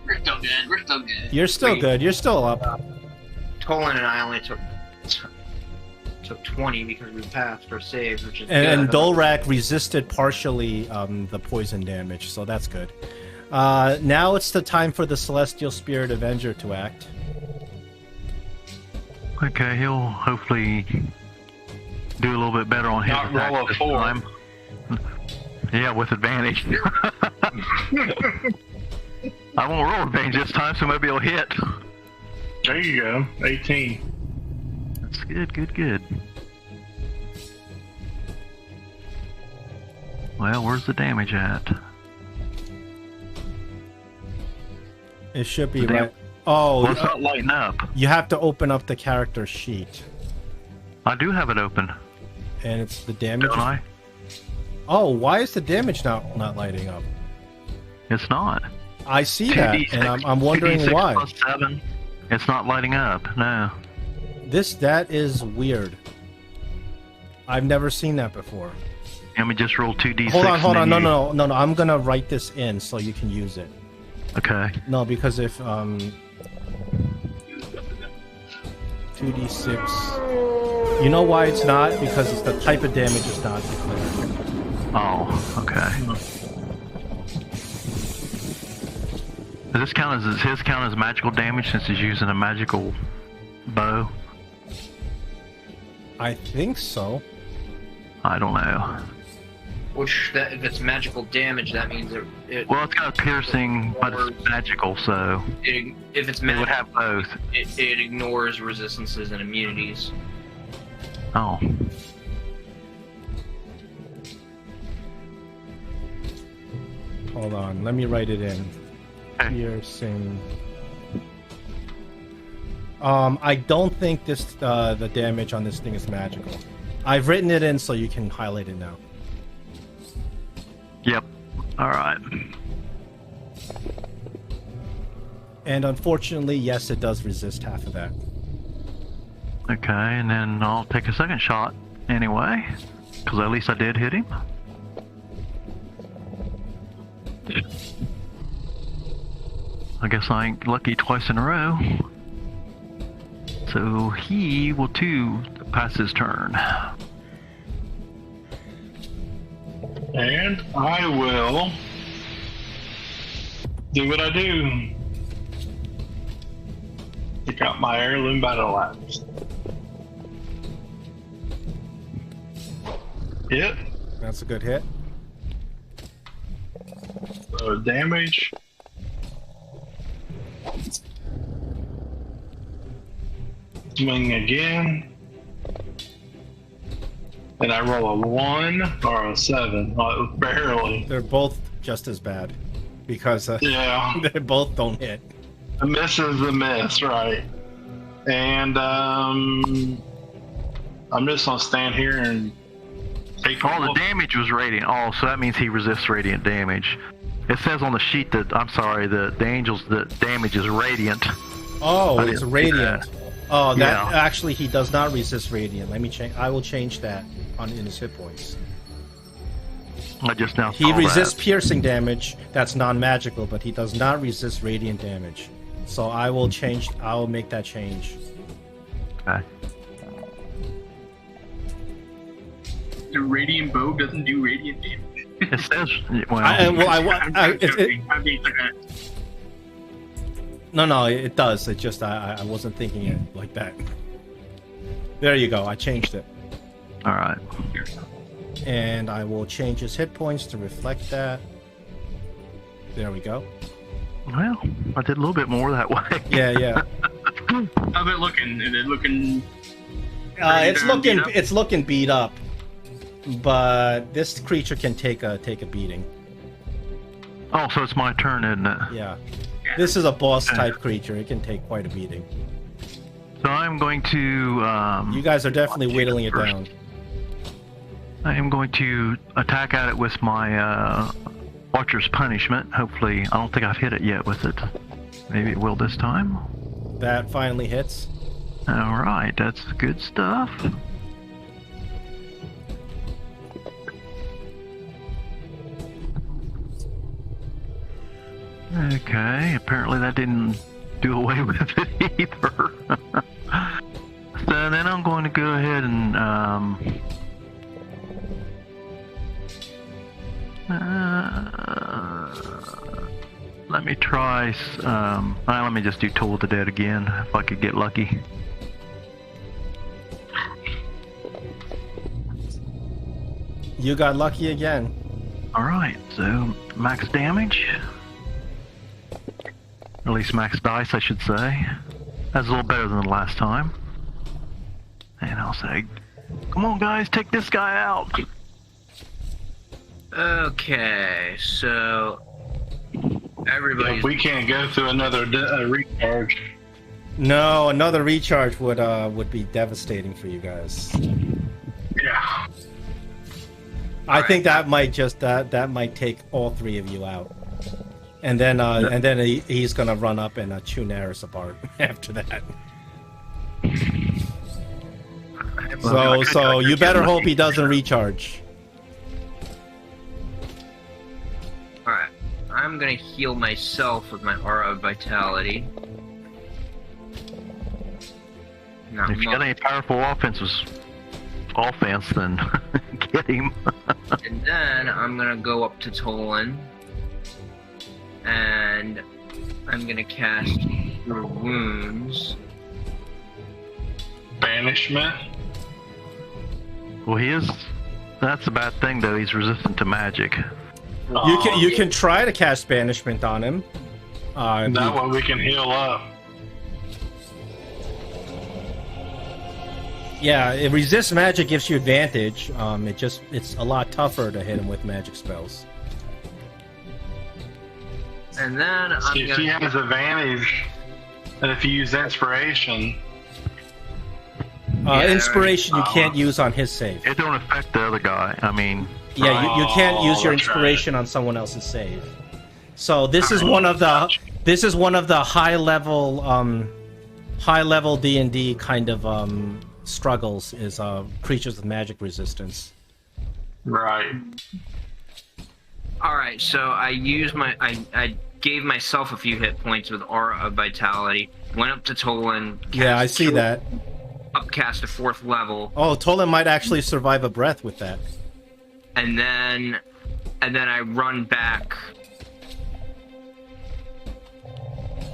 We're still good. We're still good. You're still good. You're still up. Tolan and I only took took 20 because we passed our saves, which is And good. Dolrak resisted partially the poison damage, so that's good. Now it's the time for the Celestial Spirit Avenger to act. Okay, he'll hopefully do a little bit better on his Not roll attack a this 4. time. Yeah, with advantage. I won't roll advantage this time, so maybe he'll hit. There you go. 18. That's good, good, good. Well, where's the damage at? It should be Damn. right. Oh, Well, it's not lighting up. you have to open up the character sheet, I do have it open, and it's the damage. don't I? Oh, why is the damage not lighting up? It's not. I see that, 2d6 and I'm wondering 2d6 why. plus 7. It's not lighting up. No. That is weird. I've never seen that before. Let me just roll 2d6. Hold on. and then No. I'm gonna write this in so you can use it. Okay. No, because if 2d6. You know why it's not? Because it's the type of damage is not declared. Oh, okay. Does this count as his count as magical damage since he's using a magical bow? I think so. I don't know. Which, if it's magical damage, that means Well, it's got piercing, but it's magical, so if it's it would magical, have both. it ignores resistances and immunities. Oh. Hold on, let me write it in. Okay. Piercing. I don't think the damage on this thing is magical. I've written it in so you can highlight it now. Yep. All right. And unfortunately, yes, it does resist half of that. Okay, and then I'll take a second shot anyway, because at least I did hit him. I guess I ain't lucky twice in a row. So he will too pass his turn. And I will do what I do. Pick out my heirloom battle axe. Hit. That's a good hit. So damage. Swing again. And I roll a 1 or a 7. Oh, barely. They're both just as bad because Yeah. they both don't hit. A miss is a miss, right? And I'm just gonna stand here and take Oh, the damage was radiant. Oh, so that means he resists radiant damage. It says on the sheet that, I'm sorry, the angel's the damage is radiant. Oh, I it's didn't see radiant. that. Oh, that Yeah. actually he does not resist radiant. Let me change. I will change that in his hit points. I just now He saw resists that. piercing damage. That's non-magical, but he does not resist radiant damage. So I will change. I will make that change. Okay. The radiant bow doesn't do radiant damage. It says, well, I'm joking. I'm being No, it does. It just I wasn't thinking it like that. There you go. I changed it, all right. and I will change his hit points to reflect that. There we go. Well, I did a little bit more that way. Yeah. How's it looking? Is it looking? It's looking beat up, but this creature can take a beating. Oh, so it's my turn, isn't it? Yeah. This is a boss type creature. It can take quite a beating. So I'm going to. You guys are definitely whittling it first. down. I am going to attack at it with my Watcher's Punishment. Hopefully, I don't think I've hit it yet with it. Maybe it will this time. That finally hits. All right, that's good stuff. Okay, apparently that didn't do away with it either. So then I'm I'm going to go ahead and let me try. Let me just do Toll of the Dead again if I could get lucky. You got lucky again. All right, so max damage. At least max dice, I should say. That's a little better than the last time. And I'll say, come on guys, take this guy out. Okay, so everybody. We can't go through another recharge. No, another recharge would be devastating for you guys. Yeah. I think that might just that might take all three of you out, and then he's gonna run up and chew Naris apart after that. So you better hope he doesn't recharge. All right, I'm gonna heal myself with my aura of vitality. Not If you got much. any powerful offense, then get him. And then I'm gonna go up to Tolan, and I'm gonna cast Cure Wounds. Banishment. Well, that's a bad thing though. He's resistant to magic. You can try to cast banishment on him. That way we can heal up. Yeah, it resists magic gives you advantage. It's a lot tougher to hit him with magic spells. And then I'm She gonna. has advantage if you use inspiration. Inspiration you can't use on his save. It don't affect the other guy. I mean, Yeah, you can't use your that's right. inspiration on someone else's save. So this is one of the high level D&D kind of struggles is creatures with magic resistance. Right. All right, so I used I gave myself a few hit points with Aura of Vitality. Went up to Tolan. Yeah, I see that. Upcast to 4th level, Oh, Tolan might actually survive a breath with that. and then I run back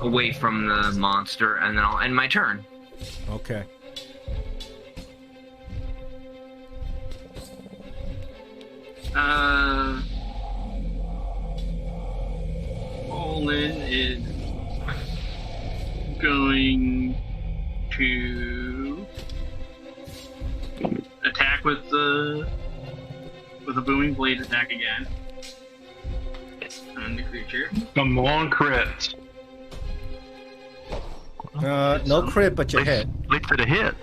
away from the monster, and then I'll end my turn. Okay. Olin is going to attack with the booming blade attack again on the creature. Come on, crit. No crit, but you hit. at least at a hit.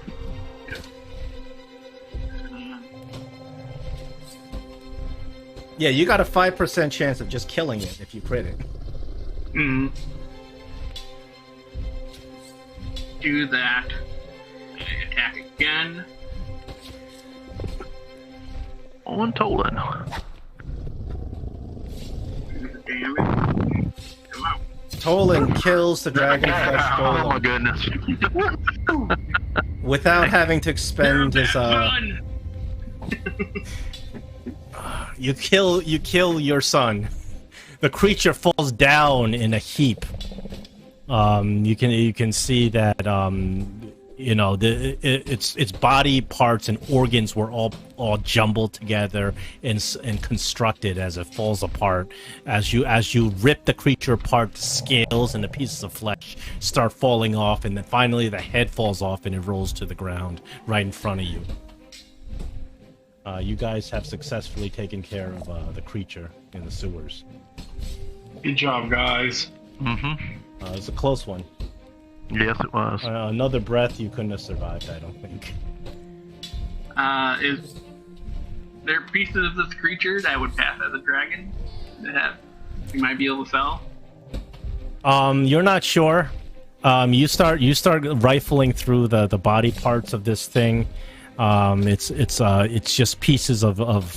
Yeah, you got a 5% chance of just killing it if you crit it. Do that. Attack again. On Tolan. Do the damage. Come out. Tolan kills the dragonflesh Oh my golem goodness. without having to expend his Run! You kill your son. The creature falls down in a heap. You can see that its body parts and organs were all jumbled together and constructed as it falls apart. As you rip the creature apart, the scales and the pieces of flesh start falling off, and then finally the head falls off and it rolls to the ground right in front of you. You guys have successfully taken care of the creature in the sewers. Good job, guys. Mm-hmm. It was a close one. Yes, it was. Another breath, you couldn't have survived, I don't think. Is there pieces of this creature that would pass as a dragon that you might be able to sell? You're not sure. You start rifling through the body parts of this thing. It's just pieces of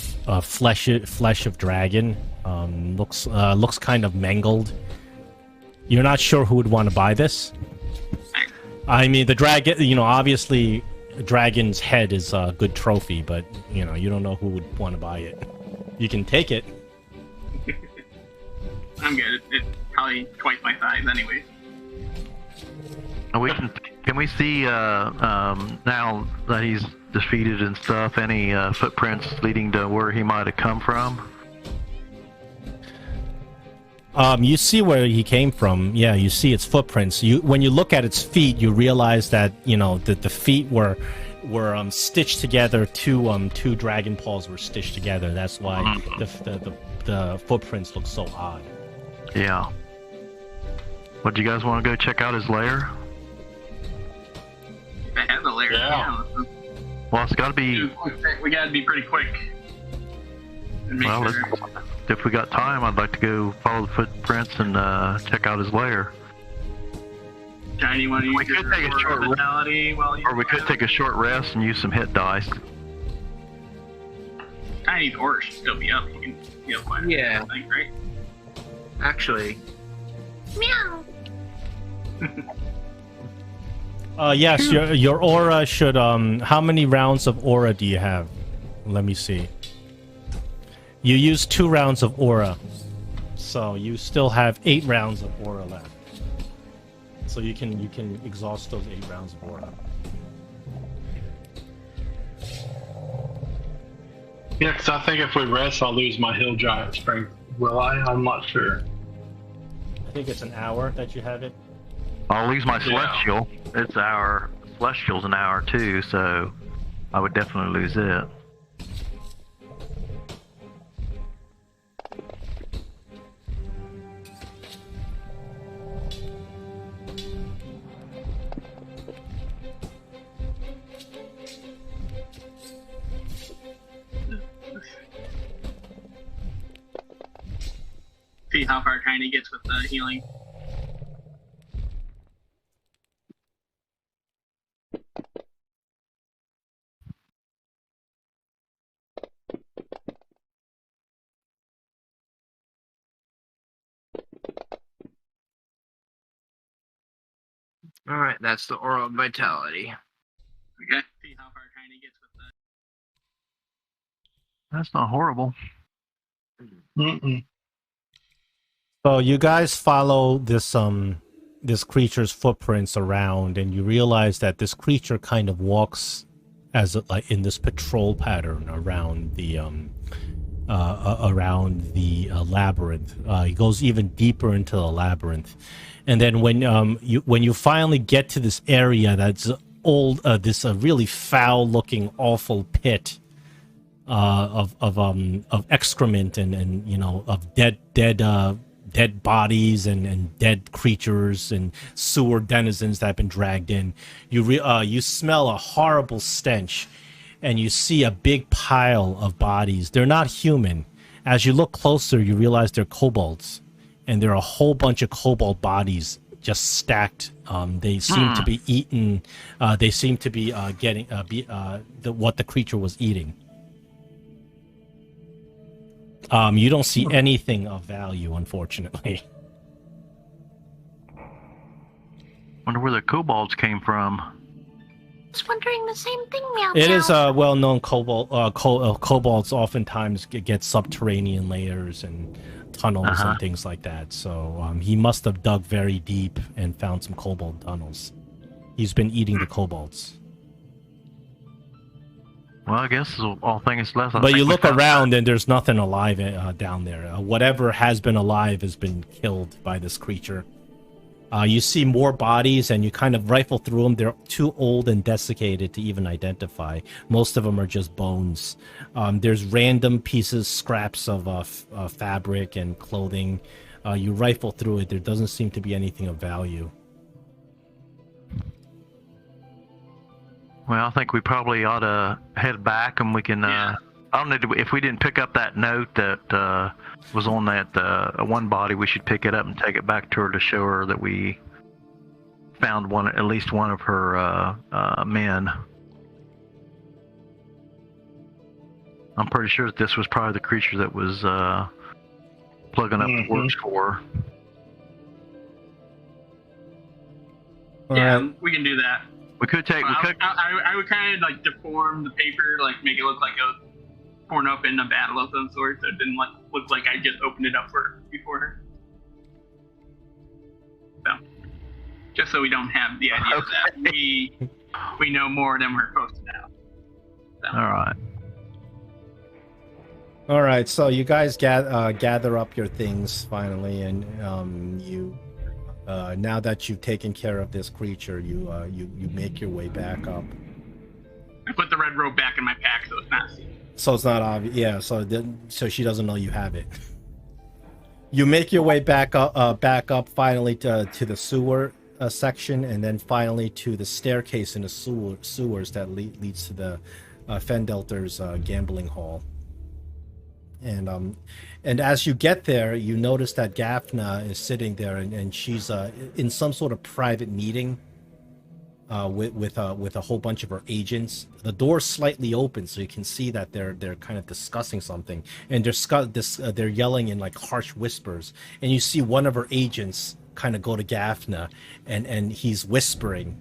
flesh of dragon. Looks kind of mangled. You're not sure who would want to buy this. I mean, the dragon, obviously, dragon's head is a good trophy, but you know, you don't know who would want to buy it. You can take it. I'm good. It's probably twice my size, anyways. Can we see now that he's defeated and stuff, any footprints leading to where he might have come from? You see where he came from. Yeah, you see its footprints. When you look at its feet, you realize that the feet were stitched together. Two dragon paws were stitched together. That's why the footprints look so odd. Yeah. What, do you guys want to go check out his lair? If it has a lair, Yeah. Well, it's got to be. We gotta be pretty quick. And make Well, sure. if we got time, I'd like to go follow the footprints and check out his lair. Shiny, want to We use your could take a short vitality while you. Or we could take a short rest and use some hit dice. Shiny's aura should still be up. You can heal quite a bit, Yeah. I think, right? Actually, Meow. Yes, your aura should. How many rounds of aura do you have? Let me see. You used 2 rounds of aura, so you still have 8 rounds of aura left. So you can exhaust those 8 rounds of aura. Yeah, because I think if we rest, I'll lose my hill giant strength. Will I? I'm not sure. I think it's an hour that you have it. I'll lose my Yeah. celestial. It's our celestial's an hour too, so I would definitely lose it. See how far Shiny gets with the healing. all right, that's the aura of vitality. Okay. See how far Shiny gets with the. That's not horrible. Mm-mm. So you guys follow this creature's footprints around, and you realize that this creature kind of walks like in this patrol pattern around the labyrinth. He goes even deeper into the labyrinth, and then when you finally get to this area that's old, this really foul-looking, awful pit of excrement and of dead bodies and dead creatures and sewer denizens that have been dragged in. You smell a horrible stench, and you see a big pile of bodies. They're not human. As you look closer, you realize they're kobolds, and there are a whole bunch of kobold bodies just stacked. They seem to be eaten. They seem to be getting what the creature was eating. You don't see anything of value, unfortunately. Wonder where the kobolds came from. I was wondering the same thing, meow. It meow. is a well-known kobold. Kobolds oftentimes get subterranean layers and tunnels and things like that. So he must have dug very deep and found some kobold tunnels. He's been eating the kobolds. Well, I guess all things left. But you look around and there's nothing alive down there. Whatever has been alive has been killed by this creature. You see more bodies and you kind of rifle through them. They're too old and desiccated to even identify. Most of them are just bones. There's random pieces, scraps of fabric and clothing. You rifle through it. There doesn't seem to be anything of value. Well, I think we probably ought to head back, and we can. Yeah. I don't know if we didn't pick up that note that was on that one body. We should pick it up and take it back to her to show her that we found at least one of her men. I'm pretty sure that this was probably the creature that was plugging up the works for her. Yeah, we can do that. We could take. We could. I would kind of like deform the paper, like make it look like it was torn up in a battle of some sort, so it didn't like look like I just opened it up before her. So, just so we don't have the idea that we know more than we're supposed to know. So. All right. So you guys gather up your things finally, and you. Now that you've taken care of this creature, you make your way back up. I put the red robe back in my pack, so it's not seen. So it's not obvious. Yeah. So she doesn't know you have it. You make your way back up finally to the sewer section, and then finally to the staircase in the sewers that leads to the Fendelter's gambling hall. And as you get there, you notice that Gaffna is sitting there, and she's in some sort of private meeting with a whole bunch of her agents. The door's slightly open, so you can see that they're kind of discussing something, and they're yelling in like harsh whispers. And you see one of her agents kind of go to Gaffna, and he's whispering,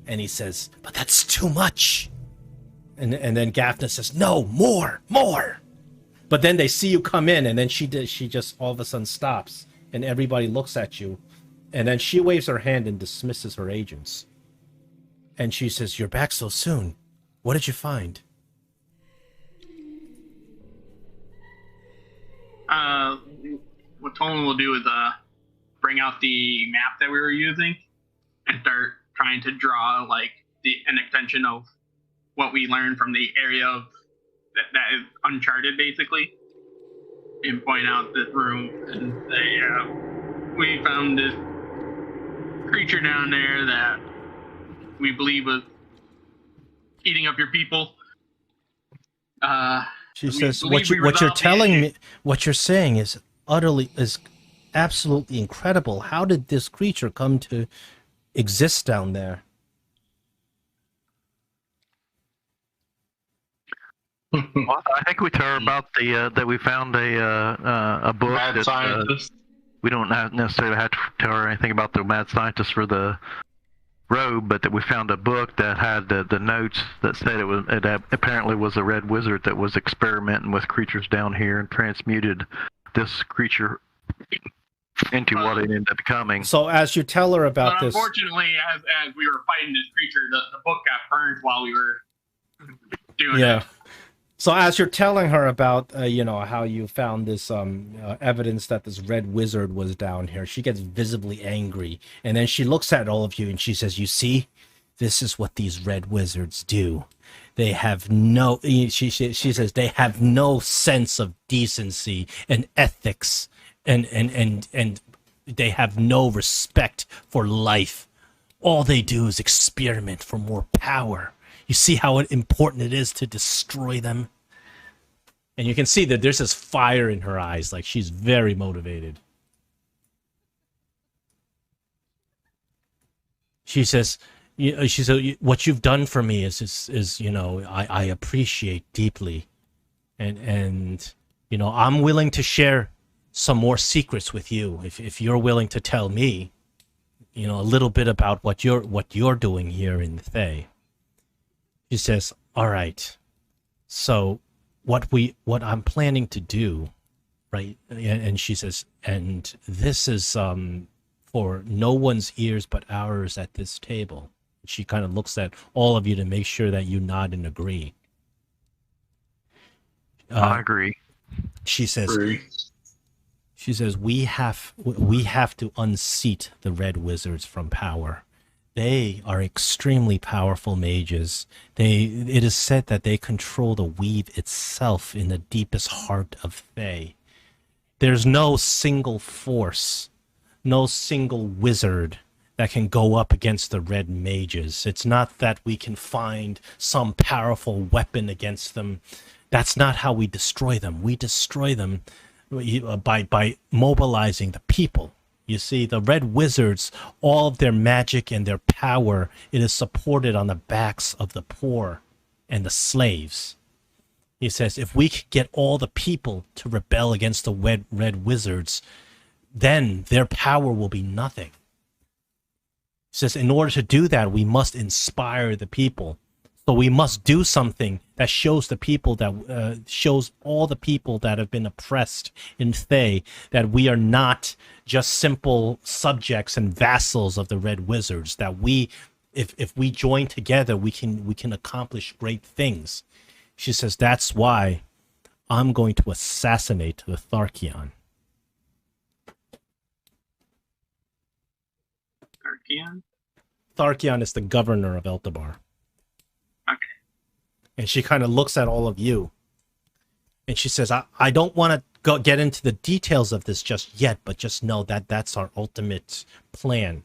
and he says, "But that's too much." And then Gaffna says, "No, more." But then they see you come in, and then she just all of a sudden stops, and everybody looks at you, and then she waves her hand and dismisses her agents. And she says, "You're back so soon. What did you find?" What Tolman will do is bring out the map that we were using and start trying to draw like an extension of what we learned from the area of that is uncharted, basically, and point out this room and say, we found this creature down there that we believe was eating up your people. She says, what you're telling me, what you're saying is absolutely incredible. How did this creature come to exist down there? Well, I think we tell her about that we found a book. Mad scientist. We don't necessarily have to tell her anything about the mad scientist for the robe, but that we found a book that had the notes that said it apparently was a red wizard that was experimenting with creatures down here and transmuted this creature into what it ended up becoming. So as you tell her about this, unfortunately, as we were fighting this creature, the book got burned while we were doing it. So as you're telling her about, how you found this evidence that this red wizard was down here, she gets visibly angry. And then she looks at all of you and she says, "You see, this is what these red wizards do. They have no," she says, "they have no sense of decency and ethics, and they have no respect for life. All they do is experiment for more power. You see how important it is to destroy them?" And you can see that there's this fire in her eyes, like she's very motivated. She says, "What you've done for me is I appreciate deeply, and I'm willing to share some more secrets with you if you're willing to tell me, a little bit about what you're doing here in Thay." She says, "All right, so what I'm planning to do, right?" And she says, "And this is for no one's ears but ours at this table." She kind of looks at all of you to make sure that you nod and agree. I agree. She says, we have to unseat the red wizards from power. They are extremely powerful mages. It is said that they control the weave itself in the deepest heart of Thay. There's no single force, no single wizard that can go up against the red mages. It's not that we can find some powerful weapon against them. That's not how we destroy them. We destroy them by mobilizing the people. You see, the red wizards, all of their magic and their power, it is supported on the backs of the poor and the slaves. He says, if we could get all the people to rebel against the red wizards, then their power will be nothing. She says, in order to do that, we must inspire the people. So we must do something that shows the people that shows all the people that have been oppressed in Thay that we are not just simple subjects and vassals of the Red Wizards. That we, if we join together, we can accomplish great things. She says that's why I'm going to assassinate the Tharkion. Tharkion? Tharkion is the governor of Eltabbar. Okay. And she kind of looks at all of you. And she says, I don't want to get into the details of this just yet, but just know that that's our ultimate plan.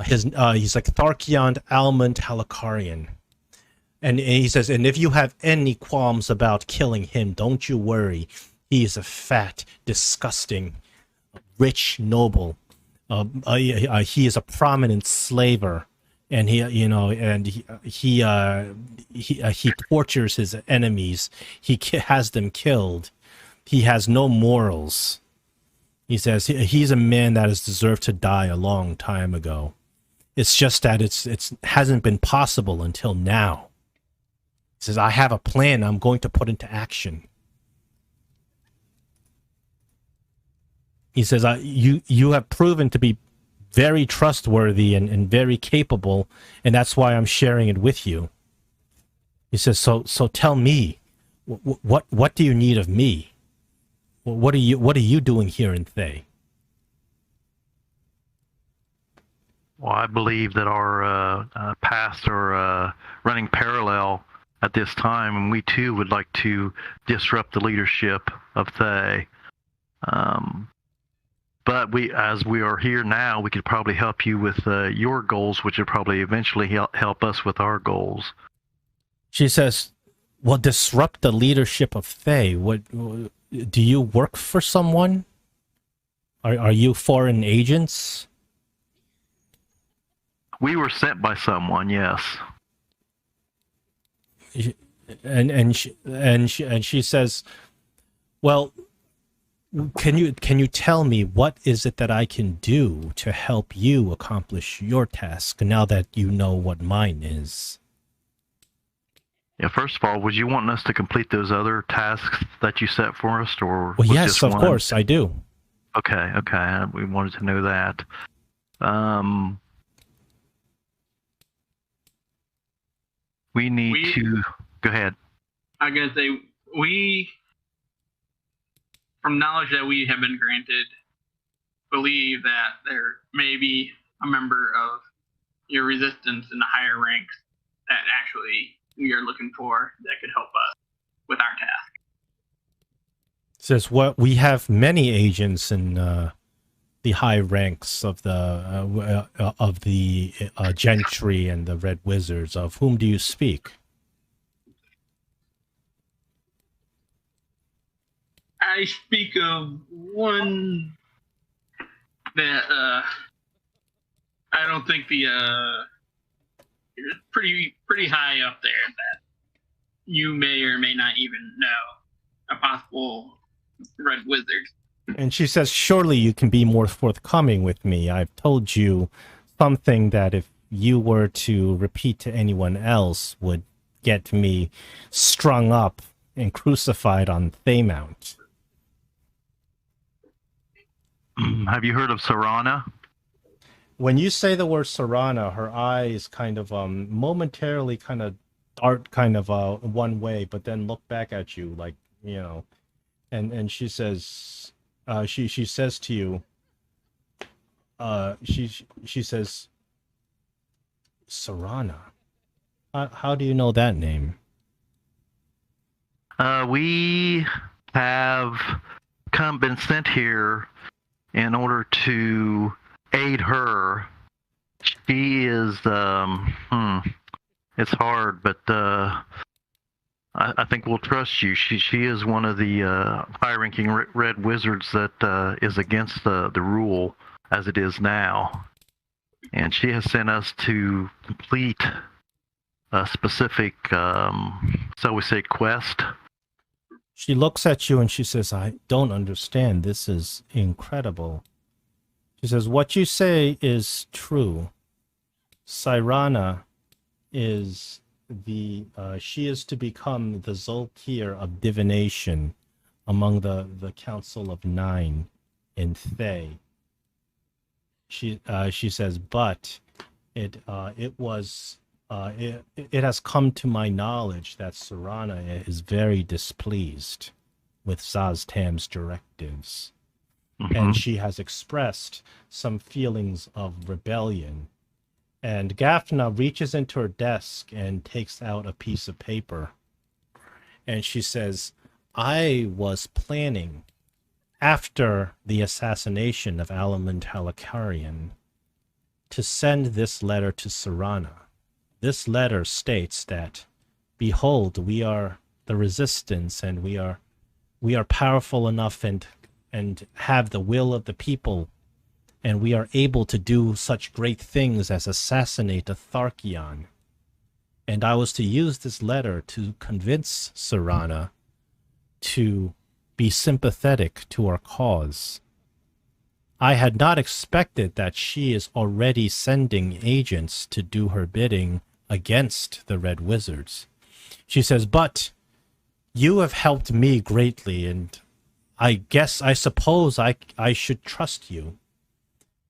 He's like Tharkion Almond Halakarian. And he says, and if you have any qualms about killing him, don't you worry. He is a fat, disgusting, rich noble. He is a prominent slaver, and he tortures his enemies. He has them killed. He has no morals. He says he's a man that has deserved to die a long time ago. It's just that it hasn't been possible until now. He says, I have a plan I'm going to put into action. He says, you have proven to be very trustworthy and very capable, and that's why I'm sharing it with you. He says, so tell me, what do you need of me? What are you doing here in Thay? Well, I believe that our paths are running parallel at this time, and we too would like to disrupt the leadership of Thay. But as we are here now, we could probably help you with your goals, which would probably eventually help us with our goals. She says, well, disrupt the leadership of Thay. What, do you work for someone? Are you foreign agents? We were sent by someone, yes. And she says, well, can you tell me what is it that I can do to help you accomplish your task now that you know what mine is? Yeah, first of all, would you want us to complete those other tasks that you set for us, or well, was yes, just of one? course, I do. Okay, we wanted to know that. We need to go ahead. I'm gonna say we, from knowledge that we have been granted, believe that there may be a member of your resistance in the higher ranks that actually we are looking for that could help us with our task. Says what we have many agents in the high ranks of the gentry and the Red Wizards. Of whom do you speak? I speak of one that I don't think pretty high up there that you may or may not even know, a possible Red Wizard. And she says, surely you can be more forthcoming with me. I've told you something that if you were to repeat to anyone else would get me strung up and crucified on Thaymount. Have you heard of Sarana? When you say the word Sarana, her eyes kind of momentarily kind of dart kind of one way, but then look back at you like, you know, and she says, she says to you, she says, Sarana. How do you know that name? We have been sent here in order to aid her. She is, it's hard, but I think we'll trust you. She is one of the high-ranking Red Wizards that is against the rule as it is now. And she has sent us to complete a specific, so we say, quest. She looks at you and she says, I don't understand. This is incredible. She says, what you say is true. Sirana is she is to become the Zolkir of divination among the Council of Nine in Thay. She says, but it has come to my knowledge that Sirana is very displeased with Zaztam's directives. And she has expressed some feelings of rebellion. And Gaffna reaches into her desk and takes out a piece of paper. And she says, I was planning, after the assassination of Alamund Halakarian, to send this letter to Sirana. This letter states that, behold, we are the resistance, and we are powerful enough and have the will of the people, and we are able to do such great things as assassinate a Tharkion. And I was to use this letter to convince Sirana to be sympathetic to our cause. I had not expected that she is already sending agents to do her bidding against the Red Wizards. She says, but you have helped me greatly, and I suppose I should trust you.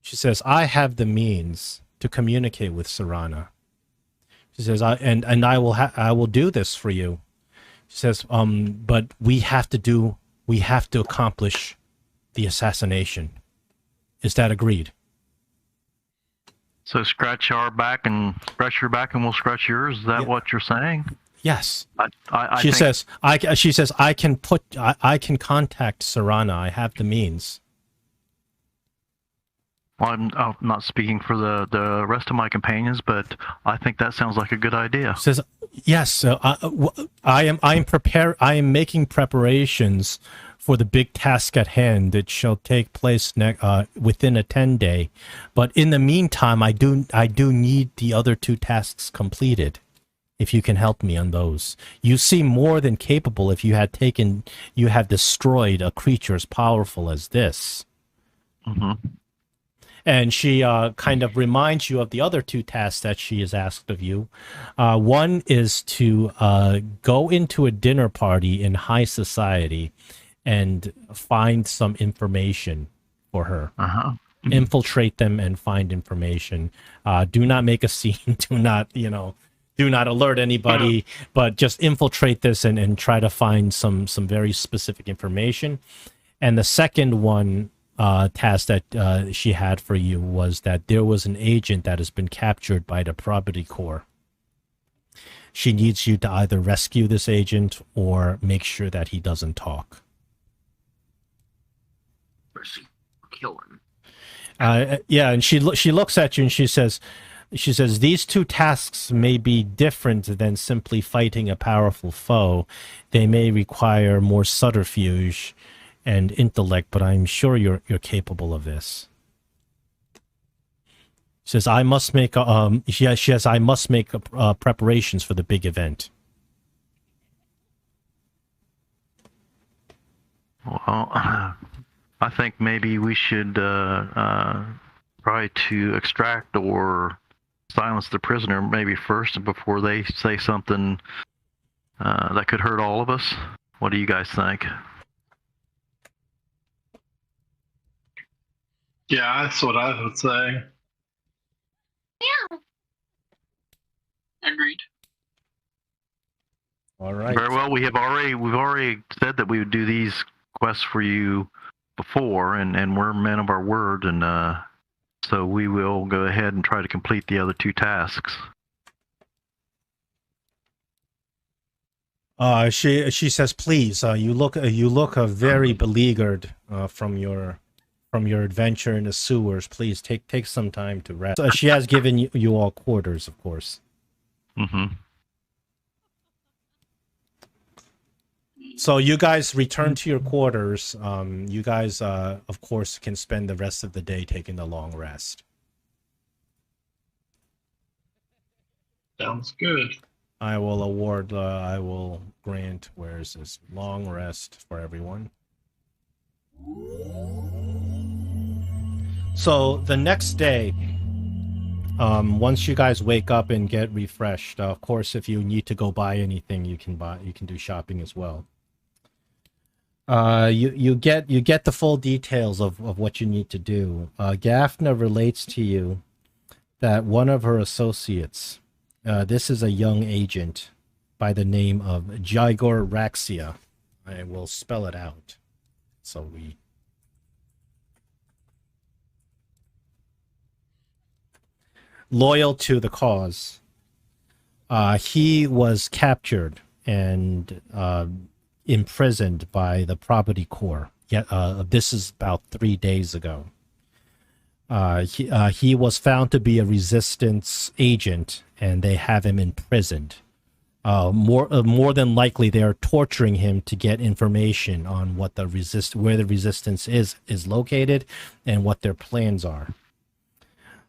She says, I have the means to communicate with Sirana. She says, I will do this for you. She says, but we have to accomplish the assassination. Is that agreed? So scratch your back and we'll scratch yours. Is that what you're saying? Yes. She says, I can contact Sirana. I have the means. Well, I'm not speaking for the rest of my companions, but I think that sounds like a good idea. She says, yes. I am making preparations for the big task at hand. It shall take place within a 10-day. But in the meantime, I do need the other 2 tasks completed. If you can help me on those. You seem more than capable if you have destroyed a creature as powerful as this. And she kind of reminds you of the other 2 tasks that she has asked of you. One is to go into a dinner party in high society and find some information for her. Infiltrate them and find information. Do not make a scene. Do not alert anybody, but just infiltrate this and try to find some very specific information. And the second one, task that she had for you was that there was an agent that has been captured by the Probity Corps. She needs you to either rescue this agent or make sure that he doesn't talk. Kill him. Yeah, and she looks at you and she says, these 2 tasks may be different than simply fighting a powerful foe. They may require more subterfuge and intellect, but I'm sure you're capable of this. She says, I must make preparations for the big event. Well, I think maybe we should try to extract or silence the prisoner maybe first before they say something that could hurt all of us. What do you guys think? Yeah, that's what I would say. Yeah. Agreed. All right. Very well. We've already said that we would do these quests for you before, and we're men of our word, and so we will go ahead and try to complete the other 2 tasks. She says, please. You look very beleaguered from your adventure in the sewers. Please take some time to rest. She has given you all quarters, of course. So you guys return to your quarters. You guys, of course, can spend the rest of the day taking the long rest. Sounds good. I will grant, where is this, long rest for everyone. So the next day, once you guys wake up and get refreshed, of course, if you need to go buy anything, you can buy. You can do shopping as well. You get the full details of what you need to do. Gaffna relates to you that one of her associates, this is a young agent by the name of Jigor Raxia. I will spell it out. So we. Loyal to the cause. He was captured and imprisoned by the Property Corps. This is about 3 days ago. He was found to be a resistance agent, and they have him imprisoned. More than likely, they are torturing him to get information on what where the resistance is located and what their plans are.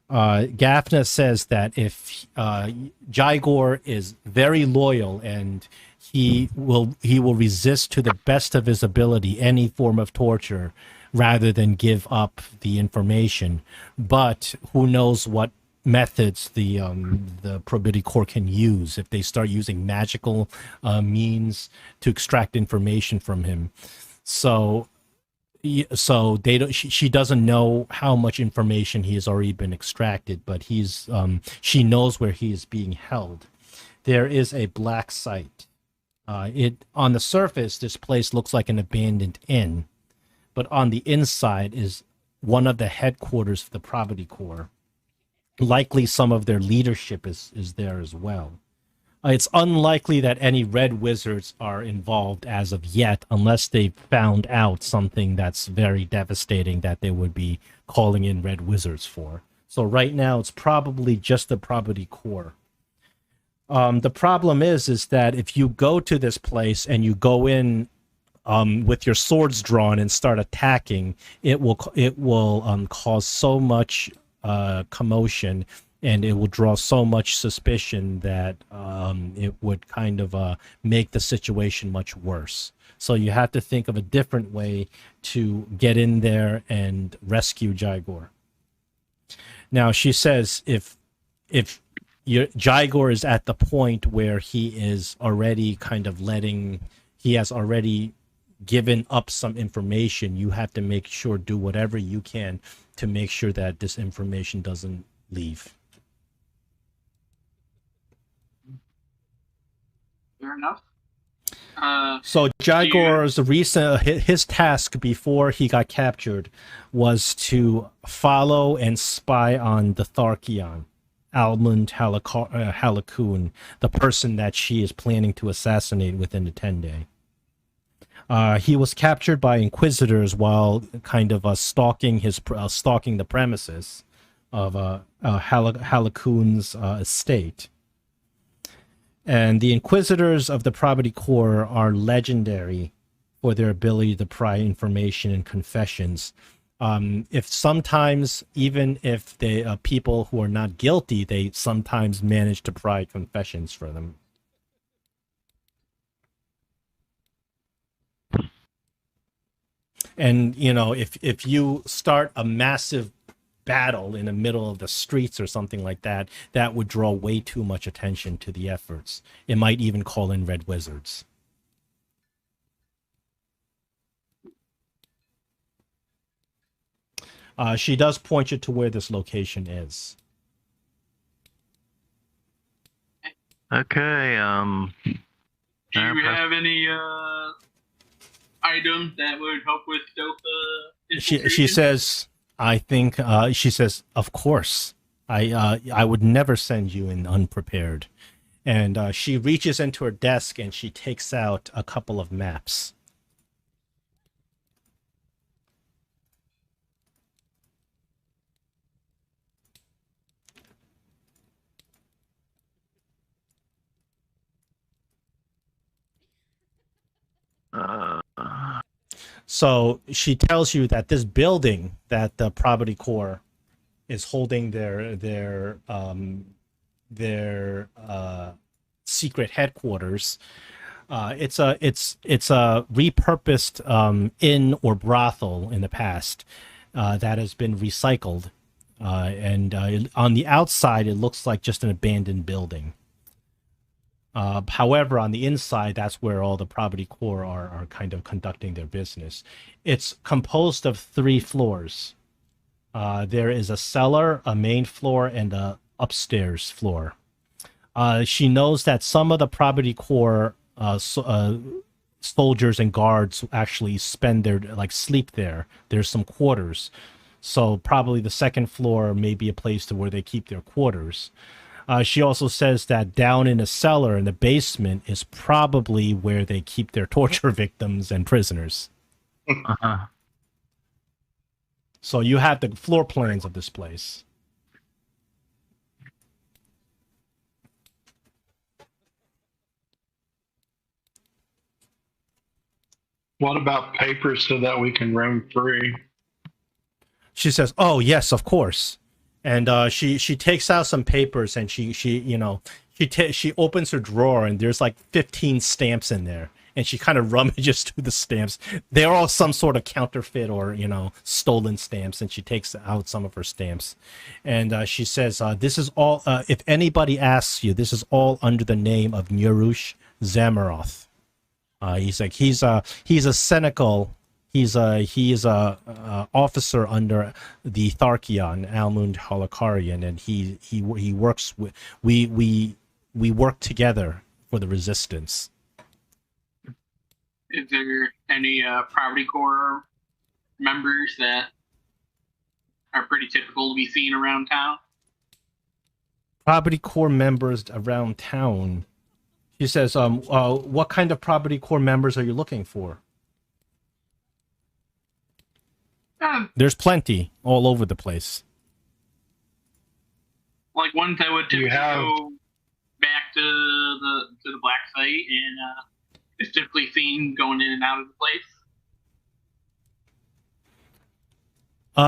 Gaffna says that if Jigor is very loyal and he will resist to the best of his ability any form of torture rather than give up the information. But who knows what methods the Probity Corps can use if they start using magical means to extract information from him. So they don't, she doesn't know how much information he has already been extracted, but she knows where he is being held. There is a black site. On the surface, this place looks like an abandoned inn, but on the inside is one of the headquarters of the Property Corps. Likely some of their leadership is there as well. It's unlikely that any red wizards are involved as of yet, unless they've found out something that's very devastating that they would be calling in red wizards for. So right now, it's probably just the Property Corps. The problem is that if you go to this place and you go in with your swords drawn and start attacking, it will cause so much commotion, and it will draw so much suspicion that it would kind of make the situation much worse. So you have to think of a different way to get in there and rescue Jigor. Now, she says if Jigor is at the point where he is already he has already given up some information, you have to make sure, do whatever you can to make sure that this information doesn't leave. Fair enough. So Jigor's his task before he got captured was to follow and spy on the Tharkion, Almond Halakun, the person that she is planning to assassinate within the 10-day. He was captured by Inquisitors while kind of stalking the premises of Halakun's estate. And the Inquisitors of the Property Corps are legendary for their ability to pry information and confessions. If sometimes, even if they people who are not guilty, they sometimes manage to pry confessions for them. And if you start a massive battle in the middle of the streets or something like that, that would draw way too much attention to the efforts. It might even call in red wizards. She does point you to where this location is. Okay. Do you have any items that would help with stealth? She says, I think, she says, of course. I would never send you in unprepared. And she reaches into her desk and she takes out a couple of maps. So she tells you that this building that the Property Corps is holding their secret headquarters. It's a repurposed inn or brothel in the past. that has been recycled. And on the outside, it looks like just an abandoned building. However, on the inside, that's where all the property core are kind of conducting their business. It's composed of 3 floors. There is a cellar, a main floor, and a upstairs floor. She knows that some of the property core soldiers and guards actually spend their sleep there. There's some quarters, so probably the second floor may be a place to where they keep their quarters. She also says that down in the cellar in the basement is probably where they keep their torture victims and prisoners. Uh-huh. So you have the floor plans of this place. What about papers so that we can roam free? She says, "Oh yes, of course." And she takes out some papers and she opens her drawer and there's like 15 stamps in there. And she kind of rummages through the stamps. They're all some sort of counterfeit or, stolen stamps. And she takes out some of her stamps. And she says, this is all, if anybody asks you, this is all under the name of Nurush Zamaroth. He's a Senecal. He is a officer under the Tharkion, Almund Holokarian. And he works with, we work together for the resistance. Is there any property core members that are pretty typical to be seen around town? Property core members around town. She says, what kind of property core members are you looking for? There's plenty all over the place. Like ones that would typically go back to the Black Site and is typically seen going in and out of the place?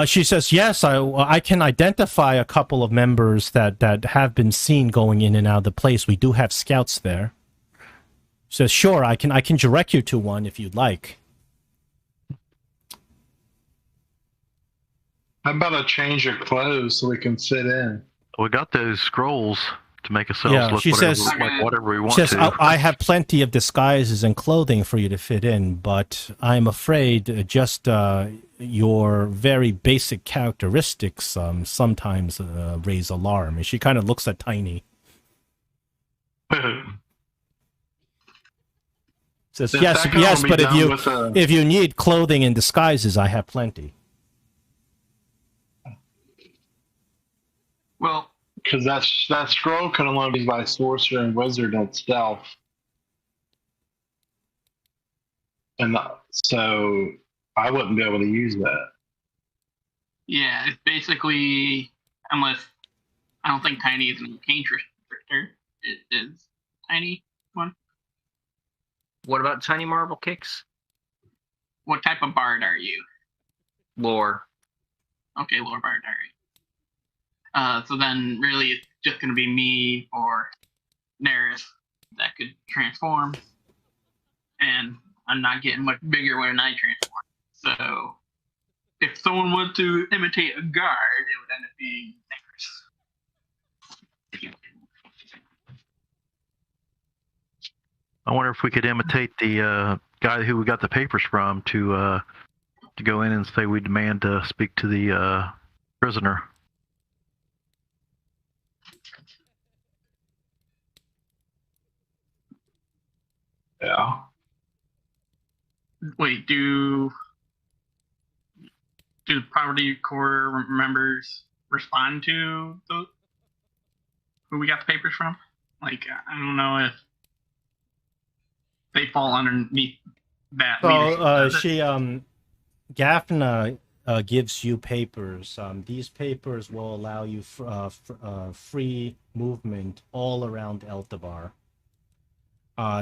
She says, yes, I can identify a couple of members that have been seen going in and out of the place. We do have scouts there. She says, sure, I can direct you to one if you'd like. How about a change of clothes so we can fit in? We got those scrolls to make ourselves look she whatever, says, like whatever we want says, to. I have plenty of disguises and clothing for you to fit in, but I'm afraid just your very basic characteristics sometimes raise alarm. And she kind of looks at Tiny. Says, yes, but if you need clothing and disguises, I have plenty. Well, because that scroll can only be used by sorcerer and wizard itself, and so I wouldn't be able to use that. Yeah, it's basically, unless I don't think Tiny is an arcane restrictor. It is Tiny one. What about Tiny Marble Kicks? What type of bard are you? Lore. Okay, lore bard, alright. So then really it's just going to be me or Neris that could transform. And I'm not getting much bigger when I transform. So if someone was to imitate a guard, it would end up being Neris. I wonder if we could imitate the guy who we got the papers from to go in and say we demand to speak to the prisoner. Yeah. Wait, do property core members respond to those who we got the papers from? Like, I don't know if they fall underneath that. So Gaffna gives you papers. These papers will allow you free movement all around Eltabbar.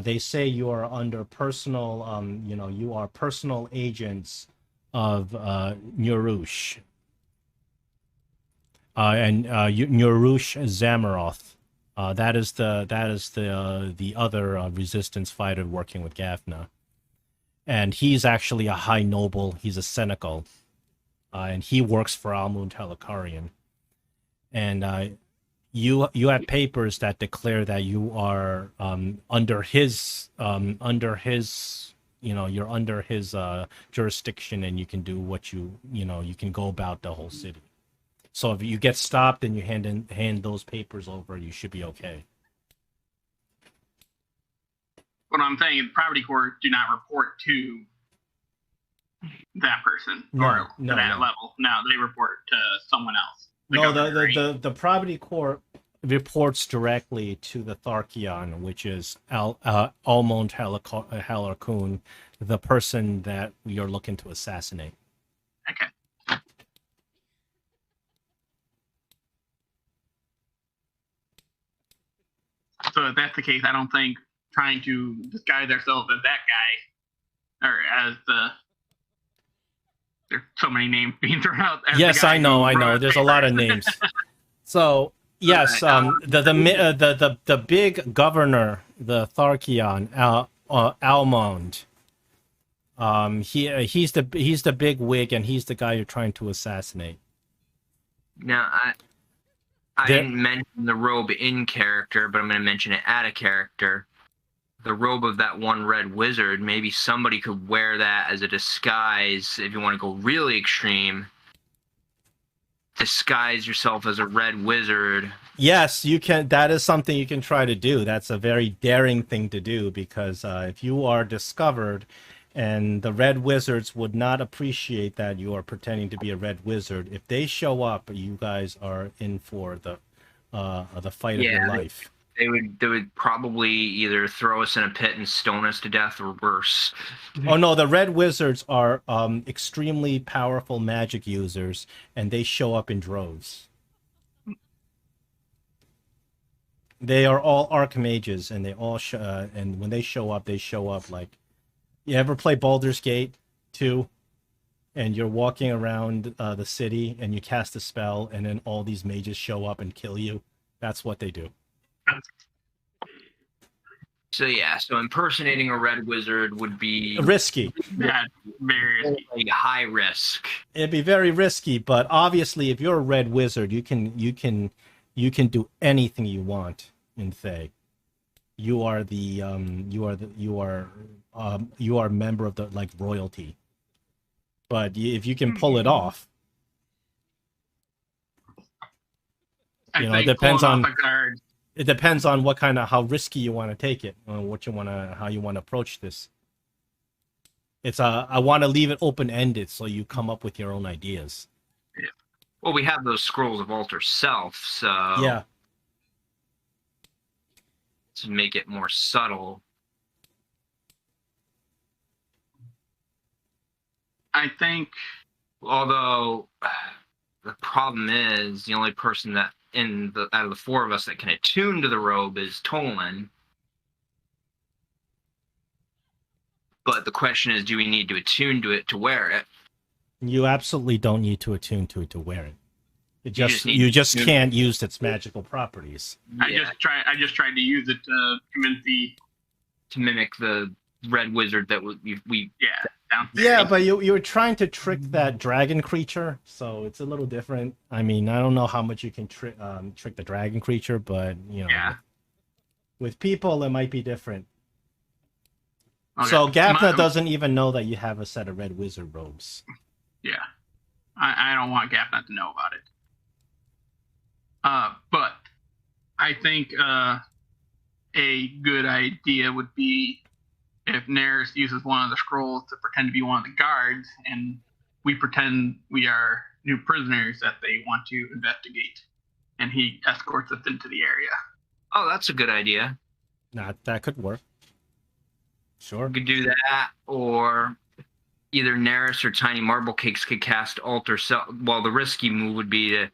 They say you are under personal, you are personal agents of Nurush. And Nurush Zamaroth. That is the other resistance fighter working with Gaffna. And he's actually a high noble. He's a Senecal. and he works for Almund Helicarian. And you have papers that declare that you are under his you're under his jurisdiction, and you can do what you can go about the whole city. So if you get stopped and you hand those papers over, you should be okay. What I'm saying is, property court do not report to that person or to that level. No, they report to someone else. The property court reports directly to the Tharkion, which is Almond Halarkun, the person that you're looking to assassinate. Okay. So if that's the case, I don't think trying to disguise ourselves as that guy, or as there's so many names being thrown out. Yes, I know. There's a lot of names. So yes, the big governor, the Tharkion, Almond. He's the big wig, and he's the guy you're trying to assassinate. Now, I didn't mention the robe in character, but I'm going to mention it out of character. The robe of that one red wizard, maybe somebody could wear that as a disguise if you want to go really extreme. Disguise yourself as a red wizard. Yes, you can. That is something you can try to do. That's a very daring thing to do, because if you are discovered, and the red wizards would not appreciate that you are pretending to be a red wizard, if they show up, you guys are in for the fight of your life. They would probably either throw us in a pit and stone us to death, or worse. Oh no, the red wizards are extremely powerful magic users, and they show up in droves. They are all archmages, and they all and when they show up like. You ever play Baldur's Gate 2? And you're walking around the city, and you cast a spell, and then all these mages show up and kill you? That's what they do. So impersonating a red wizard would be risky. Yeah, very risky. Like high risk. It'd be very risky, but obviously, if you're a red wizard, you can do anything you want in Thay. You are a member of the royalty. But if you can pull it off, it depends on. It depends on what kind of how risky you want to take it, or how you want to approach this. It's I want to leave it open ended so you come up with your own ideas. Yeah. Well, we have those scrolls of alter self, so yeah. To make it more subtle. I think, although the problem is the only person that out of the four of us that can attune to the robe is Tolan. But the question is, do we need to attune to it to wear it? You absolutely don't need to attune to it to wear it. You just can't use its magical properties. I just tried to use it to convince to mimic the red wizard that we downstairs. Yeah, but you were trying to trick that dragon creature, so it's a little different. I mean, I don't know how much you can trick the dragon creature, but with people it might be different. Okay. So Gafna doesn't even know that you have a set of red wizard robes. Yeah, I don't want Gafna to know about it. But I think a good idea would be if Neris uses one of the scrolls to pretend to be one of the guards, and we pretend we are new prisoners that they want to investigate, and he escorts us into the area. Oh, that's a good idea. That could work. Sure. We could do that, or either Neris or Tiny Marble Cakes could cast Alter Self. Well, the risky move would be to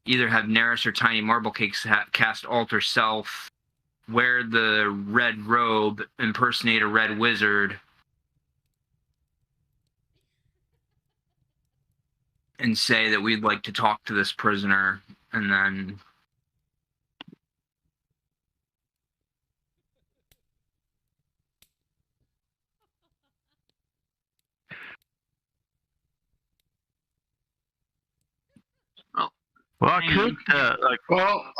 either have Neris or Tiny Marble Cakes cast Alter Self, wear the red robe, impersonate a red wizard, and say that we'd like to talk to this prisoner, and then Well, I could Well,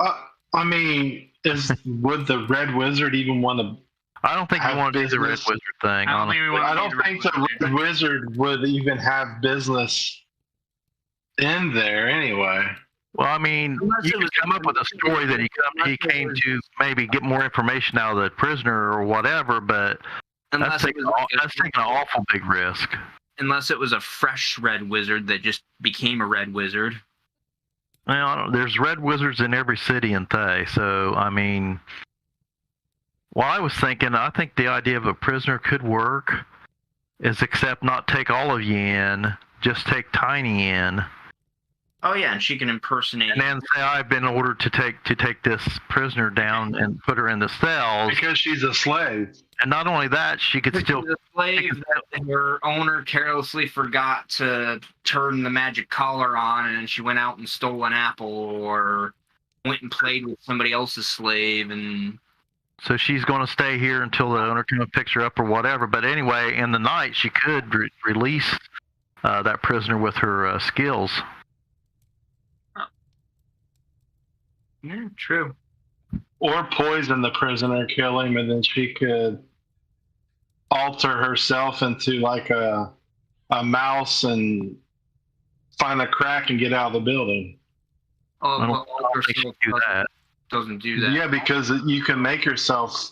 I mean, would the Red Wizard even want to? I don't think you have want to do the Red business? Wizard thing. I don't think we want I don't think the Red Wizard would even have business in there anyway. Well, I mean, Unless you it could was come up with a story that he came to maybe get more information out of the prisoner or whatever, but that's taking an awful big risk. Unless it was a fresh red wizard that just became a red wizard. Well, there's red wizards in every city in Thay, so I mean, well, I was thinking, I think the idea of a prisoner could work, is except not take all of you in, just take Tiny in. Oh yeah, and she can impersonate. And then say I've been ordered to take this prisoner down and put her in the cells because she's a slave. And not only that, she could still. She's a slave that her owner carelessly forgot to turn the magic collar on, and she went out and stole an apple, or went and played with somebody else's slave, and. So she's going to stay here until the owner comes and picks her up or whatever. But anyway, in the night, she could release that prisoner with her skills. Yeah, true. Or poison the prisoner, kill him, and then she could alter herself into like a mouse and find a crack and get out of the building. Oh, I don't think she do that. Doesn't do that. Yeah, because you can make yourself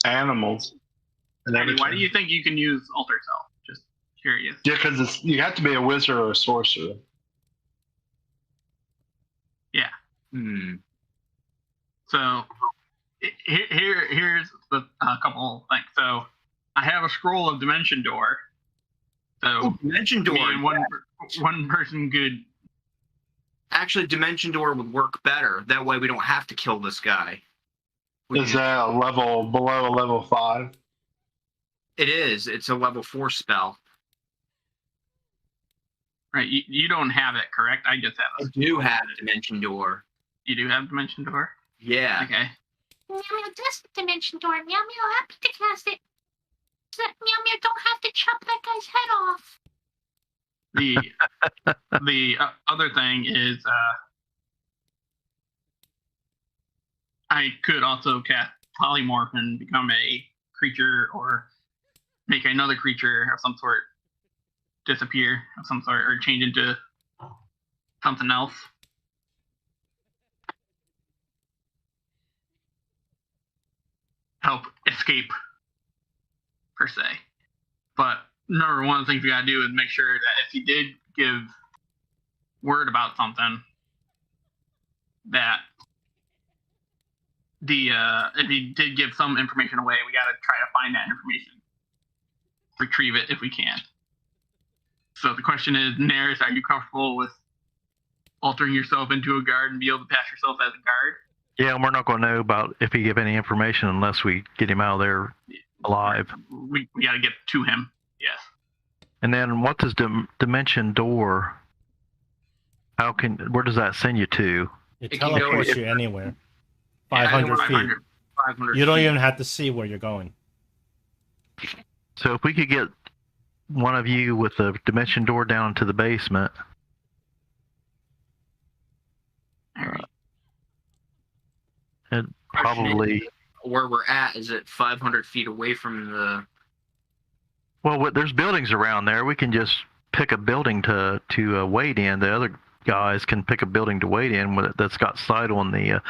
animals. And Why do you think you can use alter self? Just curious. Yeah, because you have to be a wizard or a sorcerer. Yeah. So here's the couple things. So I have a scroll of Dimension Door. So Dimension Door. Me and one person could. Actually, Dimension Door would work better. That way, we don't have to kill this guy. Is that a level below a level 5? It is. It's a level 4 spell. Right. You don't have it, correct? I just have it. I do have Dimension Door. You do have Dimension Door? Yeah. Okay. Meow Meow does Dimension Door. Meow Meow happy to cast it. So that Meow Meow don't have to chop that guy's head off. The other thing is I could also cast polymorph and become a creature, or make another creature of some sort disappear of some sort, or change into something else. Help escape, per se. But remember, one of the things we gotta do is make sure that if he did give word about something, that if he did give some information away, we gotta try to find that information, retrieve it if we can. So the question is, Neris, are you comfortable with altering yourself into a guard and be able to pass yourself as a guard? Yeah, and we're not going to know about if he give any information unless we get him out of there alive. We got to get to him. Yes. And then what does Dimension Door? Where does that send you to? It teleports you anywhere. 500 feet. 500 You don't feet. even have to see where you're going. So if we could get one of you with the Dimension Door down to the basement. It probably. Where we're at, is it 500 feet away from the... Well, there's buildings around there. We can just pick a building to wait in. The other guys can pick a building to wait in that's got sight on the...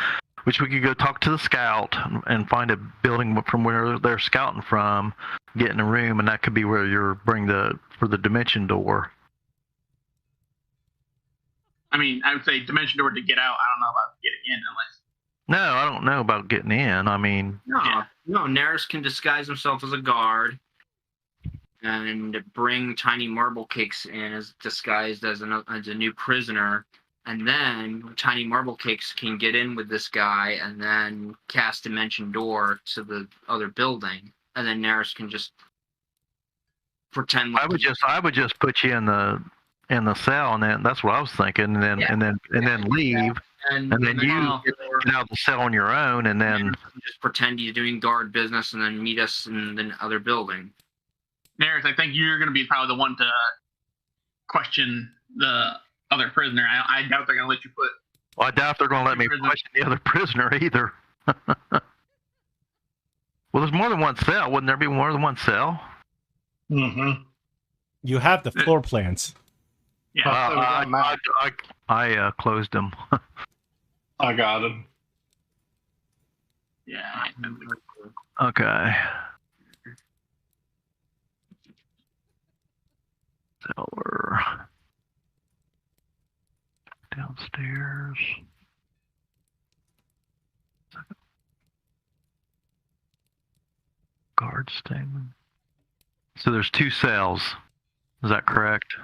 which we could go talk to the scout and find a building from where they're scouting from, get in a room, and that could be where you're for the Dimension Door. I mean, I would say Dimension Door to get out. I don't know about getting in unless... No, I don't know about getting in. I mean... No, Neris can disguise himself as a guard and bring Tiny Marble Cakes in as disguised as a new prisoner. And then Tiny Marble Cakes can get in with this guy and then cast Dimension Door to the other building. And then Neris can just pretend like... I would just put you in the cell, and then that's what I was thinking, and then leave. And then you get out of the cell on your own, and then just pretend he's doing guard business, and then meet us in the other building. Neris, I think you're going to be probably the one to question the other prisoner. I doubt they're gonna let you put. Well, I doubt they're going to let me question the other prisoner either. Well, there's more than one cell. Wouldn't there be more than one cell? Mm-hmm. You have the floor plans. Yeah. I closed them. I got him. Yeah. Okay. Cellar. Downstairs. Guard statement. So there's 2 cells. Is that correct?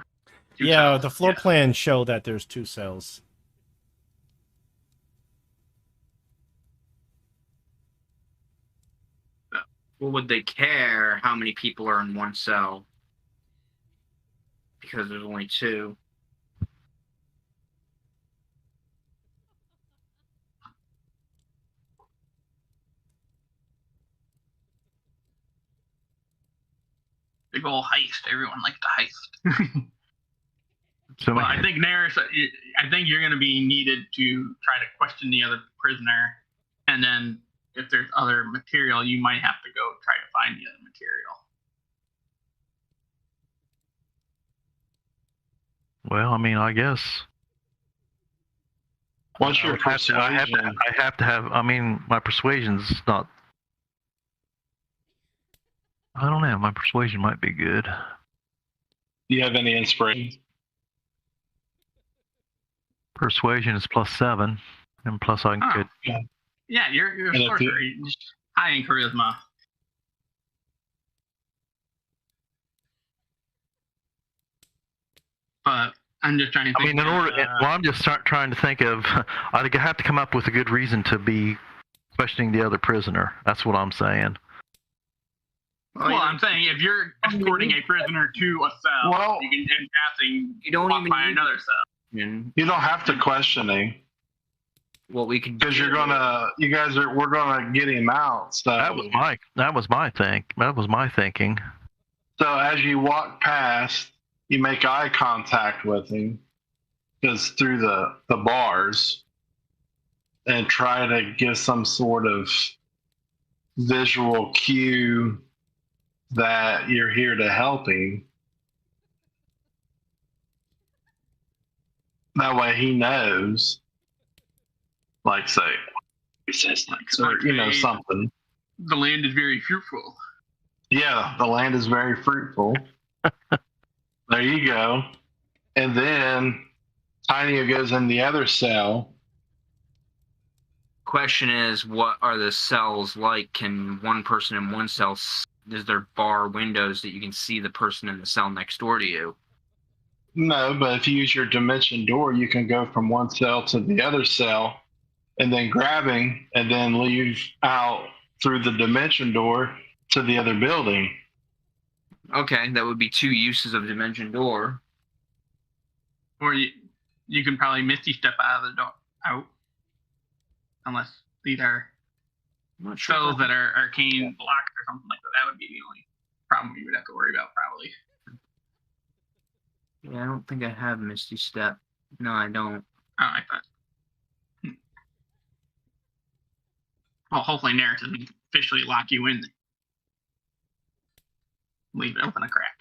Yeah, the floor plans show that there's 2 cells. Well, would they care how many people are in one cell? Because there's only 2. Big ol' heist. Everyone likes to heist. So Well, I think Naris, I think you're going to be needed to try to question the other prisoner, and then if there's other material, you might have to go try to find the other material. well, I mean, I guess. What's your persuasion? I have to have. I mean, my persuasion's not. I don't know. My persuasion might be good. Do you have any inspiration? Persuasion is +7, and plus I Oh. could. Yeah, you're a And if sorcerer. High in charisma. But I'm just trying to I think. mean, I'm just trying to think of. I have to come up with a good reason to be questioning the other prisoner. That's what I'm saying. Well, I'm saying if you're escorting a prisoner to a cell, Well, you can in passing You don't walk even by need another cell. you don't have to question him What we can do. because we're gonna get him out. So That was my thinking. So as you walk past, you make eye contact with him, because through the bars, and try to give some sort of visual cue that you're here to help him. That way he knows, like, say, he says, like, or, something. The land is very fruitful. Yeah, the land is very fruitful. There you go. And then Tiny goes in the other cell. Question is, what are the cells like? Can one person in one cell, is there bar windows that you can see the person in the cell next door to you? No, but if you use your dimension door, you can go from one cell to the other cell and then grabbing and then leave out through the dimension door to the other building. Okay, that would be 2 uses of dimension door. Or you can probably misty step out of the door out. Unless these are I'm not sure. cells that are arcane blocked or something like that. That would be the only problem you would have to worry about, probably. Yeah, I don't think I have Misty Step. No, I don't. Oh, I thought. Well, hopefully Naris doesn't officially lock you in. Leave it open a crack.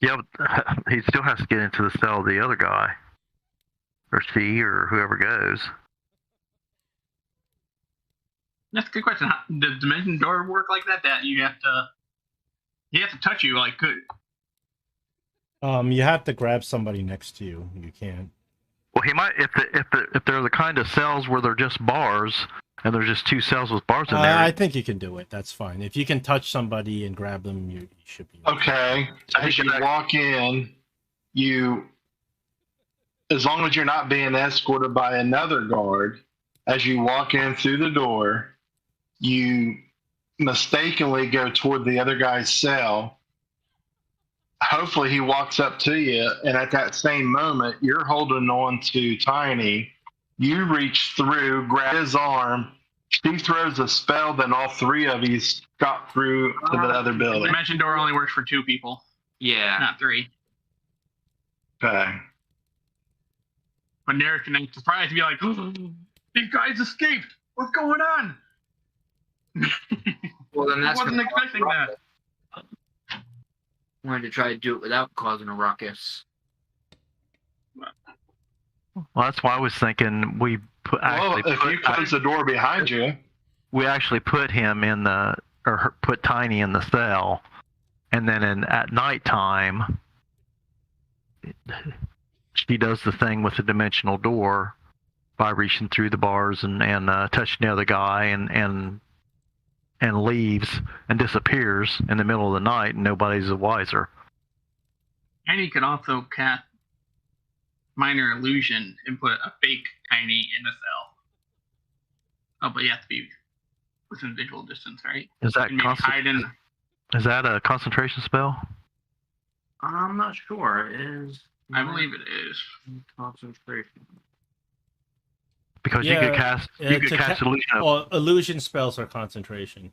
Yeah, but he still has to get into the cell of the other guy, or she, or whoever goes. That's a good question. Does dimension door work like that? That you have to touch you like good. You have to grab somebody next to you. You can't. Well, he might if they're the kind of cells where they're just bars and there's just 2 cells with bars in there. I think you can do it. That's fine. If you can touch somebody and grab them, you should be. Okay. As you walk in, as long as you're not being escorted by another guard, as you walk in through the door, you mistakenly go toward the other guy's cell. Hopefully he walks up to you, and at that same moment, you're holding on to Tiny. You reach through, grab his arm. She throws a spell, then all 3 of you got through to the other building. Dimension door only works for 2 people, Yeah. not 3. Okay. But Neris can act surprised and be like, oh, these guys escaped. What's going on? Well, then I that's wasn't gonna cause expecting a that. ruckus. Wanted to try to do it without causing a ruckus. Well, that's why I was thinking we put If you close the door behind you, we actually put him in the, or put Tiny in the cell, and then at nighttime, she does the thing with the dimensional door by reaching through the bars and touching the other guy and leaves and disappears in the middle of the night, and nobody's the wiser. And he could also cast minor illusion and put a fake Tiny in the cell. Oh, but you have to be within visual distance, right? Is that And maybe hide in. Is that a concentration spell? I'm not sure. It is. I believe it is. Concentration. Because you could cast illusion. Well, illusion spells are concentration.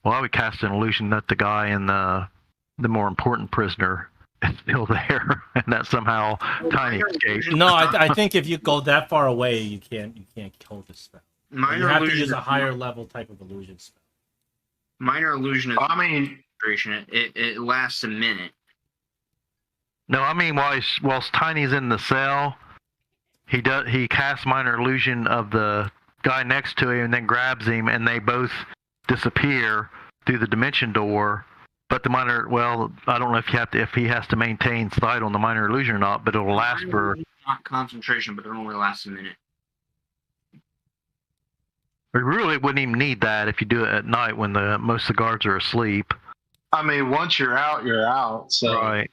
Well, I would cast an illusion that the guy in the more important prisoner is still there, and that somehow Tiny escaped. No, I think if you go that far away, you can't hold the spell. You have to use a higher level type of illusion spell. Minor illusion is concentration. It lasts a minute. No, I mean while Tiny's in the cell, he casts minor illusion of the guy next to him and then grabs him, and they both disappear through the dimension door. But the minor, well, I don't know if he has to maintain sight on the minor illusion or not, but it'll last for. Not concentration, but it only lasts a minute. We really wouldn't even need that if you do it at night when most of the guards are asleep. I mean, once you're out, you're out. So Right.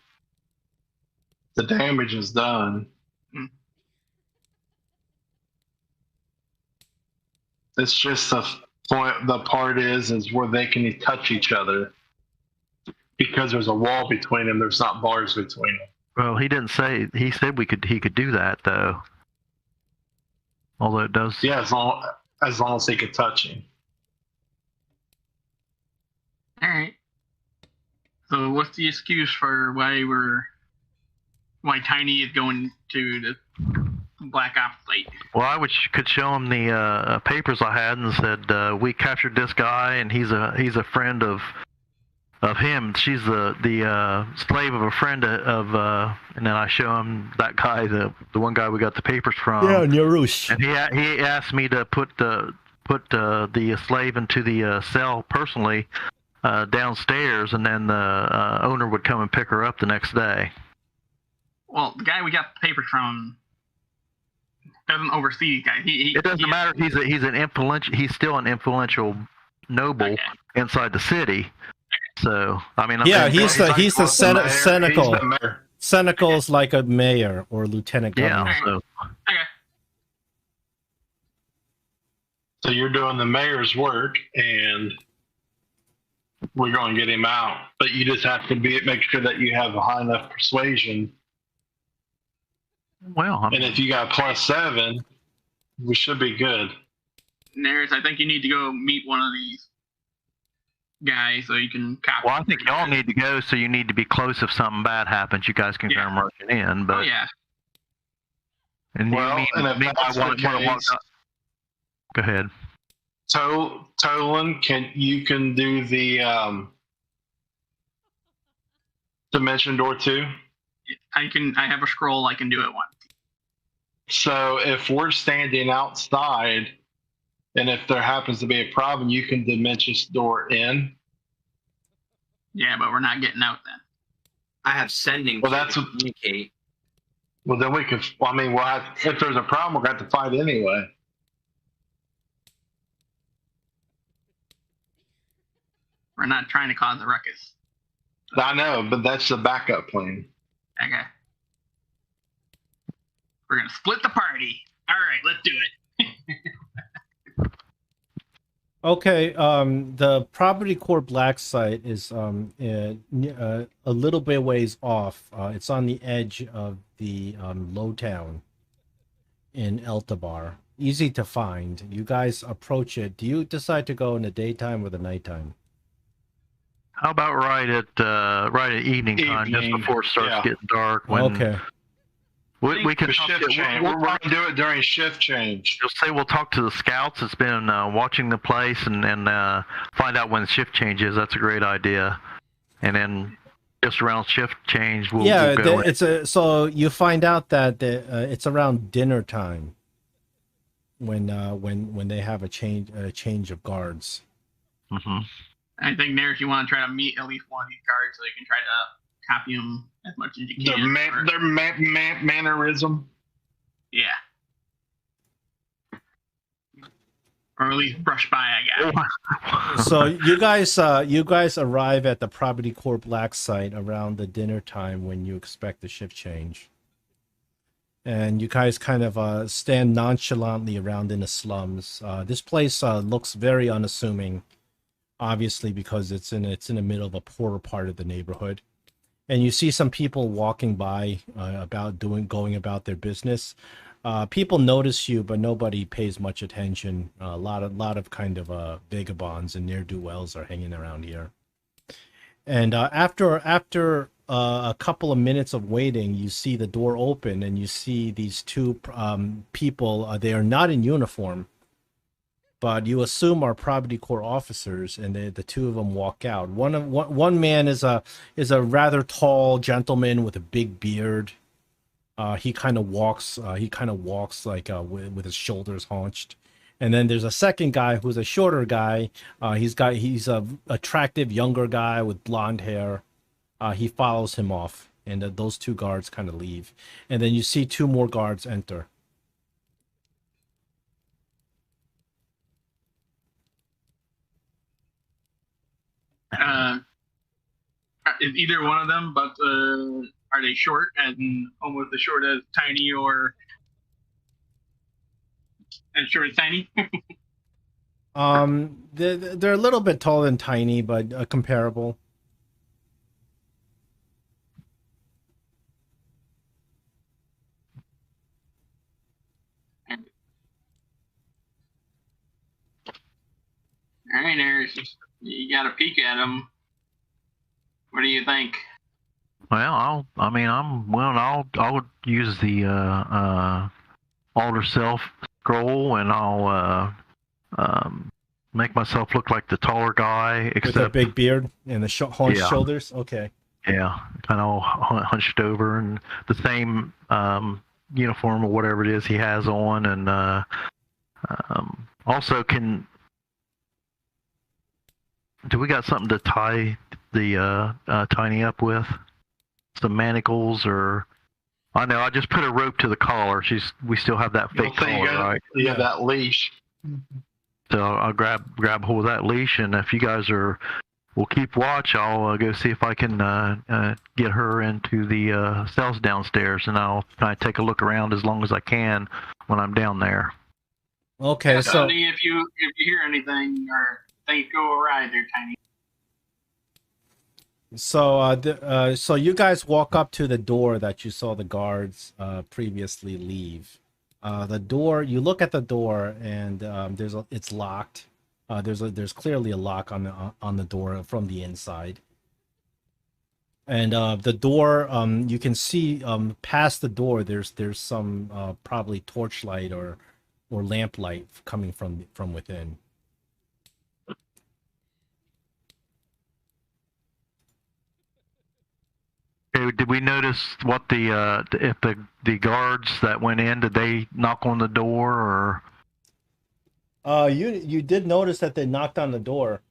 the damage is done. It's just the point. The part is where they can touch each other because there's a wall between them. There's not bars between them. Well, he didn't say. He said he could do that though. Although it does. Yeah, as long as they could touch him. All right. So what's the excuse for why Tiny is going to the Black Ops site? Well, I could show him the papers I had and said we captured this guy and he's a friend of him. She's the slave of a friend of and then I show him that guy, the one guy we got the papers from. Yeah, Narush. And he asked me to put the slave into the cell personally downstairs, and then the owner would come and pick her up the next day. Well, the guy we got the papers from doesn't oversee these guys. It doesn't matter. He's still an influential noble inside the city. So I mean, he's the cynical. He's the mayor. Cynical is like a mayor or lieutenant governor. Yeah. So Okay. So you're doing the mayor's work, and we're going to get him out. But you just have to make sure that you have a high enough persuasion. well, I mean, And if you got +7, we should be good. Neris, I think you need to go meet one of these guys so you can copy. well, I think y'all need to go, so you need to be close if something bad happens. You guys can come rushing in, but Oh yeah. and Well, and if that's the case, go ahead. Tolan, you can do the dimension door too. I have a scroll. I can do it once. So if we're standing outside, and if there happens to be a problem, you can dimension door in. Yeah, but we're not getting out then. I have sending. Well, to that's what- communicate. Well, then we could. I mean, if there's a problem, we're going to have to fight anyway. We're not trying to cause a ruckus. I know, but that's the backup plan. Okay. We're gonna split the party. All right, let's do it. Okay, the Property Core Black site is a little bit ways off. It's on the edge of the low town in Eltabbar. Easy to find. You guys approach it. Do you decide to go in the daytime or the nighttime? How about right at evening time, just Evening, before it starts yeah. getting dark? When Okay. we can The talk shift change. we'll We're talk, gonna do it during shift change. you'll say we'll talk to the scouts that's been watching the place and find out when the shift change is. That's a great idea. And then just around shift change, we'll go in. So you find out that it's around dinner time when they have a change of guards. Mm-hmm. I think there, if you want to try to meet at least one of these guards, so you can try to copy them as much as you can. Their mannerism. Yeah. Or at least brush by, I guess. So you guys arrive at the Property Corp Black site around the dinner time when you expect the shift change. And you guys kind of stand nonchalantly around in the slums. This place looks very unassuming, obviously because it's in the middle of a poorer part of the neighborhood. And you see some people walking by going about their business. People notice you, but nobody pays much attention. A lot of kind of vagabonds and ne'er-do-wells are hanging around here. And after a couple of minutes of waiting, you see the door open and you see these two people. They are not in uniform, but you assume are Property Corps officers, and the two of them walk out. One man is a rather tall gentleman with a big beard. He kind of walks like with his shoulders hunched. And then there's a second guy who's a shorter guy. He's a attractive younger guy with blonde hair. He follows him off, and those two guards kind of leave. And then you see two more guards enter. Is either one of them, but are they short and almost as short as Tiny or as short as Tiny? They're a little bit taller than Tiny, but comparable. All right, Eric, you got a peek at them. What do you think? Well, I'll use the alter self scroll, and I'll make myself look like the taller guy, except With a big beard and the hunched shoulders. Okay. Yeah, kind of hunched over, and the same uniform or whatever it is he has on, and also do we got something to tie the Tiny up with? Some manacles, or I know I just put a rope to the collar. We still have that fake collar, right? Yeah, that leash. So I'll grab hold of that leash, and if you guys will keep watch, I'll go see if I can get her into the cells downstairs, and I'll kind of take a look around as long as I can when I'm down there. Okay, so if you hear anything or things go awry, there, Tiny. So you guys walk up to the door that you saw the guards previously leave. The door, you look at the door, and it's locked. There's clearly a lock on the door from the inside. And the door, you can see past the door. There's some probably torchlight or lamplight coming from within. Did we notice what if the guards that went in, did they knock on the door, or? You did notice that they knocked on the door.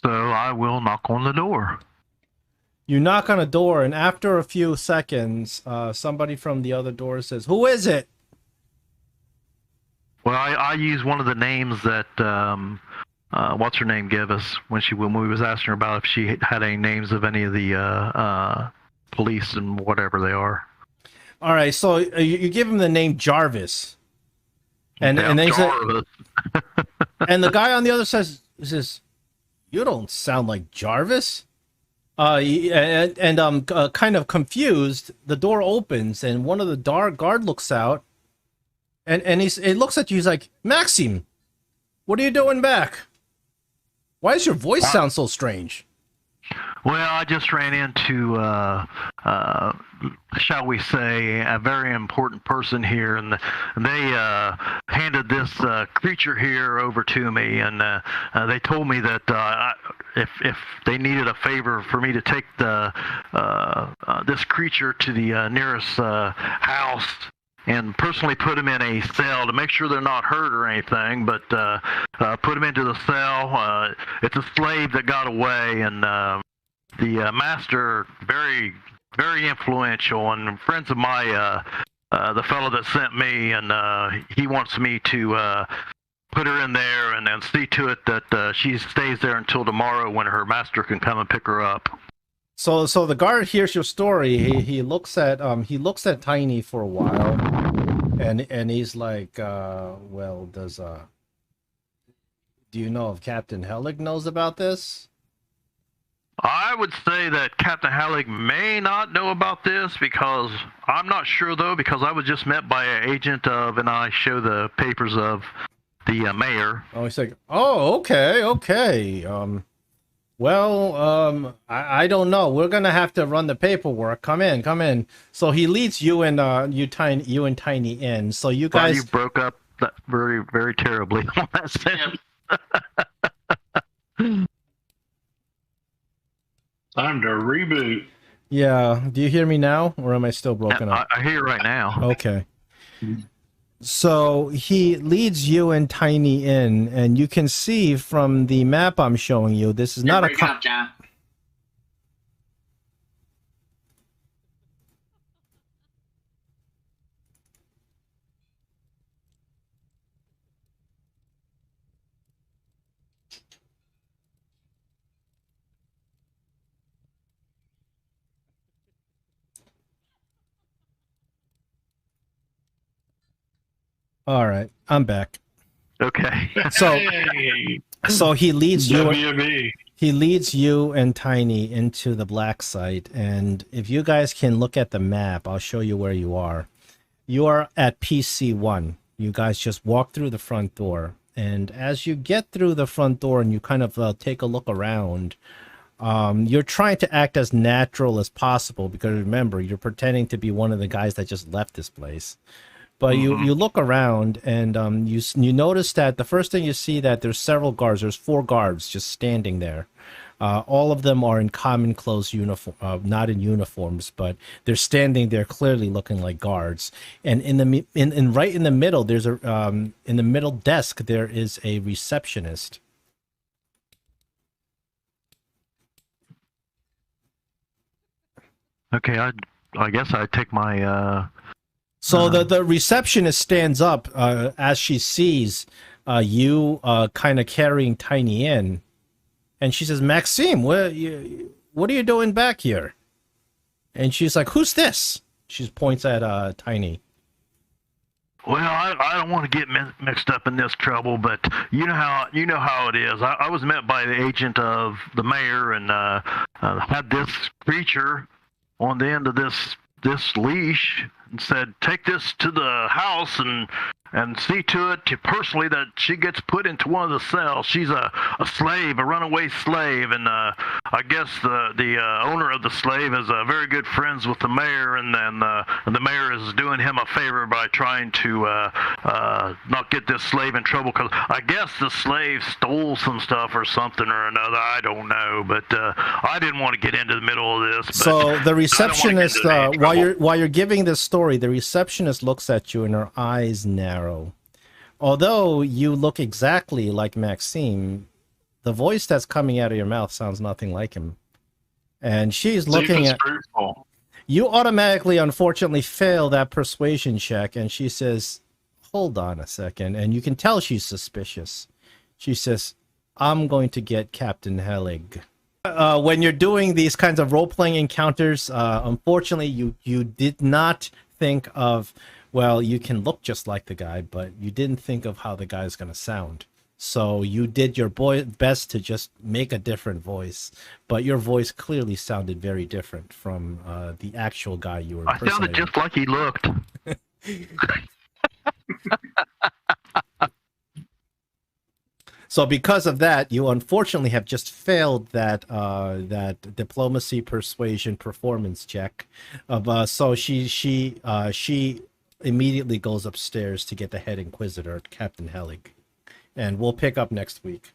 So I will knock on the door. You knock on a door, and after a few seconds, somebody from the other door says, "Who is it?" Well, I use one of the names that what's her name gave us when we was asking her about if she had any names of any of the police and whatever they are. All right, so you give him the name Jarvis, and then he said, and the guy on the other says, "You don't sound like Jarvis." And kind of confused, the door opens, and one of the guard looks out, and he looks at you. He's like, "Maxim, what are you doing back? Why does your voice sound so strange? Well, I just ran into, shall we say, a very important person here, and they handed this creature here over to me, and they told me that if they needed a favor for me to take this creature to the nearest house and personally put them in a cell to make sure they're not hurt or anything, but put them into the cell. It's a slave that got away, and the master, very, very influential, and friends of my, the fellow that sent me, and he wants me to put her in there and then see to it that she stays there until tomorrow when her master can come and pick her up. So the guard hears your story. He looks at Tiny for a while, and he's like, well, do you know if Captain Helig knows about this? I would say that Captain Halleck may not know about this, because I'm not sure, though, because I was just met by an agent of, and I show the papers of the mayor. Oh, he's like, oh, okay. Well, I don't know. We're gonna have to run the paperwork. Come in. So he leads you and Tiny in. So you guys. Well, you broke up that very, very terribly on that sentence. Time to reboot. Yeah. Do you hear me now, or am I still broken up? I hear you right now. Okay. So he leads you and Tiny in, and you can see from the map I'm showing you, this is not a... Up, John. All right, I'm back. Okay. So he leads you... WB. He leads you and Tiny into the black site, and if you guys can look at the map, I'll show you where you are. You are at PC1. You guys just walk through the front door, and as you get through the front door and you kind of take a look around, you're trying to act as natural as possible, because remember, you're pretending to be one of the guys that just left this place. But you look around, and you notice that the first thing you see, that there's several guards. There's 4 guards just standing there. All of them are in common clothes uniform, not in uniforms, but they're standing there clearly looking like guards. And right in the middle, there's in the middle desk there is a receptionist. Okay, I guess I take my. So the receptionist stands up as she sees you kind of carrying Tiny in, and she says, "Maxime, what are you doing back here?" And she's like, "Who's this?" She points at Tiny. Well, I don't want to get mixed up in this trouble, but you know how it is. I was met by the agent of the mayor, and had this creature on the end of this leash, and said, "Take this to the house and see to it personally that she gets put into one of the cells. She's a slave, a runaway slave, and I guess the owner of the slave is very good friends with the mayor, and the mayor is doing him a favor by trying to not get this slave in trouble, because I guess the slave stole some stuff or something or another. I don't know, but I didn't want to get into the middle of this." So the receptionist, while you're giving this story, the receptionist looks at you and her eyes narrow. Although you look exactly like Maxime, the voice that's coming out of your mouth sounds nothing like him. And she's looking at you. Automatically, unfortunately, fail that persuasion check, and she says, "Hold on a second." And you can tell she's suspicious. She says, "I'm going to get Captain Helig." When you're doing these kinds of role-playing encounters, unfortunately, you did not think of, well, you can look just like the guy, but you didn't think of how the guy's going to sound. So you did your best to just make a different voice, but your voice clearly sounded very different from the actual guy you were impersonating. I sounded just like he looked. So because of that, you unfortunately have just failed that diplomacy, persuasion, performance check. So she immediately goes upstairs to get the head inquisitor, Captain Helig, and we'll pick up next week.